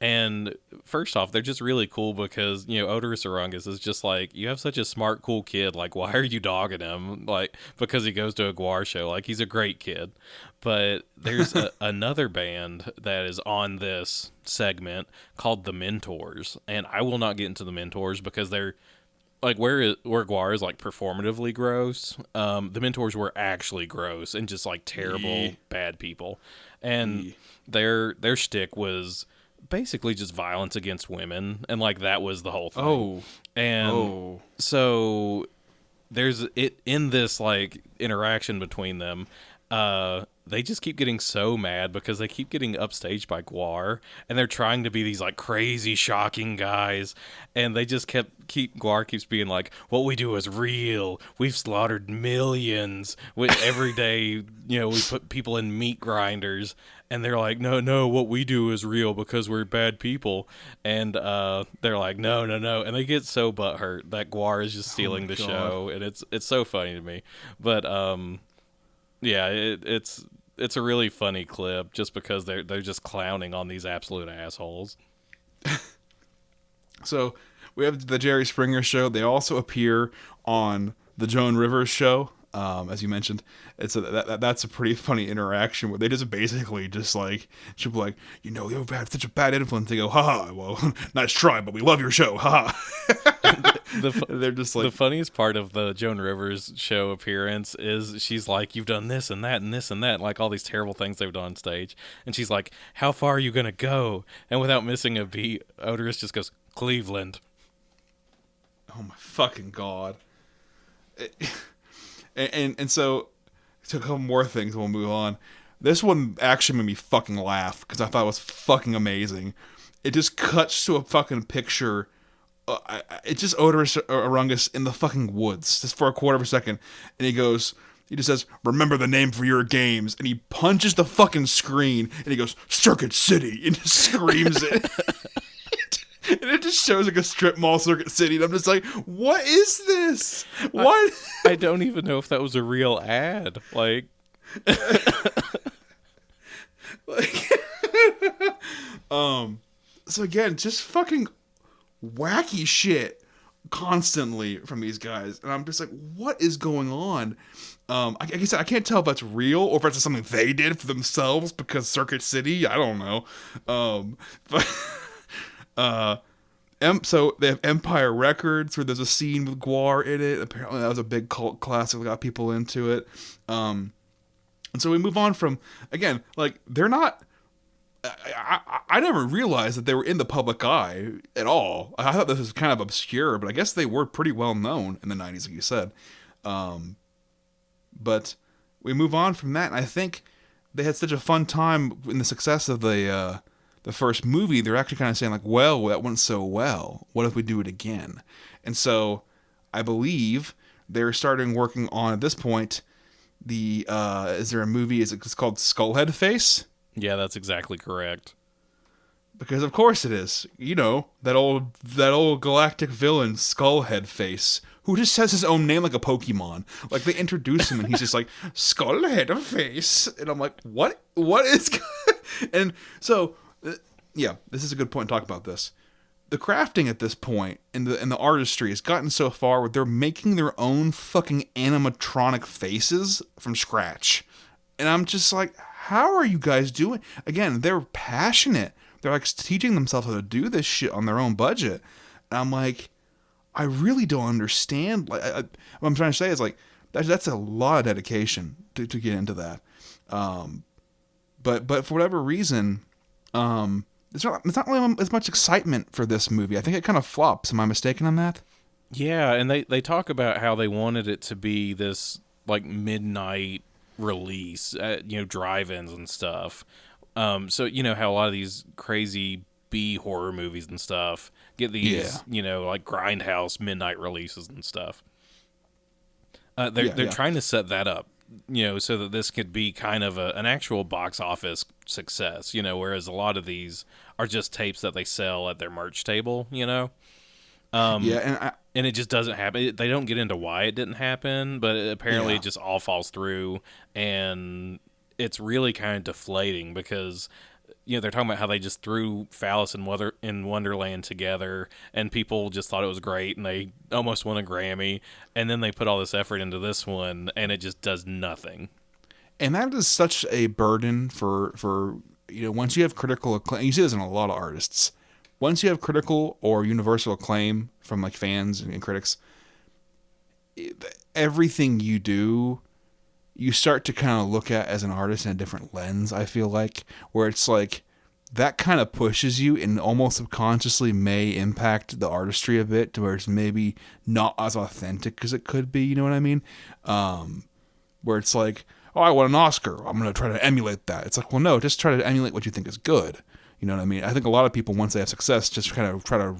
And first off, they're just really cool because, Odorous Orungus is just like, you have such a smart, cool kid. Like, why are you dogging him? Like, because he goes to a GWAR show. Like, he's a great kid. But there's another band that is on this segment called The Mentors. And I will not get into The Mentors because they're, like, where GWAR is, like, performatively gross. The Mentors were actually gross and just, like, terrible, bad people. And their shtick was basically just violence against women, and like that was the whole thing. So there's it in this like interaction between them. They just keep getting so mad because they keep getting upstaged by GWAR, and they're trying to be these like crazy, shocking guys, and they just GWAR keeps being like, what we do is real. We've slaughtered millions. Every day, we put people in meat grinders, and they're like, no, what we do is real because we're bad people, and they're like, no, and they get so butthurt that GWAR is just stealing the show, and it's so funny to me, but yeah, it's a really funny clip just because they're just clowning on these absolute assholes. So we have the Jerry Springer show. They also appear on the Joan Rivers show, as you mentioned. That's a pretty funny interaction where they just basically just like, she'll be like, you've had such a bad influence. They go, haha, well, nice try, but we love your show, haha. They're just like, the funniest part of the Joan Rivers show appearance is she's like, you've done this and that and this and that, like all these terrible things they've done on stage, and she's like, how far are you gonna go? And without missing a beat, Odorous just goes, Cleveland. Oh my fucking god. And so to a couple more things, we'll move on. This one actually made me fucking laugh because I thought it was fucking amazing. It just cuts to a fucking picture. It's just Odorous Orungus in the fucking woods, just for a quarter of a second, and he just says, remember the name for your games, and he punches the fucking screen, and he goes, Circuit City, and just screams it. And it just shows like a strip mall, Circuit City, and I'm just like, what is this? What? I don't even know if that was a real ad. Like, so again, just fucking wacky shit constantly from these guys, and I'm just like, what is going on? I guess I can't tell if that's real or if that's something they did for themselves because Circuit City. I don't know, but uh, so they have Empire Records where there's a scene with GWAR in it. Apparently, that was a big cult classic that got people into it. And so we move on from, again, like, they're not. I never realized that they were in the public eye at all. I thought this was kind of obscure, but I guess they were pretty well known in the 90s, like you said. But we move on from that, and I think they had such a fun time in the success of the first movie. They're actually kind of saying, like, well, that went so well. What if we do it again? And so I believe they're starting working on, at this point, is there a movie? It's called Skullhead Face? Yeah, that's exactly correct. Because of course it is. You know, that old galactic villain, Skullhead Face, who just says his own name like a Pokemon. Like, they introduce him and he's just like, Skullhead Face. And I'm like, what? What is... And so, yeah, this is a good point to talk about this. The crafting at this point and the artistry has gotten so far where they're making their own fucking animatronic faces from scratch. And I'm just like, how are you guys doing? Again, they're passionate. They're like teaching themselves how to do this shit on their own budget. And I'm like, I really don't understand. Like, what I'm trying to say is, like, that's a lot of dedication to get into that. But for whatever reason, it's not really as much excitement for this movie. I think it kind of flops. Am I mistaken on that? Yeah, and they talk about how they wanted it to be this, like, midnight release at, drive-ins and stuff. So you know how a lot of these crazy B horror movies and stuff get these, like grindhouse midnight releases and stuff. They're trying to set that up, so that this could be kind of an actual box office success, whereas a lot of these are just tapes that they sell at their merch table, and it just doesn't happen. They don't get into why it didn't happen, but apparently it just all falls through, and it's really kind of deflating because, they're talking about how they just threw Phallus in Wonderland together, and people just thought it was great, and they almost won a Grammy, and then they put all this effort into this one, and it just does nothing. And that is such a burden for once you have critical acclaim. You see this in a lot of artists. Once you have critical or universal acclaim from, like, fans and critics, everything you do, you start to kind of look at as an artist in a different lens, I feel like, where it's like that kind of pushes you and almost subconsciously may impact the artistry a bit to where it's maybe not as authentic as it could be, you know what I mean? Where it's like, oh, I won an Oscar, I'm going to try to emulate that. It's like, well, no, just try to emulate what you think is good. You know what I mean? I think a lot of people, once they have success, just kind of try to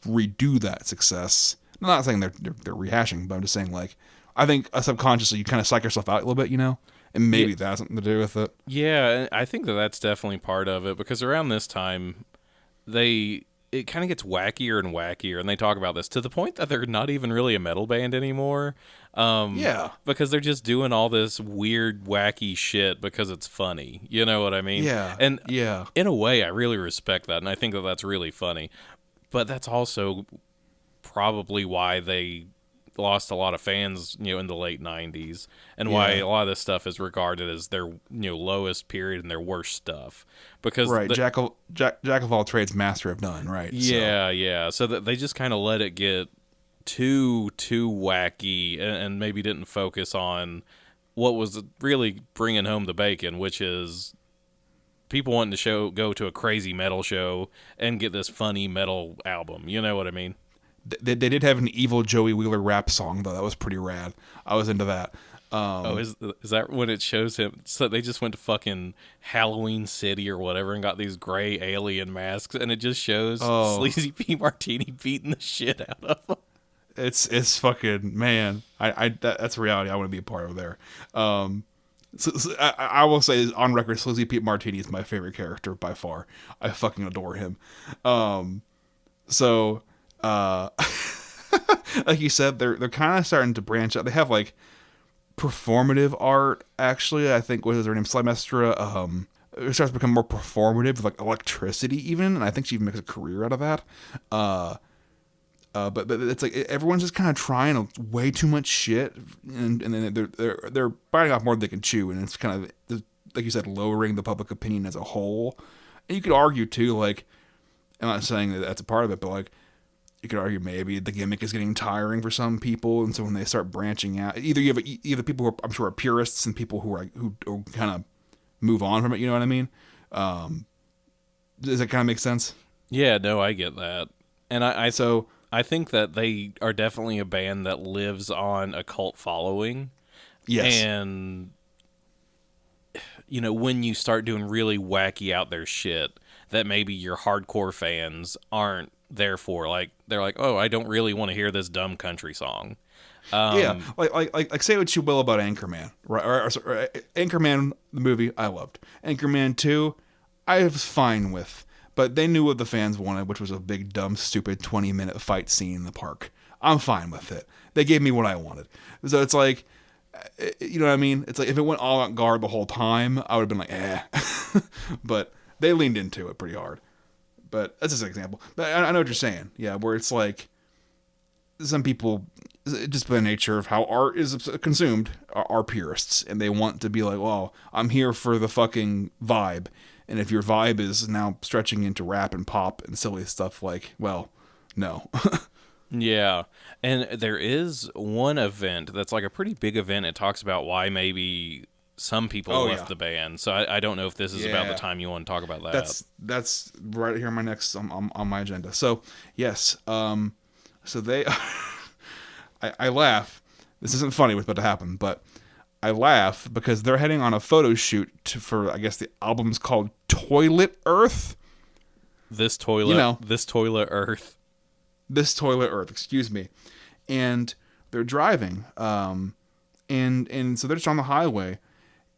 redo that success. I'm not saying they're rehashing, but I'm just saying, like, I think subconsciously you kind of psych yourself out a little bit, and maybe that has something to do with it. Yeah, I think that's definitely part of it, because around this time, it kind of gets wackier and wackier, and they talk about this to the point that they're not even really a metal band anymore. Because they're just doing all this weird, wacky shit because it's funny. You know what I mean? Yeah. And in a way, I really respect that, and I think that's really funny. But that's also probably why they lost a lot of fans, in the late 90s, and why a lot of this stuff is regarded as their, lowest period and their worst stuff. Because Jack of all trades, master of none, right? Yeah. So that they just kind of let it get too wacky, and maybe didn't focus on what was really bringing home the bacon, which is people wanting to go to a crazy metal show and get this funny metal album. You know what I mean? They did have an evil Joey Wheeler rap song, though. That was pretty rad. I was into that. Is that when it shows him? So they just went to fucking Halloween City or whatever and got these gray alien masks, and it just shows Sleazy P. Martini beating the shit out of them. It's fucking, man. That's reality I want to be a part of there. So I will say on record, Sleazy Pete Martini is my favorite character by far. I fucking adore him. Like you said, they're kind of starting to branch out. They have, like, performative art. Actually, I think, what is her name, Slimestra. It starts to become more performative, with, like, electricity even, and I think she even makes a career out of that. But it's like everyone's just kind of trying way too much shit, and then they're biting off more than they can chew, and it's kind of, like you said, lowering the public opinion as a whole. And you could argue too, like, I'm not saying that that's a part of it, but like you could argue maybe the gimmick is getting tiring for some people, and so when they start branching out, either you have either people who I'm sure are purists and people who kind of move on from it. You know what I mean? Does that kind of make sense? Yeah, no, I get that. And So I think that they are definitely a band that lives on a cult following. yes, And, when you start doing really wacky out there shit that maybe your hardcore fans aren't there for, like, they're like, oh, I don't really want to hear this dumb country song. yeah, like say what you will about Anchorman, right? Or Anchorman, the movie, I loved. Anchorman 2, I was fine with, but they knew what the fans wanted, which was a big, dumb, stupid 20-minute fight scene in the park. I'm fine with it. They gave me what I wanted. So it's like, you know what I mean? It's like if it went all out guard the whole time, I would have been like, eh. But they leaned into it pretty hard. But that's just an example. But I know what you're saying. Yeah, where it's like some people, just by the nature of how art is consumed, are purists, and they want to be like, well, I'm here for the fucking vibe. And if your vibe is now stretching into rap and pop and silly stuff, like, well, no. Yeah. And there is one event that's like a pretty big event. It talks about why maybe some people left the band. So I don't know if this is about the time you want to talk about that. That's right here on my next on my agenda. So yes, so they, I laugh. This isn't funny what's about to happen, but I laugh because they're heading on a photo shoot for, I guess the album's called Toilet Earth. This toilet, this toilet Earth. This Toilet Earth, excuse me. And they're driving, and so they're just on the highway,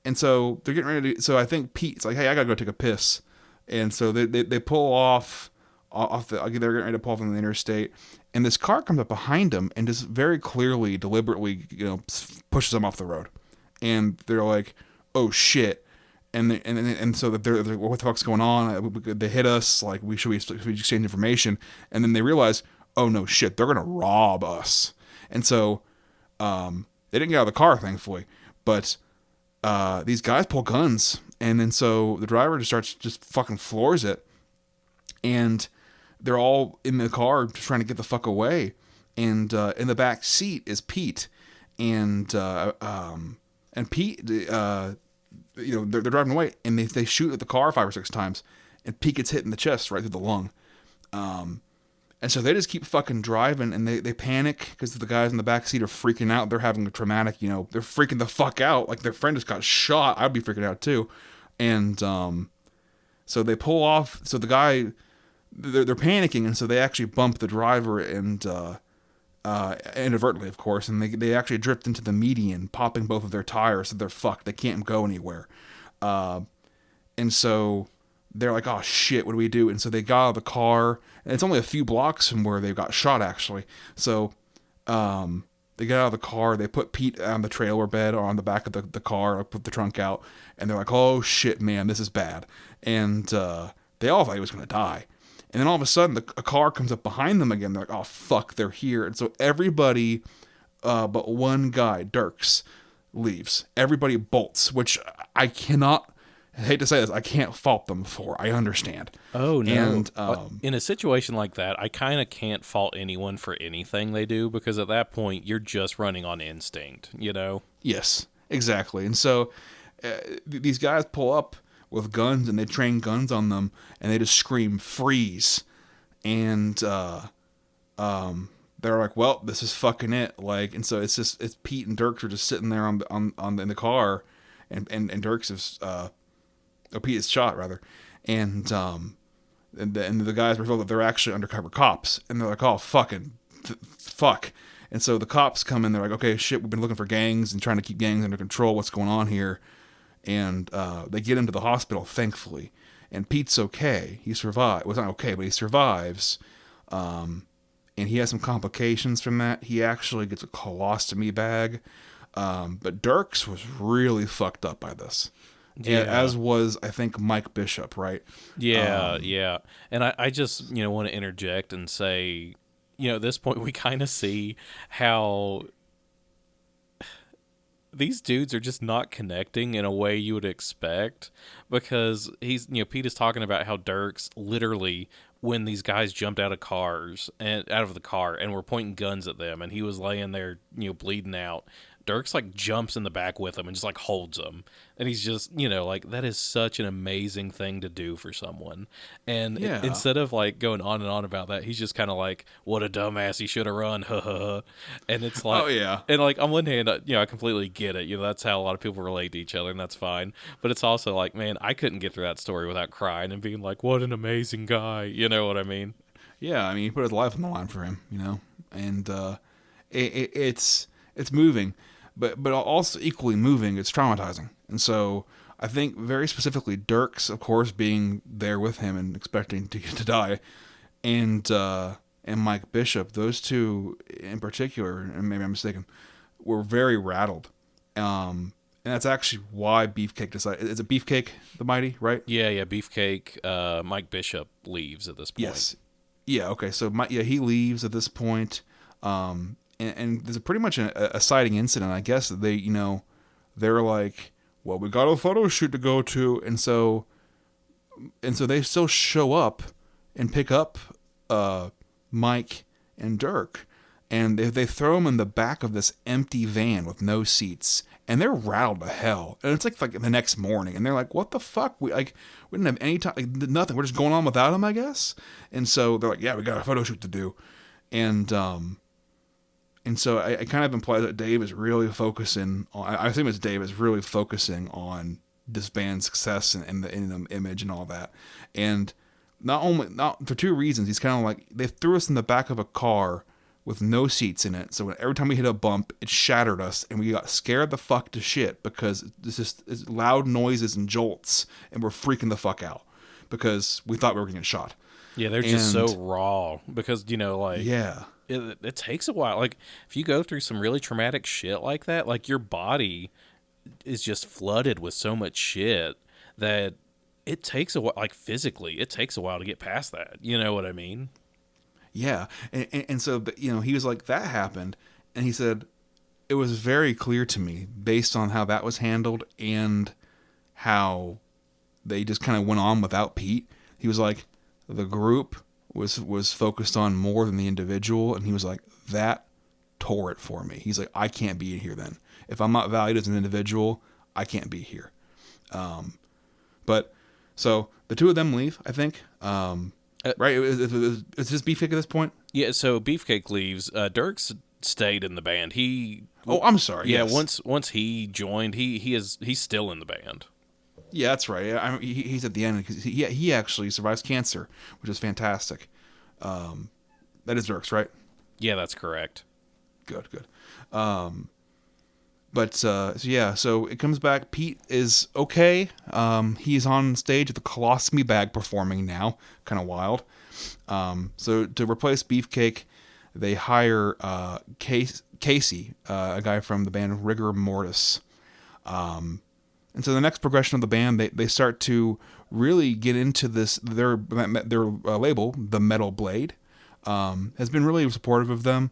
and so they're getting ready to. So I think Pete's like, "Hey, I gotta go take a piss," and so they pull off the. They're getting ready to pull off on the interstate, and this car comes up behind them and just very clearly, deliberately, pushes them off the road, and they're like, "Oh shit." And so that they're like, what the fuck's going on? They hit us. Like, should we exchange information? And then they realize, oh no shit, they're gonna rob us. And so they didn't get out of the car, thankfully, but these guys pull guns, and then so the driver just fucking floors it, and they're all in the car just trying to get the fuck away. And in the back seat is Pete, and Pete, they're driving away, and they shoot at the car 5 or 6 times, and Pete gets hit in the chest right through the lung. And so they just keep fucking driving, and they panic because the guys in the back seat are freaking out. They're having a traumatic, they're freaking the fuck out. Like, their friend just got shot. I'd be freaking out too. And so they pull off. So the guy, they're panicking, and so they actually bump the driver, and inadvertently, of course, and they actually drift into the median, popping both of their tires, so they're fucked. They can't go anywhere. And so they're like, oh shit, what do we do? And so they got out of the car, and it's only a few blocks from where they got shot, actually. So they get out of the car, they put Pete on the trailer bed or on the back of the car, or put the trunk out, and they're like, oh shit, man, this is bad. And they all thought he was going to die. And then all of a sudden, a car comes up behind them again. They're like, oh fuck, they're here. And so everybody but one guy, Dirks, leaves. Everybody bolts, which I hate to say this, I can't fault them for. I understand. Oh, no. And in a situation like that, I kind of can't fault anyone for anything they do, because at that point, you're just running on instinct, Yes, exactly. And so these guys pull up with guns, and they train guns on them, and they just scream, freeze. And they're like, well, this is fucking it. Like, and so it's Pete and Dirks are just sitting there in the car, and Dirks is Pete is shot rather, and the guys reveal that they're actually undercover cops, and they're like, oh fuck. And so the cops come in, they're like, okay, shit, we've been looking for gangs and trying to keep gangs under control. What's going on here? And they get him to the hospital, thankfully, and Pete's okay. He survived. Well, it's not okay, but he survives. And he has some complications from that. He actually gets a colostomy bag. But Dirks was really fucked up by this. Yeah. As was, I think, Mike Bishop, right? Yeah, yeah. And I just, want to interject and say, at this point, we kind of see how these dudes are just not connecting in a way you would expect, because Pete is talking about how Dirks literally, when these guys jumped out of the car and were pointing guns at them, and he was laying there, bleeding out. Dirks like jumps in the back with him and just like holds him, and he's just like, that is such an amazing thing to do for someone. And Yeah. instead of like going on and on about that, he's just kind of like, what a dumbass, he should have run. And it's like, Oh yeah. and like on one hand, I completely get it. That's how a lot of people relate to each other, and that's fine. But it's also like, man, I couldn't get through that story without crying and being like, what an amazing guy. You know what I mean? Yeah. I mean, he put his life on the line for him, and it's moving, but also equally moving. It's traumatizing, and so I think very specifically Dirks, of course, being there with him and expecting to die, and Mike Bishop, those two in particular, and maybe I'm mistaken, were very rattled. And that's actually why Beefcake decided. Is it Beefcake the Mighty, right? Yeah. Beefcake. Mike Bishop leaves at this point. Yes. Yeah. Okay. So he leaves at this point. And there's pretty much a sighting incident. I guess that they're like, well, we got a photo shoot to go to, and so they still show up and pick up Mike and Dirk, and they throw them in the back of this empty van with no seats, and they're rattled to hell. And it's like the next morning, and they're like, what the fuck? We didn't have any time, like, nothing. We're just going on without him, I guess. And so they're like, yeah, we got a photo shoot to do, and so I kind of imply that Dave is really focusing on, I assume it's Dave is really focusing on this band's success and the image and all that. And not for two reasons. He's kind of like, they threw us in the back of a car with no seats in it. So every time we hit a bump, it shattered us, and we got scared the fuck to shit because it's loud noises and jolts, and we're freaking the fuck out because we thought we were getting shot. Yeah, they're just so raw because, Yeah. It takes a while. Like, if you go through some really traumatic shit like that, like, your body is just flooded with so much shit that it takes a while, like, physically, it takes a while to get past that. You know what I mean? Yeah. And so, he was like, that happened. And he said, it was very clear to me based on how that was handled and how they just kind of went on without Pete. He was like, the group was focused on more than the individual, and he was like, that tore it for me. He's like, I can't be here then. If I'm not valued as an individual, I can't be here. But so the two of them leave, I think. Right? It's just Beefcake at this point? Yeah, so Beefcake leaves. Dirks stayed in the band. I'm sorry. Yeah, yes. once he joined, he's still in the band. Yeah, that's right. He's at the end because he actually survives cancer, which is fantastic. That is Dirks, right? Yeah, that's correct. Good. So it comes back. Pete is okay. He's on stage at the Colostomy Bag performing now. Kind of wild. So to replace Beefcake, they hire Casey, a guy from the band Rigor Mortis. And so the next progression of the band, they start to really get into this. Their label, the Metal Blade, has been really supportive of them,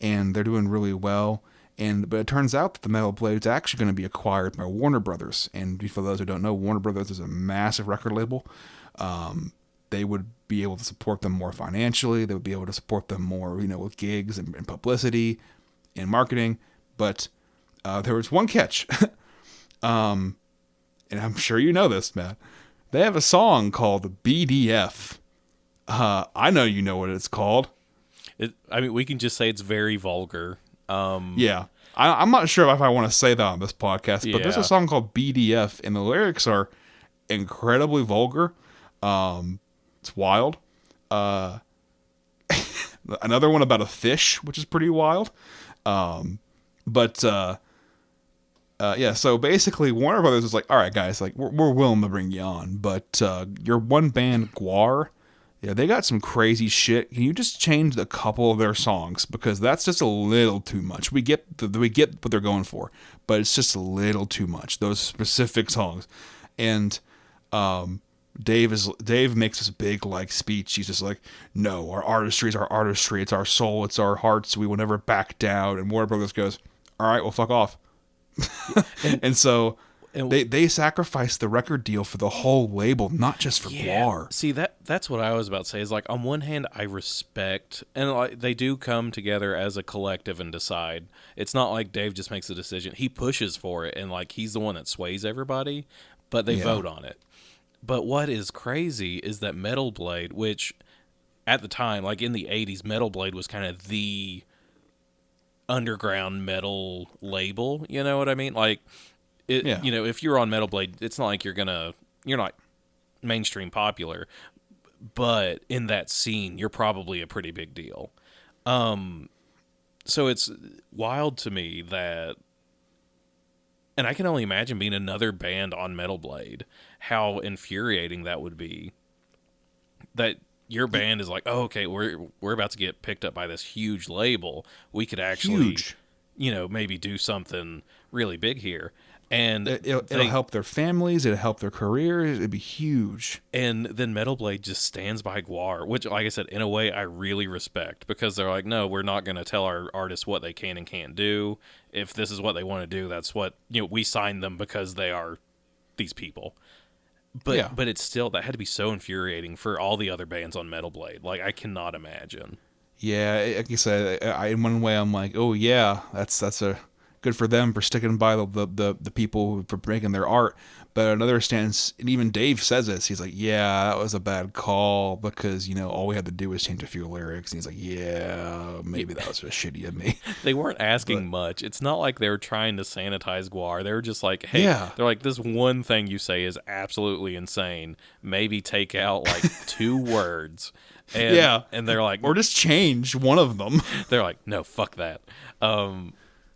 and they're doing really well. But it turns out that the Metal Blade is actually going to be acquired by Warner Brothers. And for those who don't know, Warner Brothers is a massive record label. They would be able to support them more financially. They would be able to support them more, with gigs and publicity and marketing. But there was one catch. And I'm sure you know this, Matt. They have a song called BDF. I know you know what it's called. We can just say it's very vulgar. Yeah. I'm not sure if I want to say that on this podcast, but there's a song called BDF, and the lyrics are incredibly vulgar. It's wild. Another one about a fish, which is pretty wild. So basically Warner Brothers was like, all right, guys, like we're willing to bring you on, but your one band GWAR, yeah, they got some crazy shit. Can you just change a couple of their songs, because that's just a little too much. We get what they're going for, but it's just a little too much. Those specific songs, and Dave makes this big like speech. He's just like, no, our artistry is our artistry. It's our soul. It's our hearts. We will never back down. And Warner Brothers goes, all right, well, fuck off. And And so and they sacrificed the record deal for the whole label, not just for GWAR. See, that's what I was about to say. Is like, on one hand, I respect, and like, they do come together as a collective and decide. It's not like Dave just makes a decision. He pushes for it, and like, he's the one that sways everybody, but they vote on it. But what is crazy is that Metal Blade, which at the time, like in the 80s, Metal Blade was kind of the underground metal label. You know what I mean? Like, you know, if you're on Metal Blade, it's not like you're not mainstream popular, but in that scene, you're probably a pretty big deal. So it's wild to me that, and I can only imagine being another band on Metal Blade, how infuriating that would be. That your band is like, oh, okay, we're about to get picked up by this huge label. We could actually, you know, maybe do something really big here. And it'll help their families. It'll help their careers. It'd be huge. And then Metal Blade just stands by GWAR, which, like I said, in a way I really respect, because they're like, no, we're not going to tell our artists what they can and can't do. If this is what they want to do, that's what, you know, we signed them because they are these people. But it's still, that had to be so infuriating for all the other bands on Metal Blade. Like, I cannot imagine. Yeah, like you said, in one way I'm like, oh yeah, that's a good for them for sticking by the people for making their art. But another stance, and even Dave says this, he's like, yeah, that was a bad call because, you know, all we had to do was change a few lyrics. And he's like, yeah, maybe that was just shitty of me. They weren't asking much. It's not like they were trying to sanitize GWAR. They were just like, hey, they're like, this one thing you say is absolutely insane. Maybe take out like 2 words. And, and they're like, or just change one of them. They're like, no, fuck that.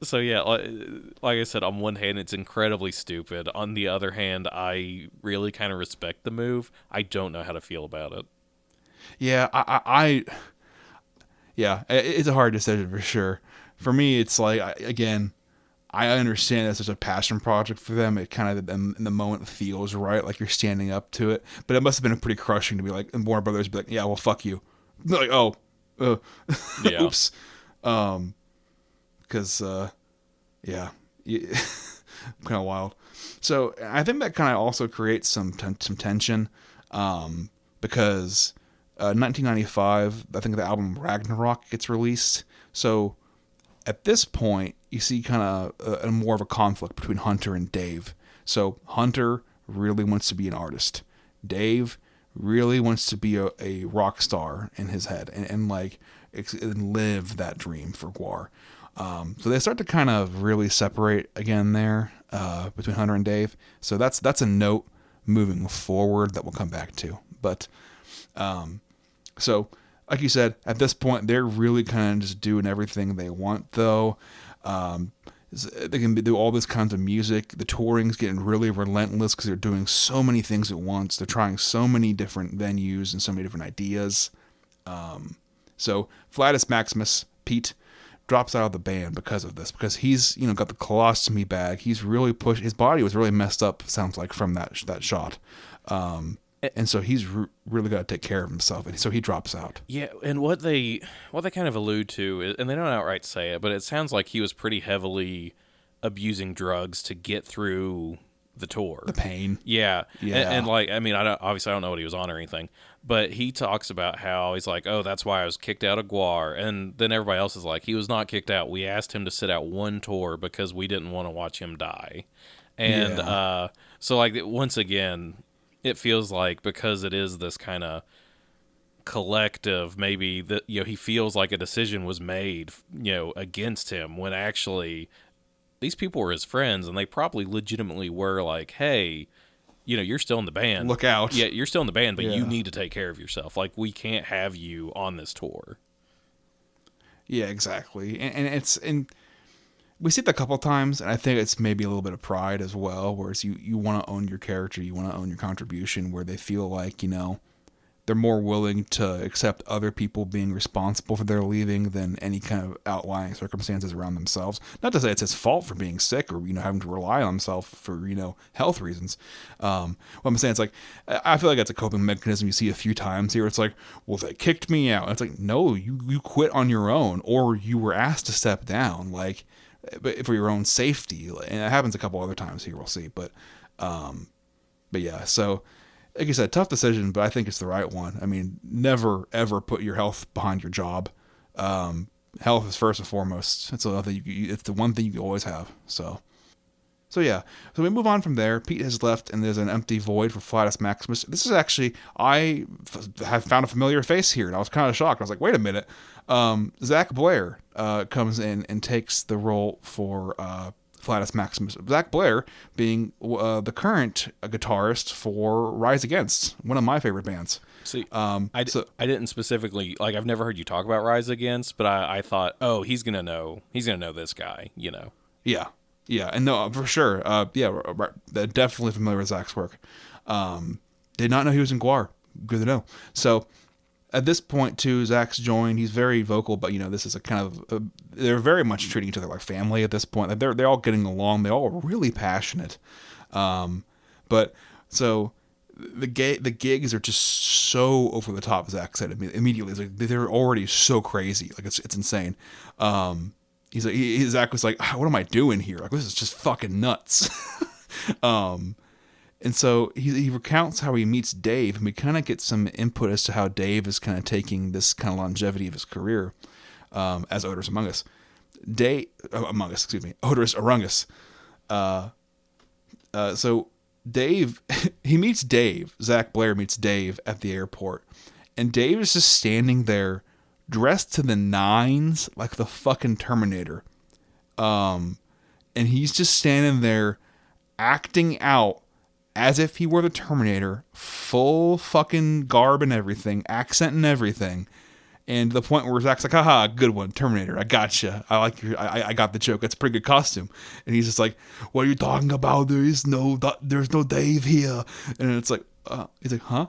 So yeah, like I said, on one hand, it's incredibly stupid. On the other hand, I really kind of respect the move. I don't know how to feel about it. Yeah, it's a hard decision for sure. For me, it's like, I understand it's such a passion project for them. It kind of, in the moment, feels right, like you're standing up to it. But it must have been pretty crushing to be like, and Warner Brothers be like, yeah, well, fuck you. Like, oh, yeah. Oops. Because, kind of wild. So I think that kind of also creates some tension, because 1995, I think the album Ragnarok gets released. So at this point, you see kind of a more of a conflict between Hunter and Dave. So Hunter really wants to be an artist. Dave really wants to be a rock star in his head and live that dream for GWAR. So they start to kind of really separate again there between Hunter and Dave. So that's a note moving forward that we'll come back to. But so like you said, at this point they're really kind of just doing everything they want, though. They can do all this kinds of music. The touring's getting really relentless because they're doing so many things at once. They're trying so many different venues and so many different ideas. So Flatus Maximus, Pete, drops out of the band because of this, because he's, you know, got the colostomy bag. He's really pushed. His body was really messed up, sounds like, from that shot. And so he's really got to take care of himself, and so he drops out. Yeah, and what they kind of allude to is, and they don't outright say it, but it sounds like he was pretty heavily abusing drugs to get through the tour. The pain. Yeah. Yeah. And like, I mean, obviously I don't know what he was on or anything, but he talks about how he's like, oh, that's why I was kicked out of GWAR. And then everybody else is like, he was not kicked out. We asked him to sit out one tour because we didn't want to watch him die. And so like, once again, it feels like, because it is this kind of collective, maybe that, you know, he feels like a decision was made, you know, against him, when actually these people were his friends, and they probably legitimately were like, hey, you know, you're still in the band. Look out. Yeah, you're still in the band, but you need to take care of yourself. Like, we can't have you on this tour. Yeah, exactly. And we see it a couple times, and I think it's maybe a little bit of pride as well, whereas you want to own your character, you want to own your contribution, where they feel like, you know, they're more willing to accept other people being responsible for their leaving than any kind of outlying circumstances around themselves. Not to say it's his fault for being sick or, having to rely on himself for, health reasons. What I'm saying is like, I feel like that's a coping mechanism you see a few times here. It's like, well, they kicked me out. And it's like, no, you quit on your own, or you were asked to step down, like, for your own safety. And it happens a couple other times here, we'll see. But yeah, so like I said, tough decision, but I think it's the right one. I mean, never ever put your health behind your job. Health is first and foremost. It's the one thing you can always have. So yeah. So we move on from there. Pete has left, and there's an empty void for Flatus Maximus. This is actually, I have found a familiar face here, and I was kind of shocked. I was like, wait a minute. Zach Blair comes in and takes the role for Flatus Maximus. Zach Blair being the current guitarist for Rise Against, one of my favorite bands. See, I didn't specifically, like, I've never heard you talk about Rise Against, but I thought, oh, he's gonna know this guy, Yeah, and no, for sure. Definitely familiar with Zach's work. Did not know he was in GWAR. Good to know. So at this point, too, Zach's joined. He's very vocal, but this is a kind of they're very much treating each other like family at this point. They're all getting along. They all are really passionate. But so the gigs are just so over the top. Zach said immediately. It's like they're already so crazy. Like it's insane. He's like Zach was like, what am I doing here? Like this is just fucking nuts. And so he recounts how he meets Dave, and we kind of get some input as to how Dave is kind of taking this kind of longevity of his career as Odorous Among Us. Odorous Arungus. So Dave, he meets Dave. Zach Blair meets Dave at the airport, and Dave is just standing there, dressed to the nines like the fucking Terminator. And he's just standing there, acting out as if he were the Terminator, full fucking garb and everything, accent and everything. And the point where Zach's like, haha, good one, Terminator, I gotcha. I got the joke. That's a pretty good costume. And he's just like, what are you talking about? There's no Dave here. And it's like, he's like, huh?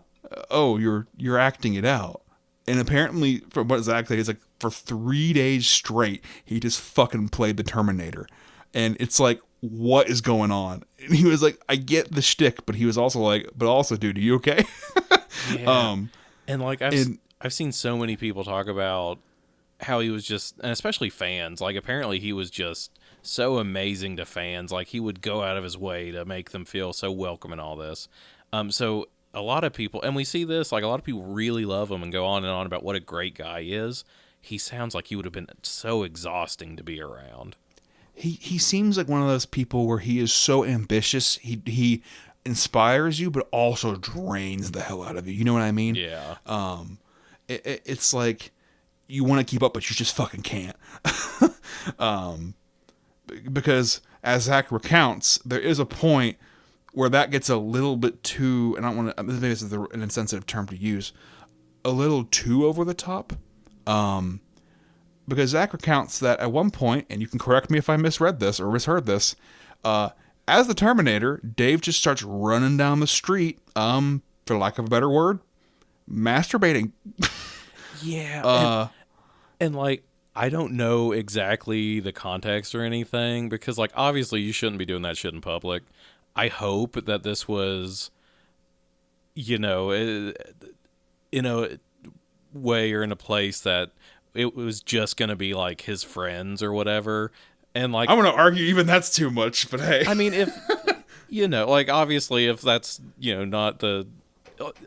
Oh, you're acting it out. And apparently, from what Zach said, he's like, for 3 days straight, he just fucking played the Terminator. And it's like, what is going on? And he was like, I get the shtick, but he was also like, but also, dude, are you okay? Yeah. And like I've seen so many people talk about how he was just, and especially fans, like apparently he was just so amazing to fans. Like he would go out of his way to make them feel so welcome and all this. So a lot of people, and we see this, like a lot of people really love him and go on and on about what a great guy is. He sounds like he would have been so exhausting to be around. He seems like one of those people where he is so ambitious. He inspires you, but also drains the hell out of you. You know what I mean? Yeah. It's like you want to keep up, but you just fucking can't. Because as Zach recounts, there is a point where that gets a little bit too, and I don't want to, maybe this is an insensitive term to use, a little too over the top. Because Zach recounts that at one point, and you can correct me if I misread this or misheard this, as the Terminator, Dave just starts running down the street, for lack of a better word, masturbating. Yeah. And like, I don't know exactly the context or anything, because like, obviously you shouldn't be doing that shit in public. I hope that this was, in a way or in a place that it was just going to be like his friends or whatever. And like, I'm going to argue even that's too much, but hey. I mean, if, like obviously if that's, not the,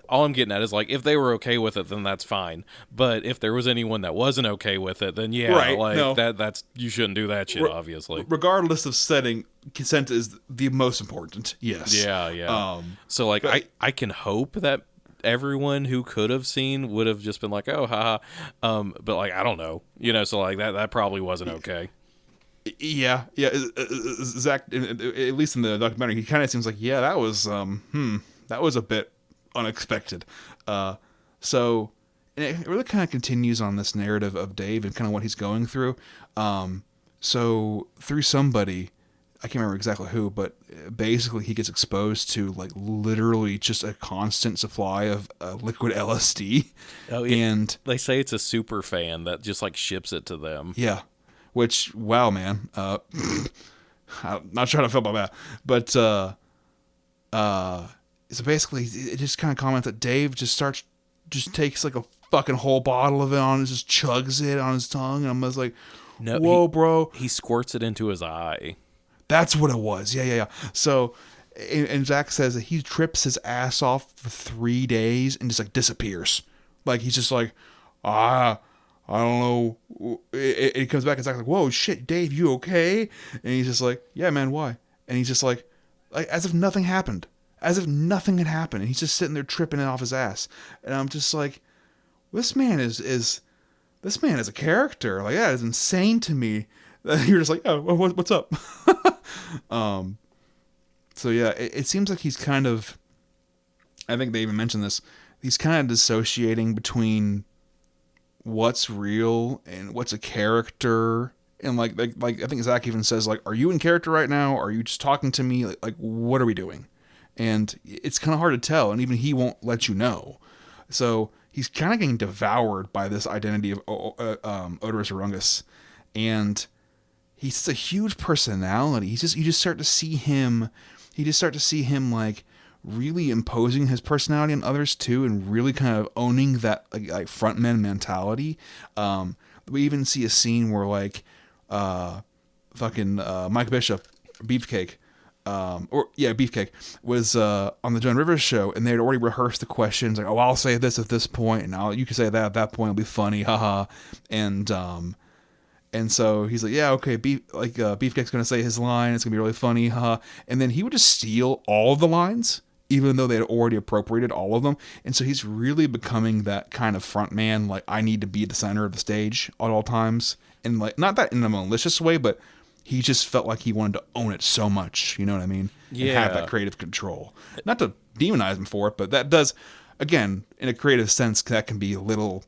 all I'm getting at is like, if they were okay with it, then that's fine. But if there was anyone that wasn't okay with it, then yeah, right, like no. that's, you shouldn't do that shit, obviously. Regardless of setting, consent is the most important. Yes. Yeah. So like, but I can hope that everyone who could have seen would have just been like, oh, haha. But like, I don't know, so like that probably wasn't okay. Yeah. Zach, at least in the documentary, he kind of seems like, yeah, that was a bit unexpected. So and it really kind of continues on this narrative of Dave and kind of what he's going through. So through somebody, I can't remember exactly who, but basically he gets exposed to like literally just a constant supply of liquid LSD, Oh, yeah. and They say it's a super fan that just like ships it to them. yeah, which wow, man, I'm not sure how to feel about that, but so basically it just kind of comments that Dave just takes like a fucking whole bottle of it on and just chugs it on his tongue, and I'm just like, No, whoa, bro. he squirts it into his eye. That's what it was. Yeah. So, and Zach says that he trips his ass off for 3 days and just like disappears. Like he's just like, I don't know. It comes back and Zach's like, whoa, shit, Dave, you okay? And he's just like, yeah, man, why? And he's just like as if nothing happened, as if nothing had happened. And he's just sitting there tripping it off his ass. And I'm just like, this man is this man is a character. Like that is insane to me. You're just like, oh, what's up? So yeah, it seems like he's kind of, I think they even mentioned this, he's kind of dissociating between what's real and what's a character. And like I think Zach even says, like, are you in character right now? Or are you just talking to me? Like what are we doing? And it's kind of hard to tell. And even he won't let you know. So he's kind of getting devoured by this identity of Odorous Orungus. And he's just a huge personality. You just start to see him. You just start to see him like really imposing his personality on others too, and really kind of owning that like frontman mentality. We even see a scene where like fucking Mike Bishop, Beefcake, Beefcake was on the Joan Rivers show, and they had already rehearsed the questions. Like, oh, I'll say this at this point, and you can say that at that point. It'll be funny, haha. And so he's like, yeah, okay, Beefcake's gonna say his line. It's gonna be really funny, haha. And then he would just steal all of the lines, even though they had already appropriated all of them. And so he's really becoming that kind of front man. Like, I need to be the center of the stage at all times, and like not that in a malicious way, but he just felt like he wanted to own it so much. You know what I mean? Yeah. And have that creative control. Not to demonize him for it, but that does, again, in a creative sense, that can be a little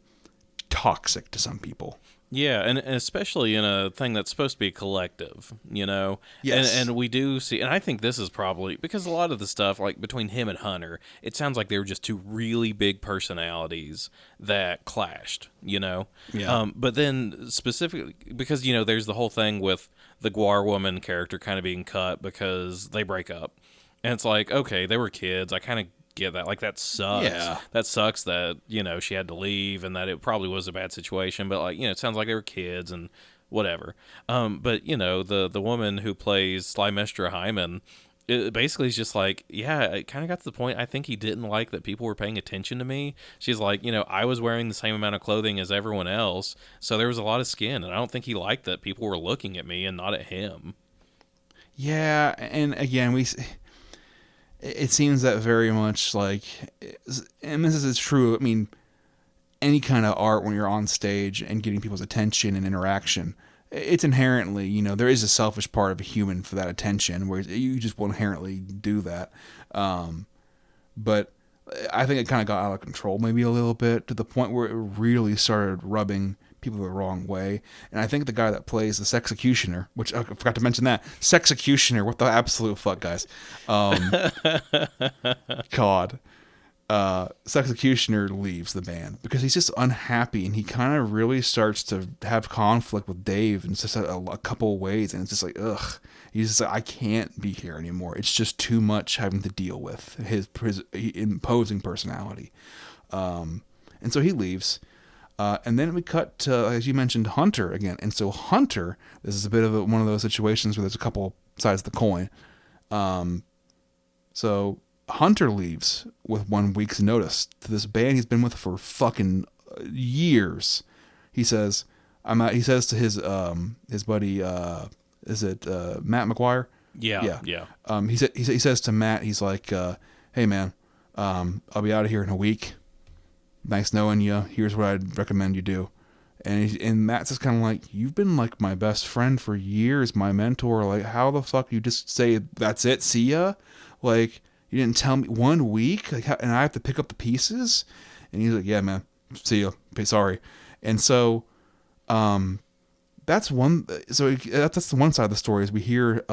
toxic to some people. Yeah, and especially in a thing that's supposed to be collective, you know? Yes. And we do see, and I think this is probably, because a lot of the stuff, like between him and Hunter, it sounds like they were just two really big personalities that clashed, you know? Yeah. But then specifically, because, you know, there's the whole thing with the GWAR woman character kind of being cut because they break up. And it's like, okay, they were kids. I kind of get that. Like, that sucks. Yeah. That sucks that, you know, she had to leave and that it probably was a bad situation. But, like, you know, it sounds like they were kids and whatever. But, you know, the woman who plays Slymestra Hyman, it basically is just like, yeah, it kind of got to the point I think he didn't like that people were paying attention to me. She's like, you know, I was wearing the same amount of clothing as everyone else, so there was a lot of skin, and I don't think he liked that people were looking at me and not at him. Yeah, and again, it seems that very much like, and this is true, I mean, any kind of art when you're on stage and getting people's attention and interaction, it's inherently, you know, there is a selfish part of a human for that attention, where you just will inherently do that. But I think it kind of got out of control maybe a little bit, to the point where it really started rubbing people the wrong way. And I think the guy that plays the Sexecutioner, which I forgot to mention that, Sexecutioner, what the absolute fuck, guys. God. Sexecutioner leaves the band because he's just unhappy, and he kind of really starts to have conflict with Dave in just a couple of ways, and it's just like, ugh. He's just like, I can't be here anymore. It's just too much having to deal with his imposing personality. And so he leaves. And then we cut to, as you mentioned, Hunter again. And so Hunter, this is a bit of one of those situations where there's a couple sides of the coin. So Hunter leaves with 1 week's notice to this band he's been with for fucking years. He says, "I'm out." He says to his buddy, is it Matt McGuire? Yeah. He says to Matt, he's like, "Hey man, I'll be out of here in a week. Nice knowing you. Here's what I'd recommend you do." And Matt's just kind of like, "You've been like my best friend for years, my mentor. Like, how the fuck you just say that's it? See ya? Like, you didn't tell me 1 week, like, and I have to pick up the pieces." And he's like, "Yeah, man. See ya. Sorry." And so, that's one. So that's the one side of the story is we hear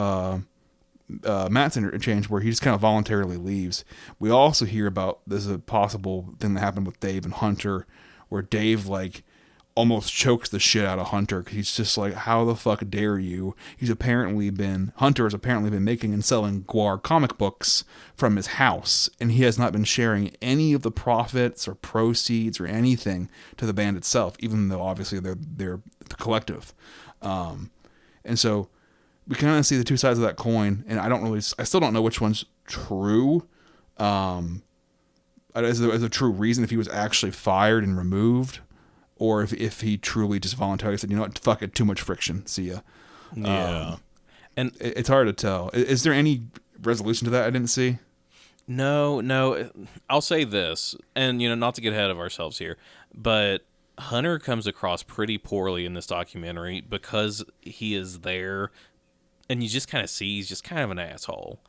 Matt's interchange where he just kind of voluntarily leaves. We also hear about there's a possible thing that happened with Dave and Hunter, where Dave like almost chokes the shit out of Hunter because he's just like, how the fuck dare you? Hunter has apparently been making and selling GWAR comic books from his house, and he has not been sharing any of the profits or proceeds or anything to the band itself, even though obviously they're the collective. And so we kind of see the two sides of that coin, and I still don't know which one's true. As a true reason if he was actually fired and removed, or if he truly just voluntarily said, you know what, fuck it, too much friction, see ya. Yeah. And It's hard to tell. Is there any resolution to that I didn't see? no, I'll say this, and not to get ahead of ourselves here, but Hunter comes across pretty poorly in this documentary because he is there, and you just kind of see he's just kind of an asshole.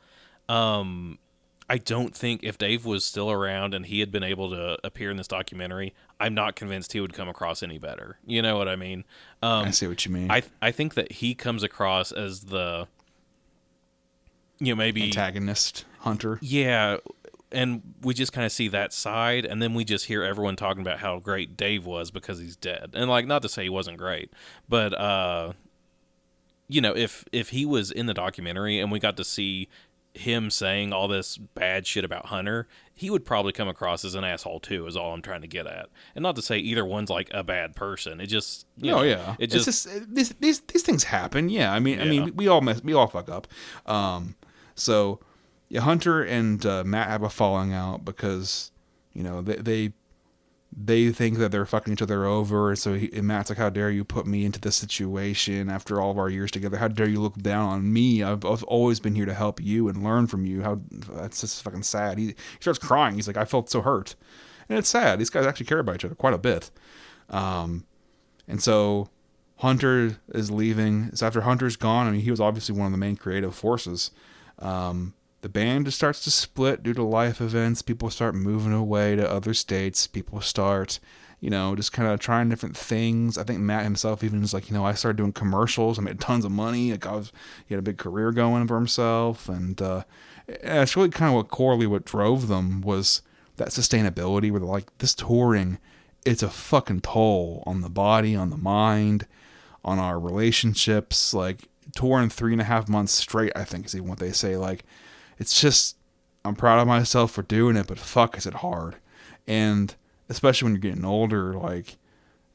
I don't think if Dave was still around and he had been able to appear in this documentary, I'm not convinced he would come across any better. You know what I mean? I see what you mean. I think that he comes across as the, maybe antagonist Hunter. Yeah, and we just kind of see that side, and then we just hear everyone talking about how great Dave was because he's dead. And like, not to say he wasn't great, but if he was in the documentary and we got to see him saying all this bad shit about Hunter, he would probably come across as an asshole too, is all I'm trying to get at. And not to say either one's like a bad person. It just Yeah. These things happen. Yeah. I mean we all fuck up. So yeah, Hunter and Matt have a falling out because they think that they're fucking each other over. So Matt's like, how dare you put me into this situation after all of our years together? How dare you look down on me? I've always been here to help you and learn from you. That's just fucking sad. He starts crying. He's like, I felt so hurt. And it's sad. These guys actually care about each other quite a bit. And so Hunter is leaving. So after Hunter's gone, I mean, he was obviously one of the main creative forces. The band just starts to split due to life events. People start moving away to other states. People start, just kind of trying different things. I think Matt himself even is like, I started doing commercials. I made tons of money. Like he had a big career going for himself. And it's really kind of what drove them was that sustainability where they're like, this touring, it's a fucking toll on the body, on the mind, on our relationships. Like touring 3.5 months straight, I think is even what they say. Like, it's just, I'm proud of myself for doing it, but fuck, is it hard. And especially when you're getting older, like,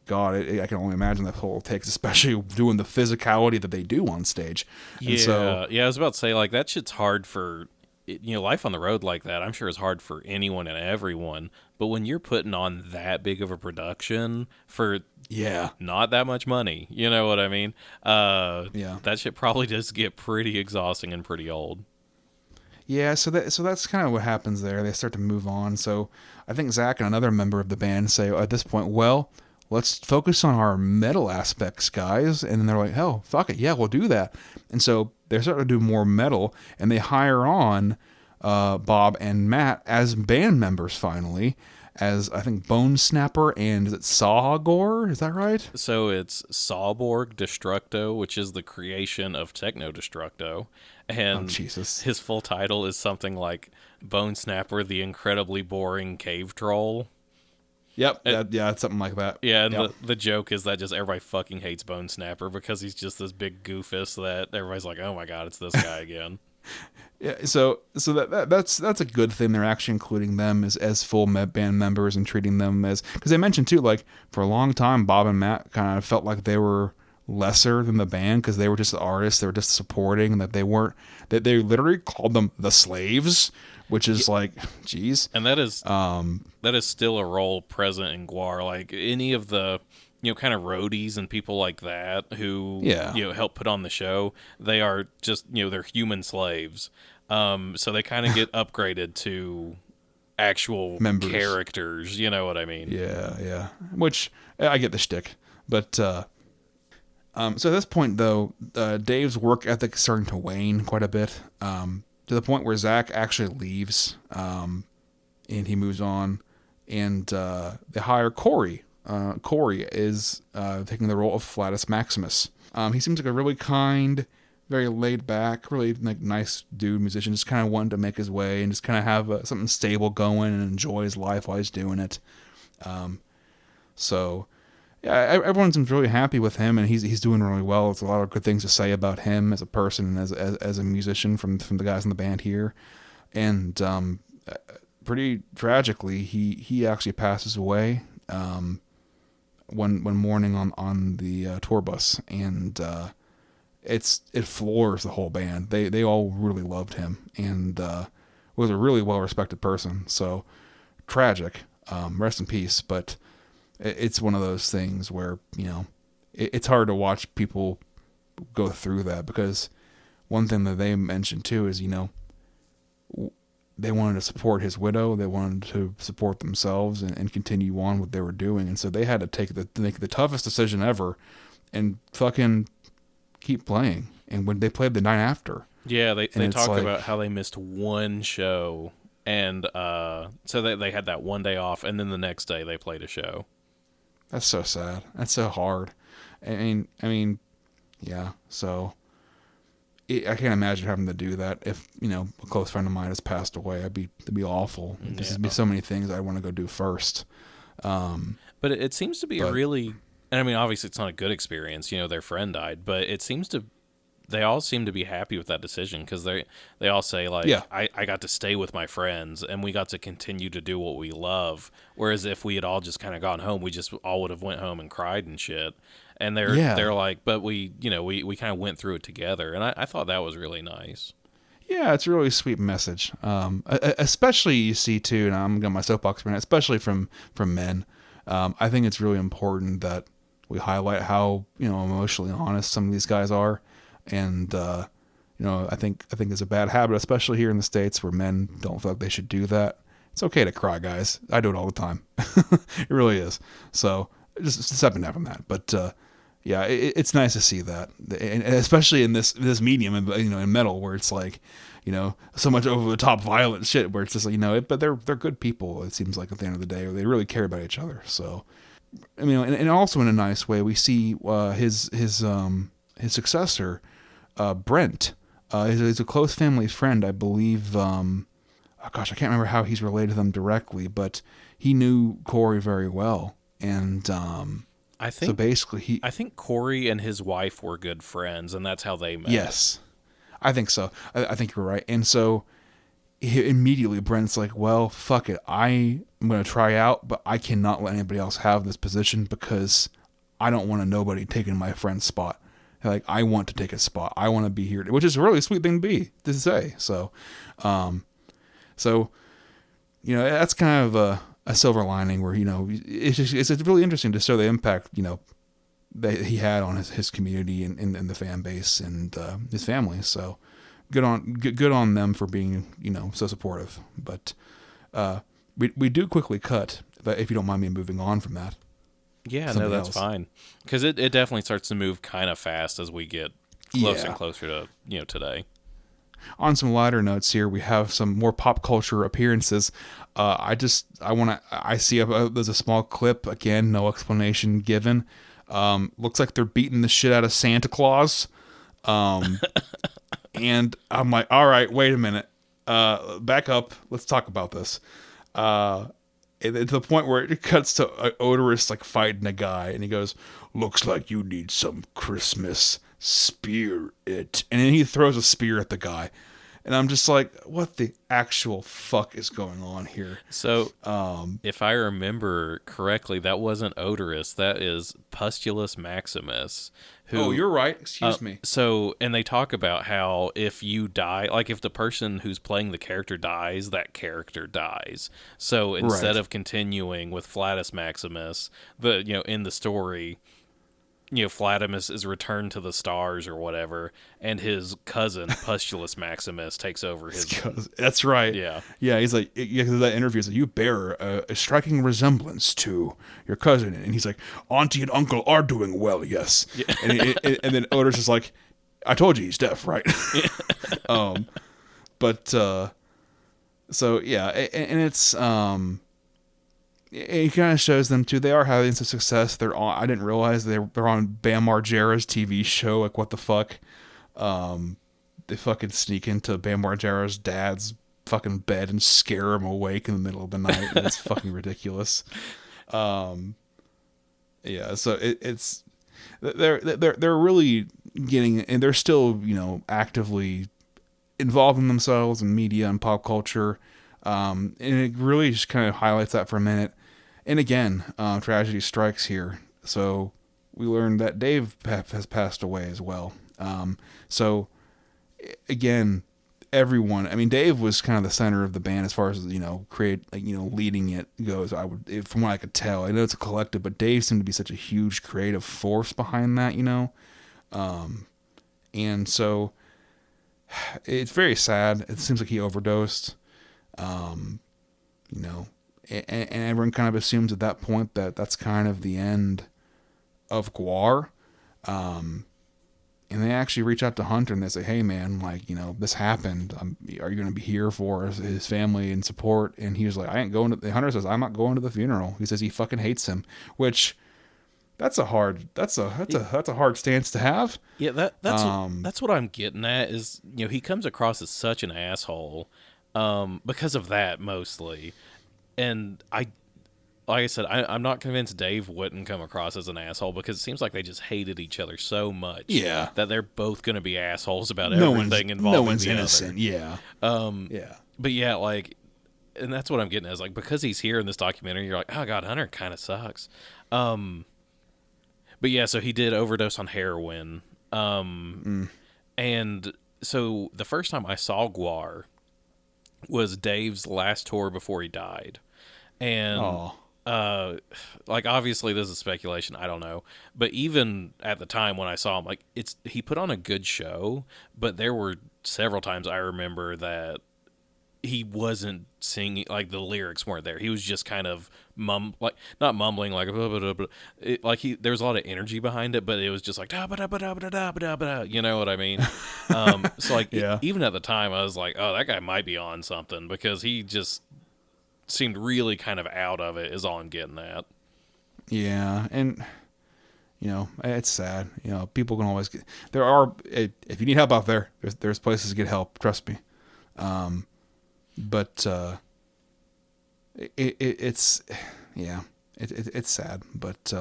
God, I can only imagine that whole takes, especially doing the physicality that they do on stage. Yeah, I was about to say, like, that shit's hard for, life on the road like that, I'm sure is hard for anyone and everyone. But when you're putting on that big of a production for not that much money, you know what I mean? That shit probably does get pretty exhausting and pretty old. Yeah, so that's kind of what happens there. They start to move on. So I think Zach and another member of the band say at this point, well, let's focus on our metal aspects, guys. And then they're like, hell, fuck it. Yeah, we'll do that. And so they're starting to do more metal, and they hire on Bob and Matt as band members finally, as I think Bone Snapper and is it Sawgor? Is that right? So it's Sawborg Destructo, which is the creation of Techno Destructo. And Jesus. His full title is something like Bone Snapper, the incredibly boring cave troll. Yep. It's something like that. Yeah, and the joke is that just everybody fucking hates Bone Snapper because he's just this big goofus that everybody's like, oh my God, it's this guy again. Yeah, so that's a good thing. They're actually including them as full band members and treating them as, because they mentioned too, like for a long time, Bob and Matt kind of felt like they were lesser than the band because they were just the artists, they were just supporting, and that they literally called them the slaves, which is like, geez. And that is still a role present in GWAR. Like any of the kind of roadies and people like that who help put on the show, they are just they're human slaves. So they kind of get upgraded to actual members. Characters. You know what I mean? Yeah. Which I get the shtick, but. So at this point, though, Dave's work ethic is starting to wane quite a bit, to the point where Zach actually leaves, and he moves on, and they hire Corey, Corey is taking the role of Flatus Maximus. He seems like a really kind, very laid back, really like nice dude, musician, just kind of wanting to make his way and just kind of have something stable going and enjoy his life while he's doing it. So yeah, everyone seems really happy with him, and he's doing really well. There's a lot of good things to say about him as a person and as a musician from the guys in the band here. And pretty tragically, he actually passes away one morning on the tour bus, and it floors the whole band. They all really loved him, and was a really well respected person. So tragic. Rest in peace. But it's one of those things where it's hard to watch people go through that, because one thing that they mentioned too is they wanted to support his widow. They wanted to support themselves and continue on what they were doing. And so they had to make the toughest decision ever and fucking keep playing. And when they played the night after. Yeah, they talk about how they missed one show. And so they had that one day off. And then the next day they played a show. That's so sad. That's so hard. I mean, yeah. So I can't imagine having to do that. If a close friend of mine has passed away, it'd be awful. There'd be so many things I want to go do first. But it seems to be a really, and I mean, obviously it's not a good experience. Their friend died, but they all seem to be happy with that decision, because they all say like, yeah. I got to stay with my friends and we got to continue to do what we love. Whereas if we had all just kind of gone home, we just all would have went home and cried and shit. And they're like, but we kind of went through it together. And I thought that was really nice. Yeah, it's a really sweet message. Especially you see too, and I'm going my soapbox for a minute, especially from men. I think it's really important that we highlight how, emotionally honest some of these guys are. And, I think it's a bad habit, especially here in the States, where men don't feel like they should do that. It's okay to cry, guys. I do it all the time. It really is. So just stepping down from that. But, yeah, it's nice to see that, and especially in this medium, in metal, where it's like, so much over the top violent shit, where it's just like, but they're good people. It seems like at the end of the day, they really care about each other. So, and also in a nice way, we see his successor, Brent. He's a close family friend, I believe. I can't remember how he's related to them directly, but he knew Corey very well, and I think so basically I think Corey and his wife were good friends, and that's how they met. Yes, I think so. I think you're right. And so immediately Brent's like, well, fuck it. I'm going to try out, but I cannot let anybody else have this position, because I don't want nobody taking my friend's spot. Like, I want to take a spot. I want to be here, which is a really sweet thing to say. So, that's kind of a silver lining where, it's really interesting to show the impact, that he had on his community and the fan base and his family. So good on them for being, so supportive. But we do quickly cut, if you don't mind me moving on from that. Yeah, no, that's fine. Because it definitely starts to move kind of fast as we get closer and closer to, today. On some lighter notes here, we have some more pop culture appearances. There's a small clip, again, no explanation given. Looks like they're beating the shit out of Santa Claus. And I'm like, all right, wait a minute. Back up. Let's talk about this. To the point where it cuts to Odorous like fighting a guy, and he goes, "Looks like you need some Christmas spirit," and then he throws a spear at the guy, and I'm just like, what the actual fuck is going on here? So, if I remember correctly, that wasn't Odorous. That is Pustulus Maximus. Oh, you're right. Excuse me. So, and they talk about how if you die, like if the person who's playing the character dies, that character dies. So instead of continuing with Flatus Maximus, in the story, Flatimus is returned to the stars or whatever, and his cousin Pustulus Maximus takes over his cousin. That's right. Yeah. He's like, that interview is like, you bear a striking resemblance to your cousin, and he's like, auntie and uncle are doing well, yes. Yeah. And then Otis is like, I told you he's deaf, right? Yeah. So yeah, and it's it kind of shows them too. They are having some success. They're on. I didn't realize they're on Bam Margera's TV show. Like what the fuck? They fucking sneak into Bam Margera's dad's fucking bed and scare him awake in the middle of the night. And it's fucking ridiculous. Yeah. So it's they're really getting, and they're still actively involving themselves in media and pop culture. And it really just kind of highlights that for a minute. And again, tragedy strikes here. So we learned that Dave has passed away as well. So again, everyone. I mean, Dave was kind of the center of the band as far as leading it goes. From what I could tell, I know it's a collective, but Dave seemed to be such a huge creative force behind that. And so it's very sad. It seems like he overdosed. And everyone kind of assumes at that point that that's kind of the end of GWAR. And they actually reach out to Hunter and they say, hey man, this happened. Are you going to be here for his family and support? And he was like, I ain't going to, the Hunter says, I'm not going to the funeral. He says he fucking hates him, which that's a hard stance to have. Yeah. That's what I'm getting at is, he comes across as such an asshole, because of that mostly. And like I said, I'm not convinced Dave wouldn't come across as an asshole because it seems like they just hated each other so much. Yeah. That they're both going to be assholes about everything involving no one's the innocent. other. Yeah. Yeah. But yeah, and that's what I'm getting at is because he's here in this documentary, you're like, oh God, Hunter kind of sucks. But yeah, so he did overdose on heroin. And so the first time I saw GWAR was Dave's last tour before he died. And obviously this is speculation, I don't know, but even at the time when I saw him, he put on a good show, but there were several times I remember that he wasn't singing, the lyrics weren't there. He was just kind of not mumbling, blah, blah, blah. There was a lot of energy behind it, but it was just da ba da ba da ba da ba da ba. You know what I mean? Yeah. Even at the time, I was like, oh, that guy might be on something because he just seemed really kind of out of it. Is all I'm getting at. Yeah, and it's sad. People can always there are, if you need help out there, there's places to get help. Trust me. But it's sad. But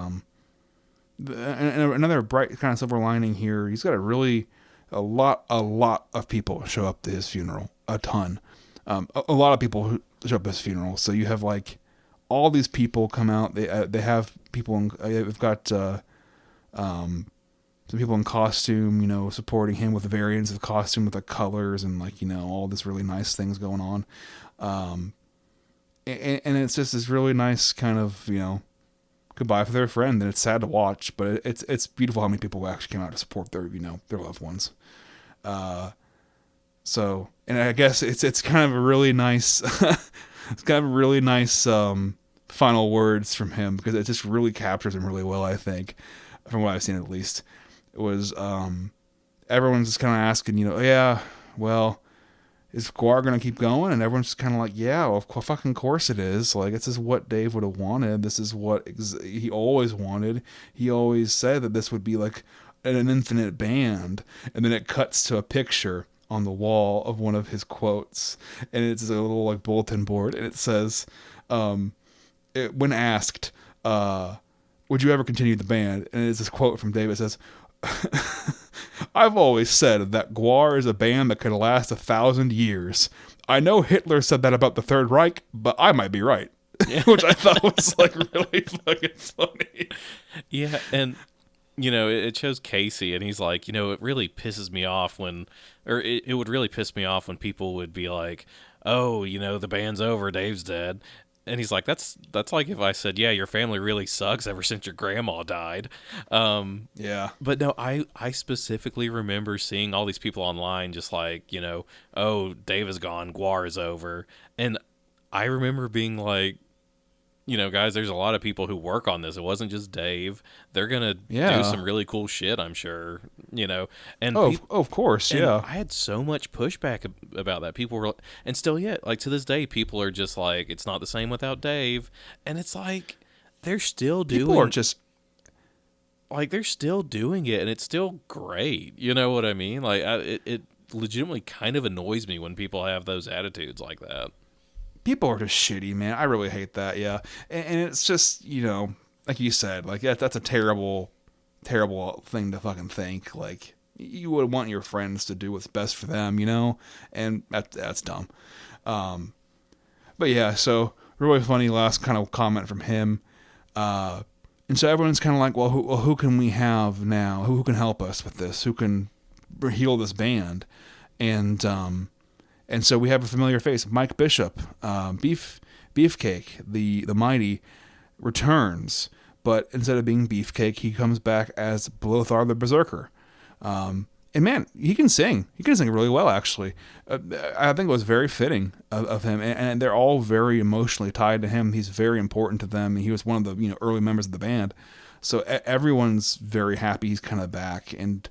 another bright kind of silver lining here. He's got a lot of people show up to his funeral. A ton. A lot of people who show up at his funeral. So you have all these people come out. They have people. They've got some people in costume, supporting him with variants of costume with the colors and all this really nice things going on. And it's just this really nice kind of, goodbye for their friend. And it's sad to watch, but it's beautiful how many people actually came out to support their loved ones. So, and I guess it's kind of a really nice, it's kind of really nice, final words from him because it just really captures him really well, I think, from what I've seen at least. It was, everyone's just kind of asking, yeah, well, is GWAR going to keep going? And everyone's just kind of like, yeah, well, of fucking course it is. This is what Dave would have wanted. This is what he always wanted. He always said that this would be an infinite band. And then it cuts to a picture on the wall of one of his quotes. And it's a little bulletin board. And it says, when asked, would you ever continue the band? And it's this quote from Dave. It says, I've always said that GWAR is a band that could last 1,000 years. I know Hitler said that about the Third Reich, but I might be right. Yeah. Which I thought was really fucking funny. Yeah, and it shows Casey, and he's like, it really pisses me off it would really piss me off when people would be like, oh, the band's over, Dave's dead. And he's like, that's like if I said, yeah, your family really sucks ever since your grandma died. Yeah. But no, I specifically remember seeing all these people online just oh, Dave is gone, GWAR is over. And I remember being like, guys, there's a lot of people who work on this. It wasn't just Dave. They're gonna do Yeah. some really cool shit, I'm sure. And Oh, people. of course. And Yeah. I had so much pushback about that. People were, and still yet, like to this day, people are just like, it's not the same without Dave. And it's like, they're still People are doing, just like, they're still doing it, and it's still great. You know what I mean? Like, it legitimately kind of annoys me when people have those attitudes like that. people are just shitty, man. I really hate that. Yeah, and it's just like you said, like that's a terrible, terrible thing to fucking think. Like you would want your friends to do what's best for them, and that's dumb. But yeah, so really funny last kind of comment from him. And so everyone's kind of like, well, who can we have now? Who can help us with this? Who can heal this band? And so we have a familiar face, Mike Bishop, Beefcake, the mighty, returns, but instead of being Beefcake, he comes back as Blothar the Berserker. And man, he can sing. He can sing really well, actually. I think it was very fitting of him, and they're all very emotionally tied to him. He's very important to them. He was one of the early members of the band, so everyone's very happy he's kind of back. And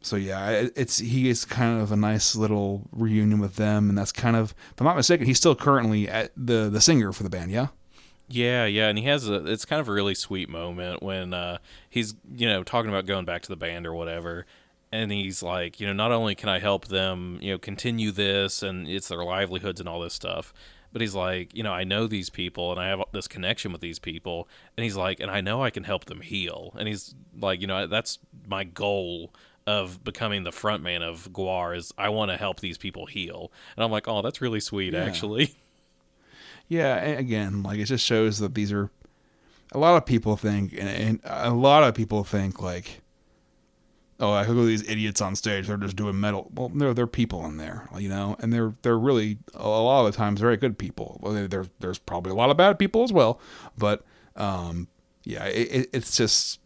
so yeah, he is kind of a nice little reunion with them, and that's kind of, if I'm not mistaken, he's still currently at the singer for the band. Yeah. Yeah, yeah, and it's kind of a really sweet moment when he's, talking about going back to the band or whatever, and he's like, not only can I help them, continue this, and it's their livelihoods and all this stuff, but he's like, I know these people, and I have this connection with these people, and he's like, and I know I can help them heal, and he's like, that's my goal of becoming the front man of GWAR is I want to help these people heal, and I'm like, oh, that's really sweet, Yeah. actually. Yeah, and again, like it just shows that these are a lot of people think, and a lot of people think like, oh, I could go these idiots on stage. They're just doing metal. Well, they're people in there, and they're really a lot of the times very good people. Well, there's probably a lot of bad people as well, but yeah, it's just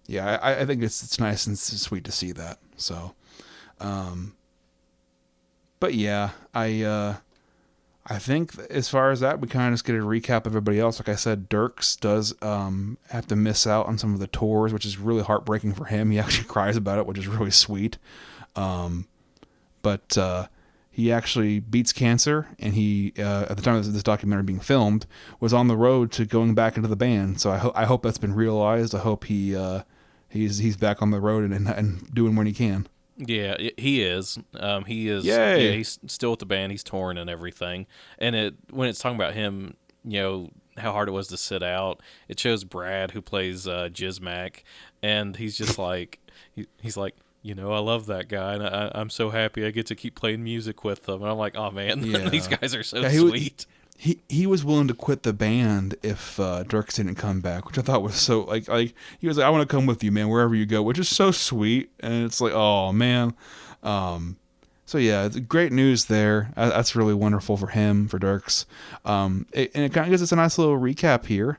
yeah, I think it's nice and sweet to see that. So, but yeah, I think as far as that, we kind of just get a recap of everybody else. Like I said, Dirks does have to miss out on some of the tours, which is really heartbreaking for him. He actually cries about it, which is really sweet. But he actually beats cancer, and he, at the time of this documentary being filmed, was on the road to going back into the band. So I hope that's been realized. I hope he's back on the road and doing what he can. Yeah, he is. He is. Yay! Yeah, he's still with the band. He's touring and everything. And when it's talking about him, how hard it was to sit out. It shows Brad, who plays Jizmac, and he's just like, he's like, I love that guy, and I'm so happy I get to keep playing music with them. And I'm like, oh man, Yeah. these guys are so Yeah, sweet. He was willing to quit the band if Dirks didn't come back, which I thought was so like he was like, I want to come with you, man, wherever you go, which is so sweet. And it's like, oh man. So yeah, it's great news there. That's really wonderful for him, for Dirks. And it kind of gives us a nice little recap here.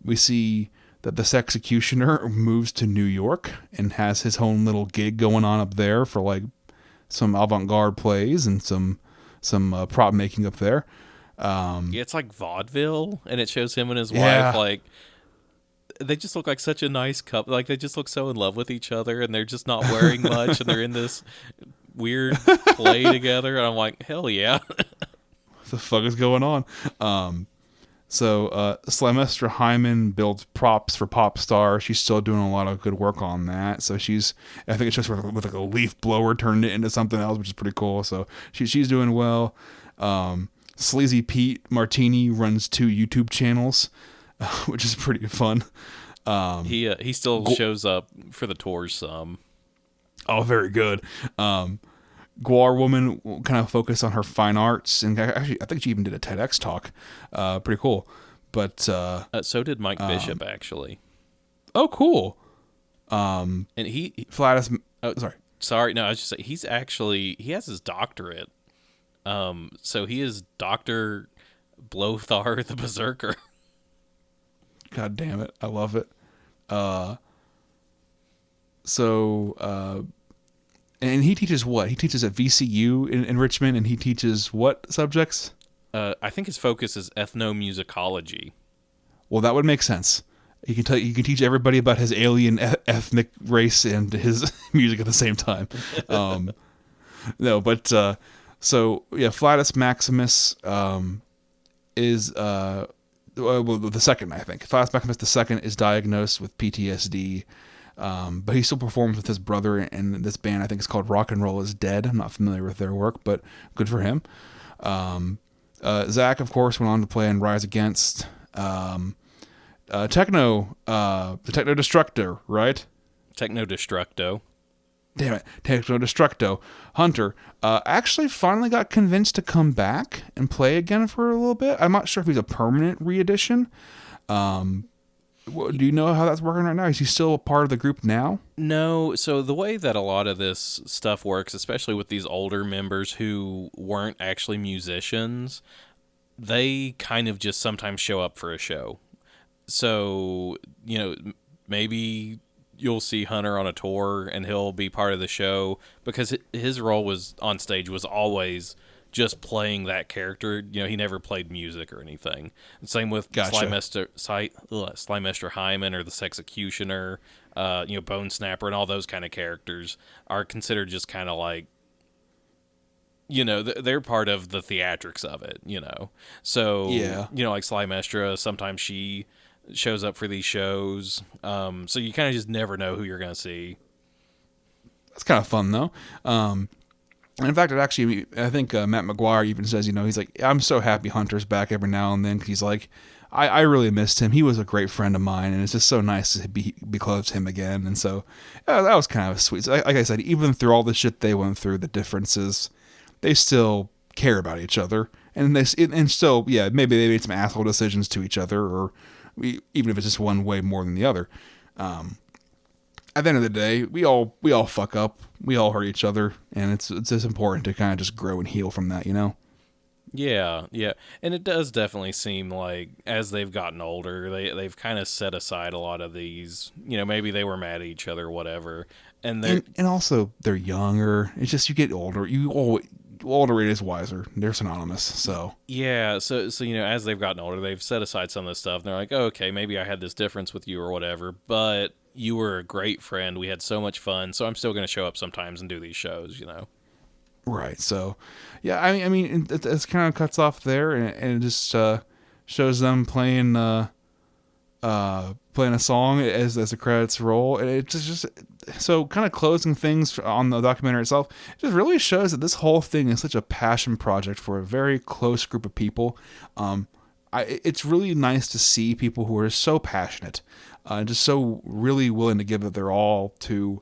We see that this executioner moves to New York and has his own little gig going on up there for like some avant-garde plays and some prop making up there. Yeah, it's like vaudeville, and it shows him and his Yeah. wife like. They just look like such a nice couple. Like they just look so in love with each other, and they're just not wearing much, and they're in this weird play together. And I'm like, hell yeah. What the fuck is going on? So Slamestra Hyman builds props for Pop Star. She's still doing a lot of good work on that. So I think it's just with like a leaf blower turned it into something else, which is pretty cool. So she's doing well. Sleazy Pete Martini runs 2 YouTube channels, which is pretty fun. He still shows up for the tours some. Oh, very good. GWAR woman will kind of focus on her fine arts, and actually, I think she even did a TEDx talk. Pretty cool. But so did Mike Bishop actually. oh, cool. And he Flatus. oh, Sorry. no, I was just saying he has his doctorate. So he is Dr. Blothar the Berserker. God damn it. I love it. And he teaches what? He teaches at VCU in Richmond, and he teaches what subjects? I think his focus is ethnomusicology. Well, that would make sense. You can teach everybody about his alien ethnic race and his music at the same time. Um, no, but so yeah, Flatus Maximus is well, the second, I think. Flatus Maximus the second is diagnosed with PTSD, but he still performs with his brother in this band. I think it's called Rock and Roll is Dead. I'm not familiar with their work, but good for him. Zach, of course, went on to play in Rise Against. The Techno Destructor, right? Techno Destructo. Damn it, Techno Destructo. Hunter actually finally got convinced to come back and play again for a little bit. I'm not sure if he's a permanent re-edition. Do you know how that's working right now? Is he still a part of the group now? No, so the way that a lot of this stuff works, especially with these older members who weren't actually musicians, they kind of just sometimes show up for a show. So, maybe you'll see Hunter on a tour and he'll be part of the show because his role was on stage was always just playing that character. He never played music or anything. Same with Gotcha. Slimester Hyman or the Sexecutioner, Bone Snapper, and all those kind of characters are considered just kind of like, they're part of the theatrics of it. So, Yeah. like Slimestra, sometimes she shows up for these shows. So you kind of just never know who you're going to see. That's kind of fun, though. And in fact, I think Matt McGuire even says, he's like, I'm so happy Hunter's back every now and then. 'Cause he's like, I really missed him. He was a great friend of mine, and it's just so nice to be close to him again. And so that was kind of sweet. So, like I said, even through all the shit they went through, the differences, they still care about each other. And still, yeah, maybe they made some asshole decisions to each other, or even if it's just one way more than the other. At the end of the day, we all fuck up. We all hurt each other, and it's just important to kind of just grow and heal from that, Yeah, yeah. And it does definitely seem like as they've gotten older, they've kind of set aside a lot of these, maybe they were mad at each other or whatever. And also they're younger. It's just you get older. Older is wiser. They're synonymous. So yeah, so as they've gotten older, they've set aside some of this stuff. And they're like, oh, okay, maybe I had this difference with you or whatever, but you were a great friend. We had so much fun, so I'm still going to show up sometimes and do these shows. Right. So yeah, I mean, it's kind of cuts off there, and it just shows them playing a song as the credits roll, and it just so kind of closing things on the documentary itself. It just really shows that this whole thing is such a passion project for a very close group of people. It's really nice to see people who are so passionate, just so really willing to give it their all to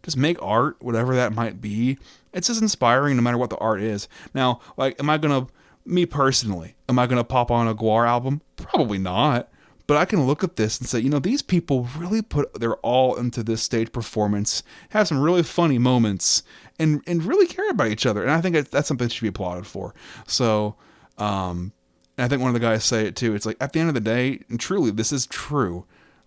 just make art, whatever that might be. It's just inspiring no matter what the art is. Now, like, me personally, am I gonna pop on a GWAR album? Probably not. But I can look at this and say, these people really put their all into this stage performance, have some really funny moments, and really care about each other. And I think that's something that should be applauded for. So, and I think one of the guys say it too. It's like, at the end of the day, and truly, this is true,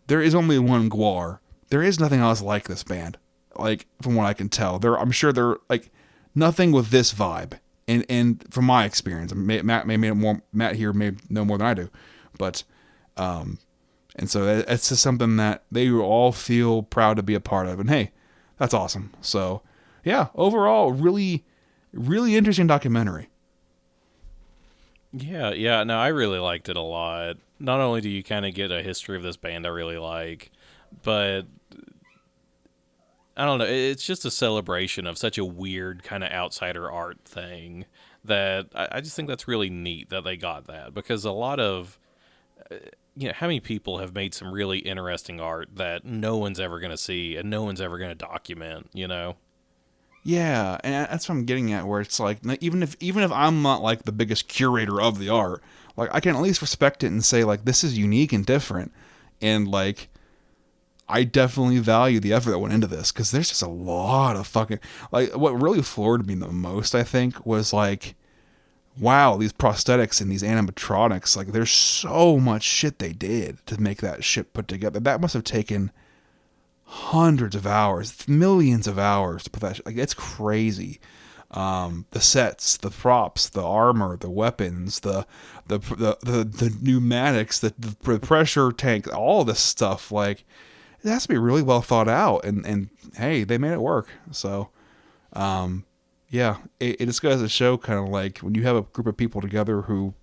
there is only one GWAR. There is nothing else like this band. Like, from what I can tell. I'm sure they're, like, nothing with this vibe. And from my experience, Matt here may know more than I do. But, and so it's just something that they all feel proud to be a part of. And hey, that's awesome. So, yeah, overall, really, really interesting documentary. Yeah, no, I really liked it a lot. Not only do you kind of get a history of this band I really like, but I don't know, it's just a celebration of such a weird kind of outsider art thing that I just think that's really neat that they got that, because a lot of, how many people have made some really interesting art that no one's ever going to see and no one's ever going to document, Yeah, and that's what I'm getting at, where it's like, even if I'm not like the biggest curator of the art, like, I can at least respect it and say, like, this is unique and different, and like, I definitely value the effort that went into this, because there's just a lot of fucking, like, what really floored me the most, I think, was like, wow, these prosthetics and these animatronics, like, there's so much shit they did to make that shit put together. That must have taken hundreds of hours, millions of hours to put that shit. Like, it's crazy. The sets, the props, the armor, the weapons, the pneumatics, the pressure tank, all this stuff. Like, it has to be really well thought out. And hey, they made it work. So, yeah, it just goes to show kind of like when you have a group of people together who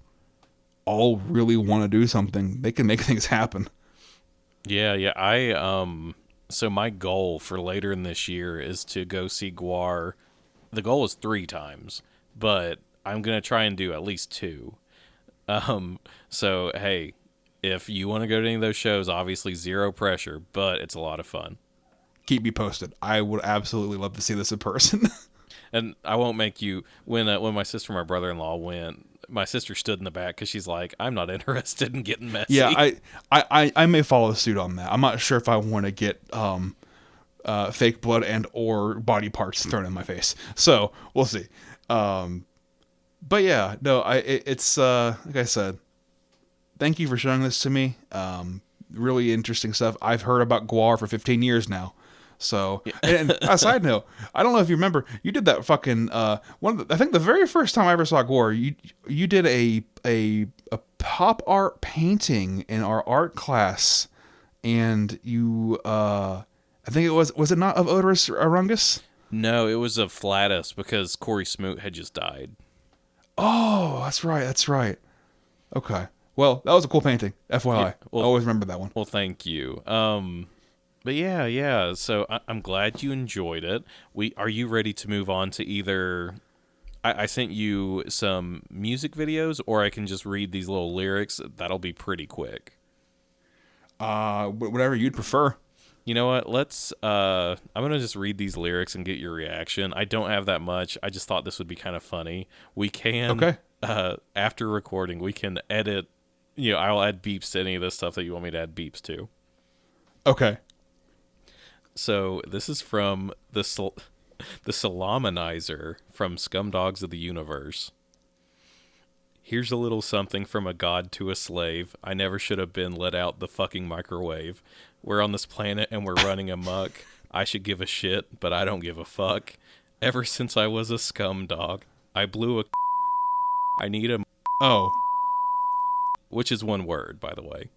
all really want to do something, they can make things happen. Yeah, yeah. So my goal for later in this year is to go see GWAR. The goal is 3 times, but I'm gonna try and do at least 2. So hey, if you want to go to any of those shows, obviously zero pressure, but it's a lot of fun. Keep me posted. I would absolutely love to see this in person. And I won't make you when my sister and my brother-in-law went. My sister stood in the back because she's like, I'm not interested in getting messy. Yeah, I may follow suit on that. I'm not sure if I want to get fake blood and or body parts thrown in my face. So we'll see. But yeah, no, it's like I said. Thank you for showing this to me. Really interesting stuff. I've heard about GWAR for 15 years now. So, and a side note, I don't know if you remember, you did that fucking I think the very first time I ever saw GWAR, you did a pop art painting in our art class, and you I think it was it not of Odorous Arungus? No, it was a Flatus because Corey Smoot had just died. Oh, that's right, that's right. Okay. Well, that was a cool painting, FYI. Yeah, well, I always remember that one. Well, thank you. But yeah. So I'm glad you enjoyed it. Are you ready to move on to either? I sent you some music videos, or I can just read these little lyrics. That'll be pretty quick. Whatever you'd prefer. You know what? I'm gonna just read these lyrics and get your reaction. I don't have that much. I just thought this would be kind of funny. We can, okay. After recording, we can edit. I'll add beeps to any of this stuff that you want me to add beeps to. Okay. So this is from the Salamanizer from Scumdogs of the Universe. Here's a little something from a god to a slave. I never should have been let out the fucking microwave. We're on this planet and we're running amok. I should give a shit, but I don't give a fuck. Ever since I was a scum dog, I blew a I need a Oh. which is one word, by the way.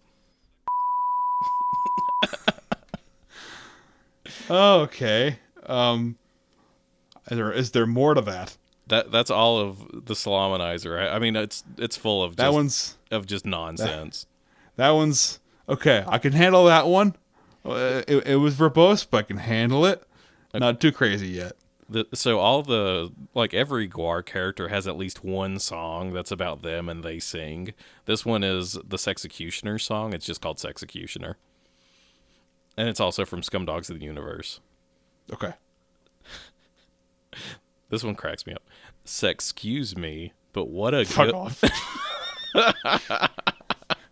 Okay. Is there more to that? That's all of the Salamanizer. I mean, it's full of just nonsense. That one's okay. I can handle that one. It was verbose, but I can handle it. Not too crazy yet. So every GWAR character has at least one song that's about them and they sing. This one is the Sexecutioner song. It's just called Sexecutioner. And it's also from Scumdogs of the Universe. Okay. This one cracks me up. Sexcuse me, but what a Fuck off.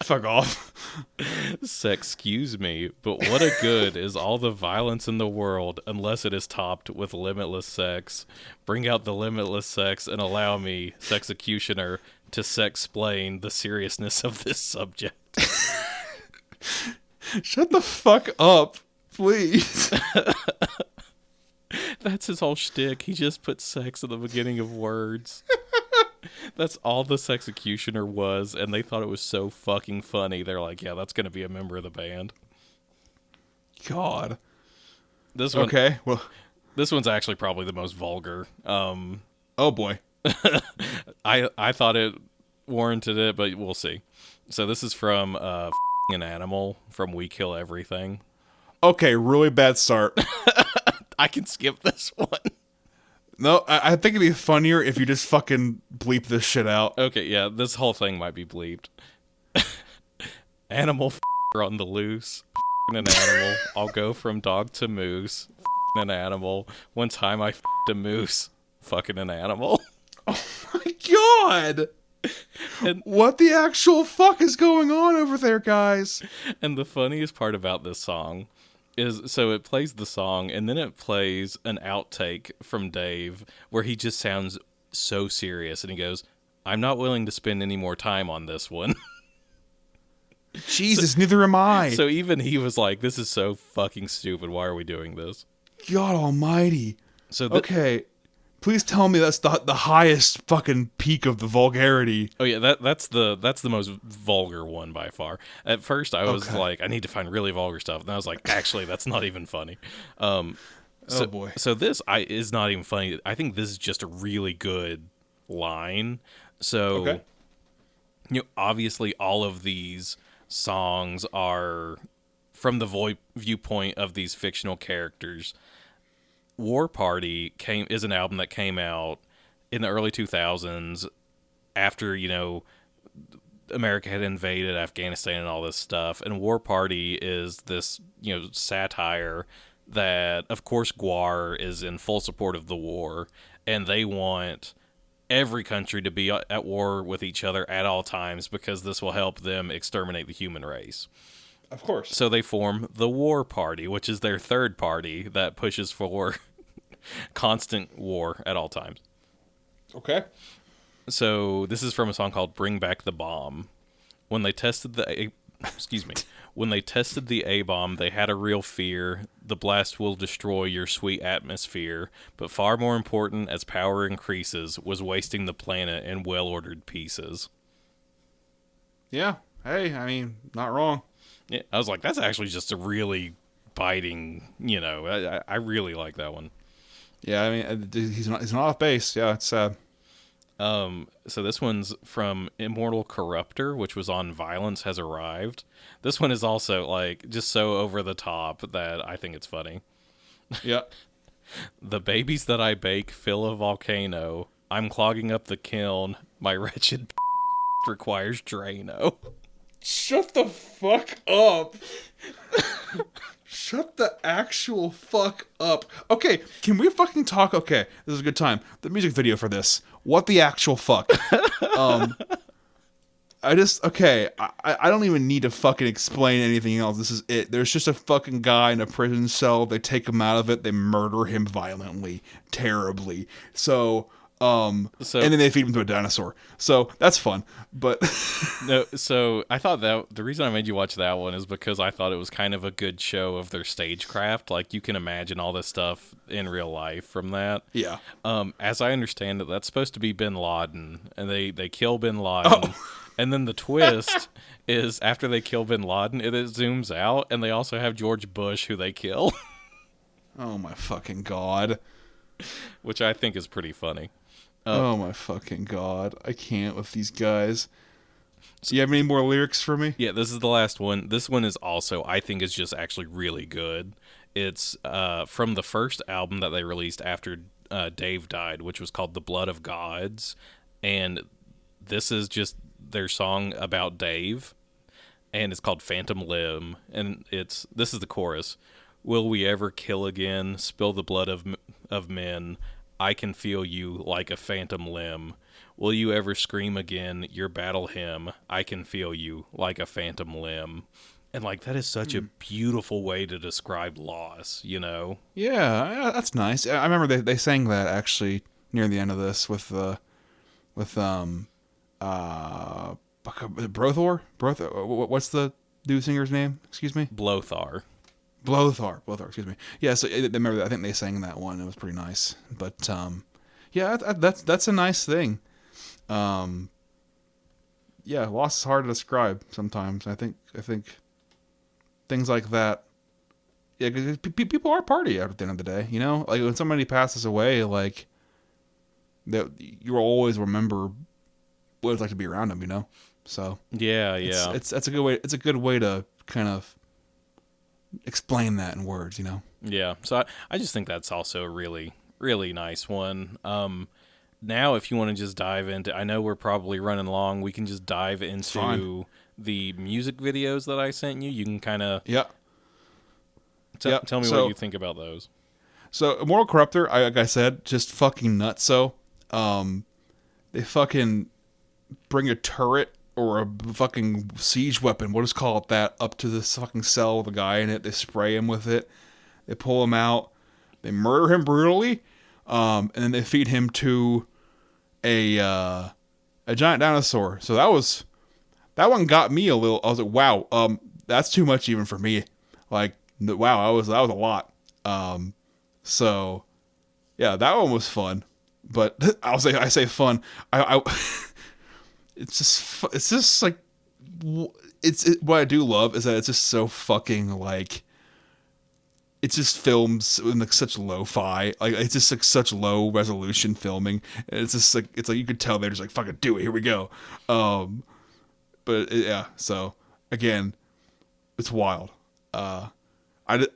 Fuck off. Sexcuse me, but what a good is all the violence in the world unless it is topped with limitless sex. Bring out the limitless sex and allow me, Sexecutioner, to sexplain the seriousness of this subject. Shut the fuck up, please. That's his whole shtick. He just put sex at the beginning of words. That's all the Sexecutioner was, and they thought it was so fucking funny. They're like, yeah, that's going to be a member of the band. God. This one, okay, well. This one's actually probably the most vulgar. Oh, boy. I thought it warranted it, but we'll see. So this is from an animal from We Kill Everything. Okay, really bad start. I can skip this one. No, I think it'd be funnier if you just fucking bleep this shit out. Okay, yeah, this whole thing might be bleeped. Animal on the loose. An animal. I'll go from dog to moose. An animal. One time I a moose. Fucking an animal. Oh my god! And what the actual fuck is going on over there, guys? And the funniest part about this song is, so it plays the song and then it plays an outtake from Dave where he just sounds so serious and he goes, I'm not willing to spend any more time on this one. Jesus, neither am I. So even he was like, this is so fucking stupid. Why are we doing this? God almighty. So okay, Please tell me that's the highest fucking peak of the vulgarity. Oh yeah, that's the most vulgar one by far. At first, I was Okay. like, I need to find really vulgar stuff, and I was like, actually, that's not even funny. Oh boy. So this is not even funny. I think this is just a really good line. So, Okay. obviously, all of these songs are from the viewpoint of these fictional characters. War Party is an album that came out in the early 2000s after, America had invaded Afghanistan and all this stuff. And War Party is this, satire that, of course, GWAR is in full support of the war, and they want every country to be at war with each other at all times because this will help them exterminate the human race. Of course. So they form the War Party, which is their third party that pushes for constant war at all times. Okay. So this is from a song called "Bring Back the Bomb." When they tested when they tested the A-bomb, they had a real fear. The blast will destroy your sweet atmosphere, but far more important, as power increases, was wasting the planet in well-ordered pieces. Yeah. Hey, I mean, not wrong. Yeah, I was like, that's actually just a really biting. I really like that one. Yeah, I mean, he's not off base. Yeah, it's sad. So this one's from Immortal Corruptor, which was on Violence Has Arrived. This one is also like just so over the top that I think it's funny. Yeah. The babies that I bake fill a volcano. I'm clogging up the kiln. My wretched requires Drano. Shut the fuck up. Shut the actual fuck up. Okay, can we fucking talk? Okay, this is a good time. The music video for this. What the actual fuck? I don't even need to fucking explain anything else. This is it. There's just a fucking guy in a prison cell. They take him out of it. They murder him violently, terribly. And then they feed him to a dinosaur. So that's fun. But No, so I thought that the reason I made you watch that one is because I thought it was kind of a good show of their stagecraft. Like you can imagine all this stuff in real life from that. yeah. As I understand it, that's supposed to be Bin Laden, and they kill Bin Laden, and then the twist is after they kill Bin Laden, it zooms out, and they also have George Bush who they kill, Oh my fucking god. which I think is pretty funny. Oh my fucking god. I can't with these guys. Do you have any more lyrics for me? Yeah, this is the last one. This one is also, I think, is just actually really good. It's from the first album that they released after Dave died, which was called The Blood of Gods. And this is just their song about Dave. And it's called Phantom Limb. And this is the chorus. Will we ever kill again? Spill the blood of men. I can feel you like a phantom limb. Will you ever scream again your battle hymn? I can feel you like a phantom limb. And like that is such a beautiful way to describe loss, Yeah, that's nice. I remember they sang that actually near the end of this with Brothor. What's the dude singer's name? Excuse me. Blothar. Blothar, excuse me. Yeah, so I remember that. I think they sang that one. It was pretty nice. But yeah, that's a nice thing. Yeah, loss is hard to describe sometimes. I think things like that. Yeah, 'cause people are party at the end of the day. Like when somebody passes away, like that, you'll always remember what it's like to be around them. So Yeah. it's a good way. It's a good way to kind of explain that in words. Yeah. So I just think that's also a really, really nice one. Now, if you want to just dive into, I know we're probably running long. We can just dive into the music videos that I sent you. You can kind of tell me what you think about those. So, Immortal Corruptor, like I said, just fucking nuts. So, they fucking bring a turret or a fucking siege weapon, we'll just call it that, up to this fucking cell with a guy in it. They spray him with it. They pull him out. They murder him brutally. And then they feed him to a giant dinosaur. So that one got me a little. I was like, wow, that's too much even for me. Like, wow, that was a lot. So yeah, that one was fun. but I say fun. I it's just like what I do love is that it's just so fucking like it's just films in like such lo-fi, like it's just like such low resolution filming. And it's just like it's like you could tell they're just like fucking do it, here we go. Yeah, so again, it's wild. I just,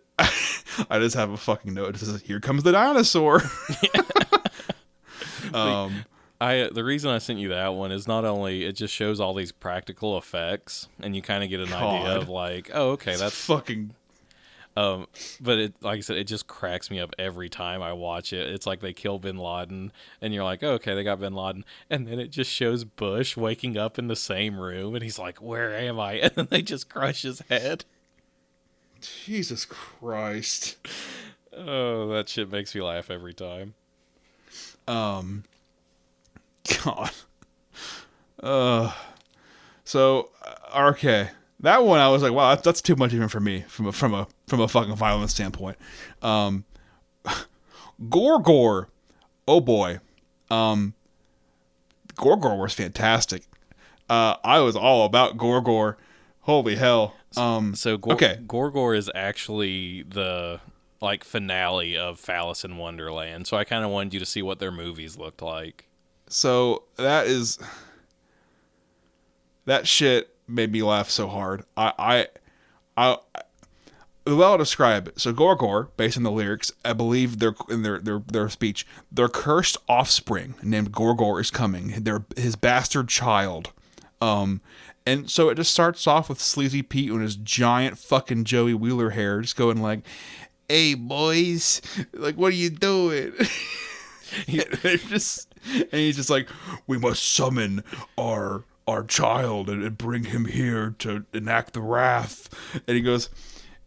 I just have a fucking note. It says, "Here comes the dinosaur." The reason I sent you that one is not only it just shows all these practical effects, and you kind of get an idea of like, oh, okay, that's fucking. But it, like I said, it just cracks me up every time I watch it. It's like they kill Bin Laden, and you're like, oh, okay, they got Bin Laden, and then it just shows Bush waking up in the same room, and he's like, where am I? And then they just crush his head. Jesus Christ. Oh, that shit makes me laugh every time. God. So okay, that one I was like, wow, that's too much even for me from a fucking violence standpoint. Gorgor, oh boy, Gorgor was fantastic. I was all about Gorgor. Holy hell. Okay. Gorgor is actually the like finale of Phallus in Wonderland, so I kind of wanted you to see what their movies looked like. So that shit made me laugh so hard. I the way I'll describe it. So Gorgor, based on the lyrics, I believe they're in their speech, their cursed offspring named Gorgor is coming. His bastard child. And so it just starts off with Sleazy Pete and his giant fucking Joey Wheeler hair, just going like, "Hey boys, like what are you doing?" and he's just like, "We must summon our child and bring him here to enact the wrath." And he goes,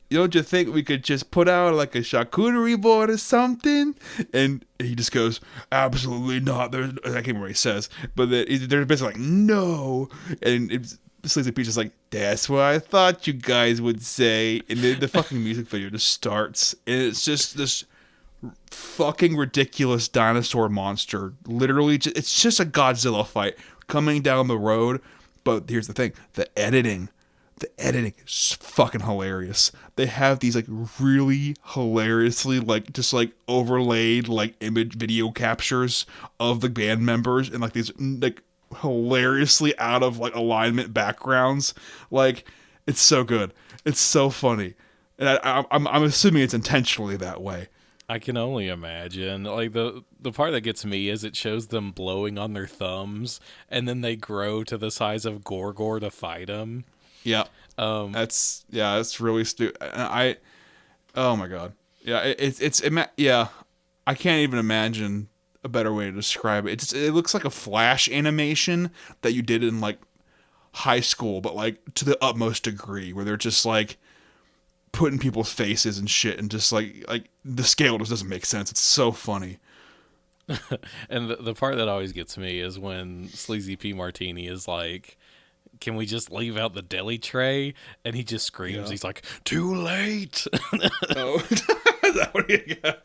"Don't you think we could just put out like a charcuterie board or something?" And he just goes, "Absolutely not." I can't remember what he says, but they're basically like, "No." And Sleazy Pete's just like, "That's what I thought you guys would say." And then the fucking music video just starts, and it's just this fucking ridiculous dinosaur monster. Literally, it's just a Godzilla fight coming down the road. But here's the thing: the editing is fucking hilarious. They have these like really hilariously like just like overlaid like image video captures of the band members and like these like hilariously out of like alignment backgrounds. Like it's so good. It's so funny. And I'm assuming it's intentionally that way. I can only imagine. Like the part that gets me is it shows them blowing on their thumbs, and then they grow to the size of Gorgor to fight him. Yeah. That's really stupid. Oh my god. Yeah, yeah. I can't even imagine a better way to describe it. It looks like a Flash animation that you did in like high school, but like to the utmost degree, where they're just like putting people's faces and shit, and just like the scale just doesn't make sense. It's so funny. And the part that always gets me is when Sleazy P. Martini is like, "Can we just leave out the deli tray?" And he just screams. Yeah. He's like, "Too late!" Oh, is that what he got?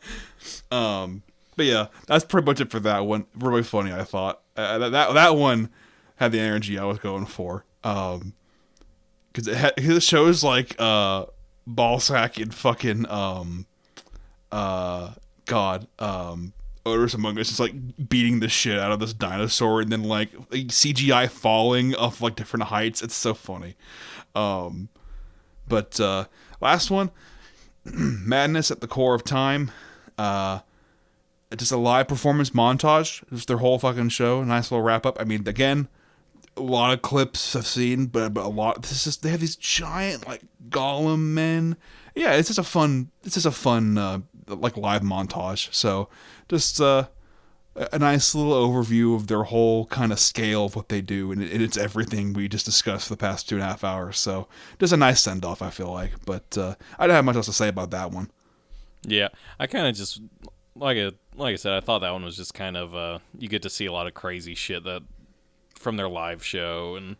But yeah, that's pretty much it for that one. Really funny, I thought. That one had the energy I was going for. Because it shows like Ballsack and fucking Odorous Among Us is like beating the shit out of this dinosaur, and then like CGI falling off like different heights. It's so funny. But last one, Madness at the Core of Time. Just a live performance montage. Just their whole fucking show. Nice little wrap up. I mean, again, a lot of clips I've seen, but a lot. They have these giant like golem men. Yeah, it's just a fun like live montage. So just a nice little overview of their whole kind of scale of what they do, and it's everything we just discussed for the past 2.5 hours. So just a nice send off, I feel like. But I don't have much else to say about that one. Yeah, I kind of just like I said, I thought that one was just kind of you get to see a lot of crazy shit that from their live show, and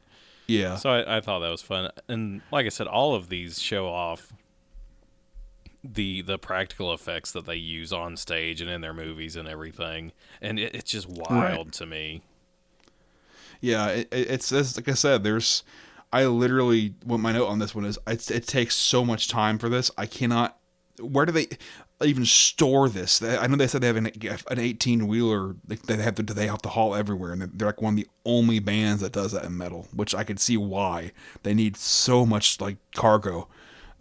yeah, so I thought that was fun. And like I said, all of these show off the practical effects that they use on stage and in their movies and everything, and it's just Right. wild to me. Yeah, it's like I said. I literally, what my note on this one is, it takes so much time for this. I cannot. Where do they even store this? I know they said they have an 18-wheeler they have to haul everywhere, and they're like one of the only bands that does that in metal, which I could see why they need so much like cargo.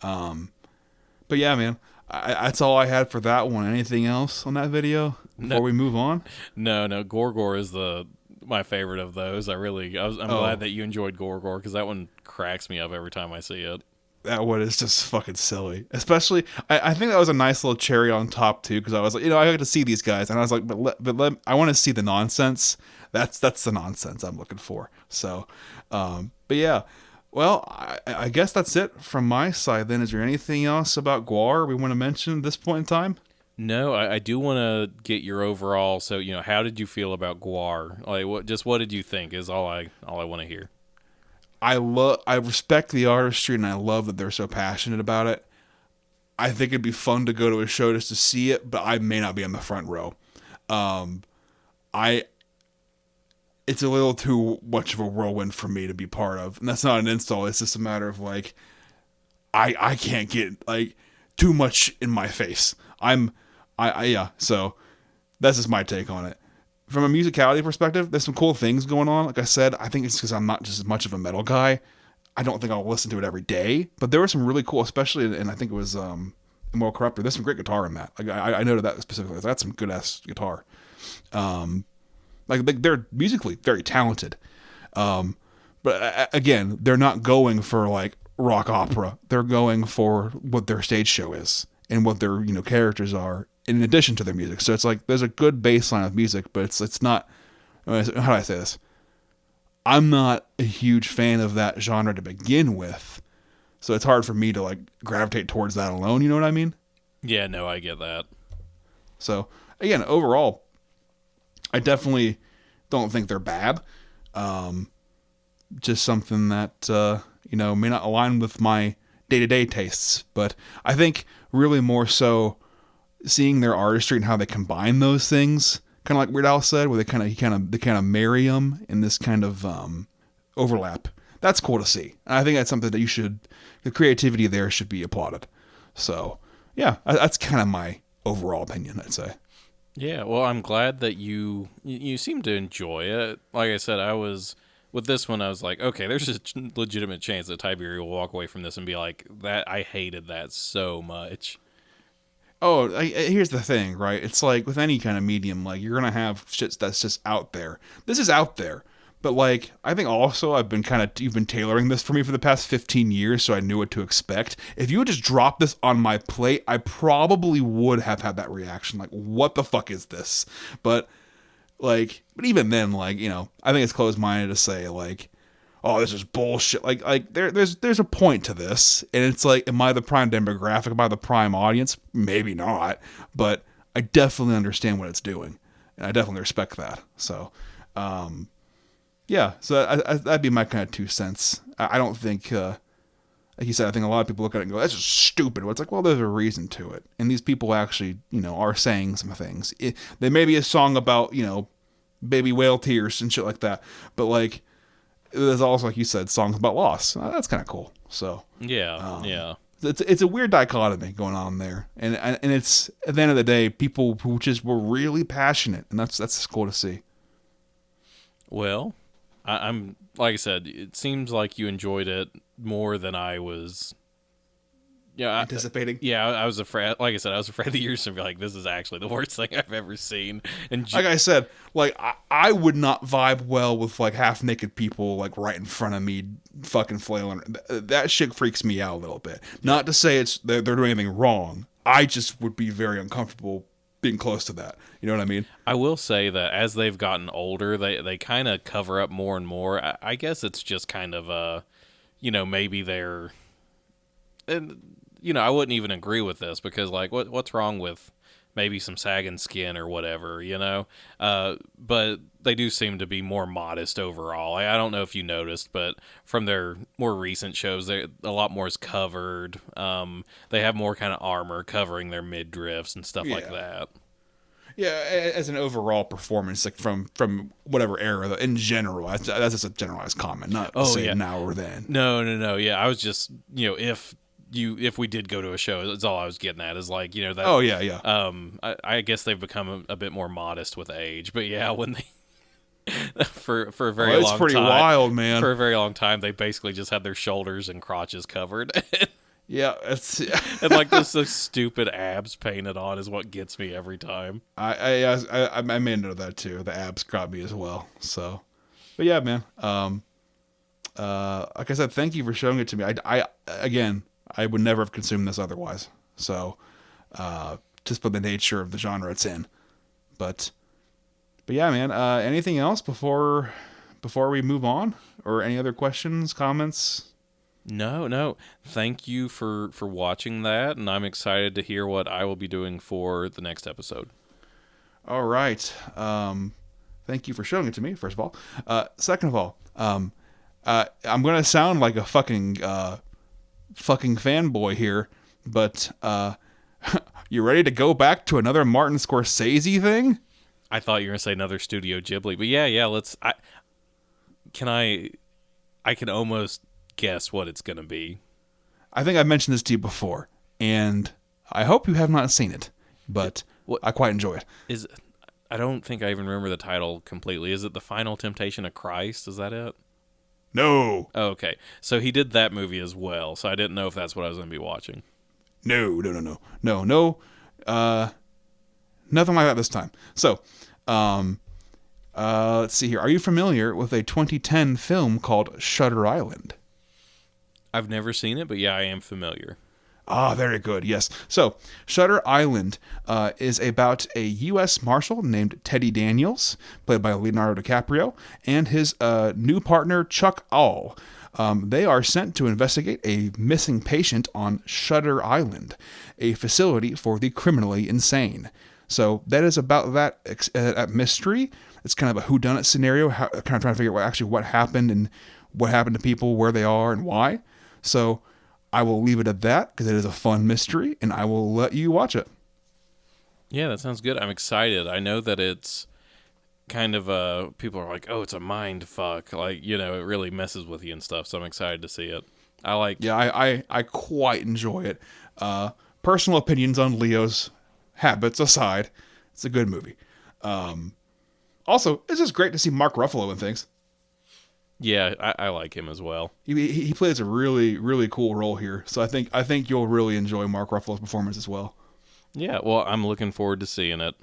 But yeah, man, that's all I had for that one. Anything else on that video No, before we move on? no, Gorgor is the my favorite of those. I'm glad Oh, that you enjoyed Gorgor because that one cracks me up every time I see it. that one is just fucking silly. Especially, I think that was a nice little cherry on top too, because I was like, I got to see these guys, and I was like, I want to see the nonsense. That's the nonsense I'm looking for. So, but yeah, well, I guess that's it from my side. Then, is there anything else about GWAR we want to mention at this point in time? No, I do want to get your overall. So how did you feel about Guar? Like, what did you think? Is all I want to hear. I respect the artistry, and I love that they're so passionate about it. I think it'd be fun to go to a show just to see it, but I may not be on the front row. Um, I it's a little too much of a whirlwind for me to be part of, and that's not an install. It's just a matter of like I can't get like too much in my face. Yeah. So that's just my take on it. From a musicality perspective, there's some cool things going on. Like I said, I think it's because I'm not just as much of a metal guy. I don't think I'll listen to it every day, but there were some really cool, especially in I think it was Immoral Corruptor. There's some great guitar in that. Like I noted that specifically. That's some good ass guitar. Like they're musically very talented. But again, they're not going for like rock opera. They're going for what their stage show is and what their characters are in addition to their music. So it's like there's a good baseline of music, but it's not. How do I say this? I'm not a huge fan of that genre to begin with, so it's hard for me to like gravitate towards that alone. You know what I mean? Yeah, no, I get that. So again, overall, I definitely don't think they're bad. Just something that may not align with my day-to-day tastes, but I think really more so seeing their artistry and how they combine those things, kind of like Weird Al said, where they kind of marry them in this kind of overlap. That's cool to see. And I think that's something that the creativity there should be applauded. So yeah, that's kind of my overall opinion, I'd say. Yeah, well, I'm glad that you seem to enjoy it. Like I said, with this one, I was like, okay, there's a legitimate chance that Tiberi will walk away from this and be like, that I hated that so much. Oh, here's the thing, right? It's like with any kind of medium, like you're gonna have shit that's just out there. This is out there, but like I think also you've been tailoring this for me for the past 15 years, so I knew what to expect. If you had just dropped this on my plate, I probably would have had that reaction, like, what the fuck is this? But but even then, I think it's closed minded to say like, oh, this is bullshit. There's a point to this, and it's like, am I the prime demographic? Am I the prime audience? Maybe not, but I definitely understand what it's doing, and I definitely respect that. So, yeah, so that'd be my kind of 2 cents. I don't think, like you said, I think a lot of people look at it and go, that's just stupid. Well, it's like, well, there's a reason to it, and these people actually, are saying some things. There may be a song about, baby whale tears and shit like that, but like, there's also, like you said, songs about loss. That's kind of cool. So Yeah, yeah. it's a weird dichotomy going on there, and it's at the end of the day, people who just were really passionate, and that's cool to see. Well, I'm like I said, it seems like you enjoyed it more than I was. Yeah, Anticipating. yeah, I was afraid. Like I said, I was afraid that you're just gonna be like, "This is actually the worst thing I've ever seen." And Like I said, like I would not vibe well with like half naked people like right in front of me, fucking flailing. That shit freaks me out a little bit. Not to say they're doing anything wrong. I just would be very uncomfortable being close to that. You know what I mean? I will say that as they've gotten older, they kind of cover up more and more. I guess it's just kind of maybe they're, and I wouldn't even agree with this because like what's wrong with maybe some sagging skin or whatever, you know. But they do seem to be more modest overall. I don't know if you noticed, but from their more recent shows, a lot more is covered. They have more kind of armor covering their midriffs and stuff like Yeah. that. Yeah, as an overall performance, like from whatever era, in general, that's just a generalized comment, not Oh say yeah, now or then. no. Yeah, I was just if we did go to a show, that's all I was getting at is like that. Oh yeah, yeah. I guess they've become a bit more modest with age, but yeah, when they for a very It's long pretty time, wild, man. for a very long time, they basically just had their shoulders and crotches covered. Yeah, it's And like this stupid abs painted on is what gets me every time. I made note of that too. The abs got me as well. So, but yeah, man. Like I said, thank you for showing it to me. I again, I would never have consumed this otherwise. So, just by the nature of the genre it's in. But yeah, man. Anything else before we move on, or any other questions, comments? No. Thank you for watching that, and I'm excited to hear what I will be doing for the next episode. All right. Thank you for showing it to me. First of all, second of all, I'm gonna sound like a fucking fanboy here, but you ready to go back to another Martin Scorsese thing? I thought you were gonna say another Studio Ghibli, but yeah. Let's. I can almost guess what it's gonna be. I think I've mentioned this to you before, and I hope you have not seen it, but What I quite enjoy it. is? I don't think I even remember the title completely. Is it The Final Temptation of Christ? Is that it? No, Oh, okay. So he did that movie as well. So I didn't know if that's what I was going to be watching. no. Nothing like that this time. So, let's see here. Are you familiar with a 2010 film called Shutter Island? I've never seen it, but yeah, I am familiar. Ah, very good. Yes. So, Shutter Island is about a U.S. Marshal named Teddy Daniels, played by Leonardo DiCaprio, and his new partner, Chuck All. They are sent to investigate a missing patient on Shutter Island, a facility for the criminally insane. So, that is about that mystery. It's kind of a whodunit scenario, kind of trying to figure out what happened and what happened to people, where they are, and why. So, I will leave it at that because it is a fun mystery, and I will let you watch it. Yeah, that sounds good. I'm excited. I know that it's kind of people are like, oh, it's a mind fuck. Like, it really messes with you and stuff. So I'm excited to see it. Yeah, I quite enjoy it. Personal opinions on Leo's habits aside, it's a good movie. Also, it's just great to see Mark Ruffalo in things. Yeah, I like him as well. He plays a really, really cool role here. So I think you'll really enjoy Mark Ruffalo's performance as well. Yeah, well, I'm looking forward to seeing it.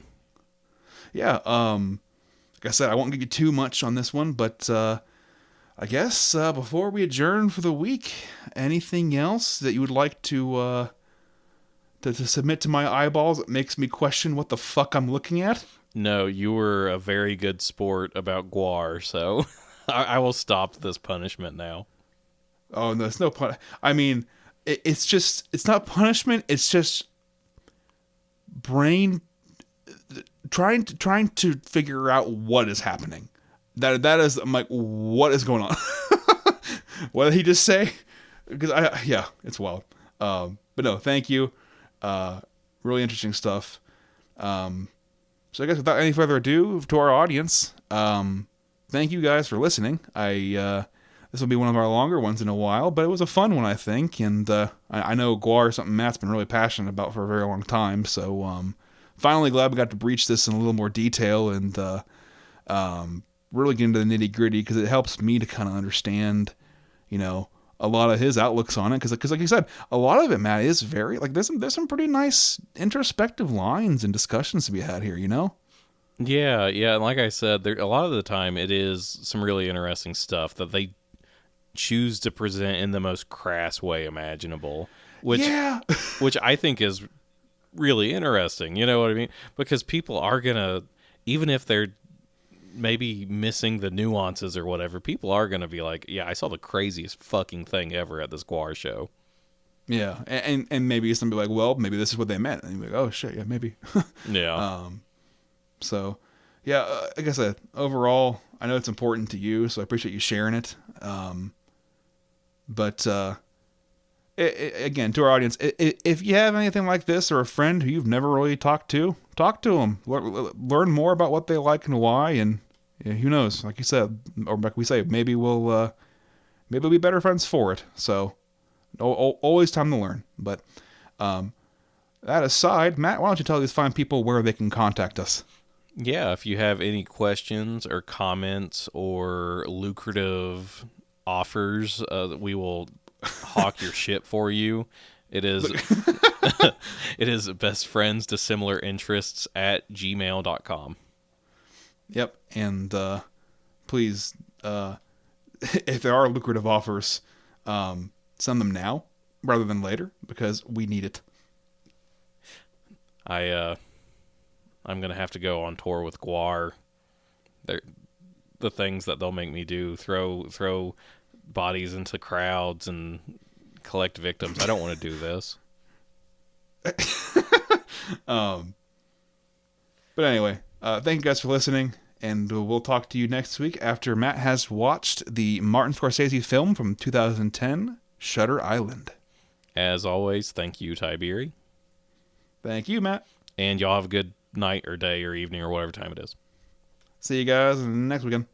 Yeah, like I said, I won't give you too much on this one, but I guess before we adjourn for the week, anything else that you would like to submit to my eyeballs that makes me question what the fuck I'm looking at? No, you were a very good sport about GWAR, so I will stop this punishment now. Oh no, it's no pun. I mean, it's not punishment. It's just brain trying to figure out what is happening. That is, I'm like, what is going on? What did he just say? Because it's wild. But no, thank you. Really interesting stuff. So I guess without any further ado, to our audience, thank you guys for listening. This will be one of our longer ones in a while, but it was a fun one, I think. And I know GWAR is something Matt's been really passionate about for a very long time. So finally glad we got to breach this in a little more detail and really get into the nitty gritty, because it helps me to kind of understand, a lot of his outlooks on it. Because like you said, a lot of it, Matt, is very like there's some pretty nice introspective lines and discussions to be had here. Yeah, and like I said, a lot of the time it is some really interesting stuff that they choose to present in the most crass way imaginable, which which I think is really interesting. You know what I mean? Because people are gonna, even if they're maybe missing the nuances or whatever, people are gonna be like, yeah, I saw the craziest fucking thing ever at this GWAR show. Yeah, and maybe somebody like, well, maybe this is what they meant, and you're like, oh shit, yeah, maybe. Yeah. So, yeah, like I said, overall, I know it's important to you, so I appreciate you sharing it. But again, to our audience, if you have anything like this or a friend who you've never really talked to, talk to them. Learn more about what they like and why, and yeah, who knows? Like you said, or like we say, maybe we'll be better friends for it. So, always time to learn. But that aside, Matt, why don't you tell these fine people where they can contact us? Yeah, if you have any questions or comments or lucrative offers, we will hawk your shit for you. It is it is best friends to similar interests at gmail.com. Yep, and please, if there are lucrative offers, send them now rather than later because we need it. I'm gonna have to go on tour with GWAR. They're, the things that they'll make me do, throw bodies into crowds and collect victims. I don't want to do this. But anyway, thank you guys for listening, and we'll talk to you next week after Matt has watched the Martin Scorsese film from 2010, Shutter Island. As always, thank you, Tiberi. Thank you, Matt. And y'all have a good night or day or evening or whatever time it is. See you guys next weekend.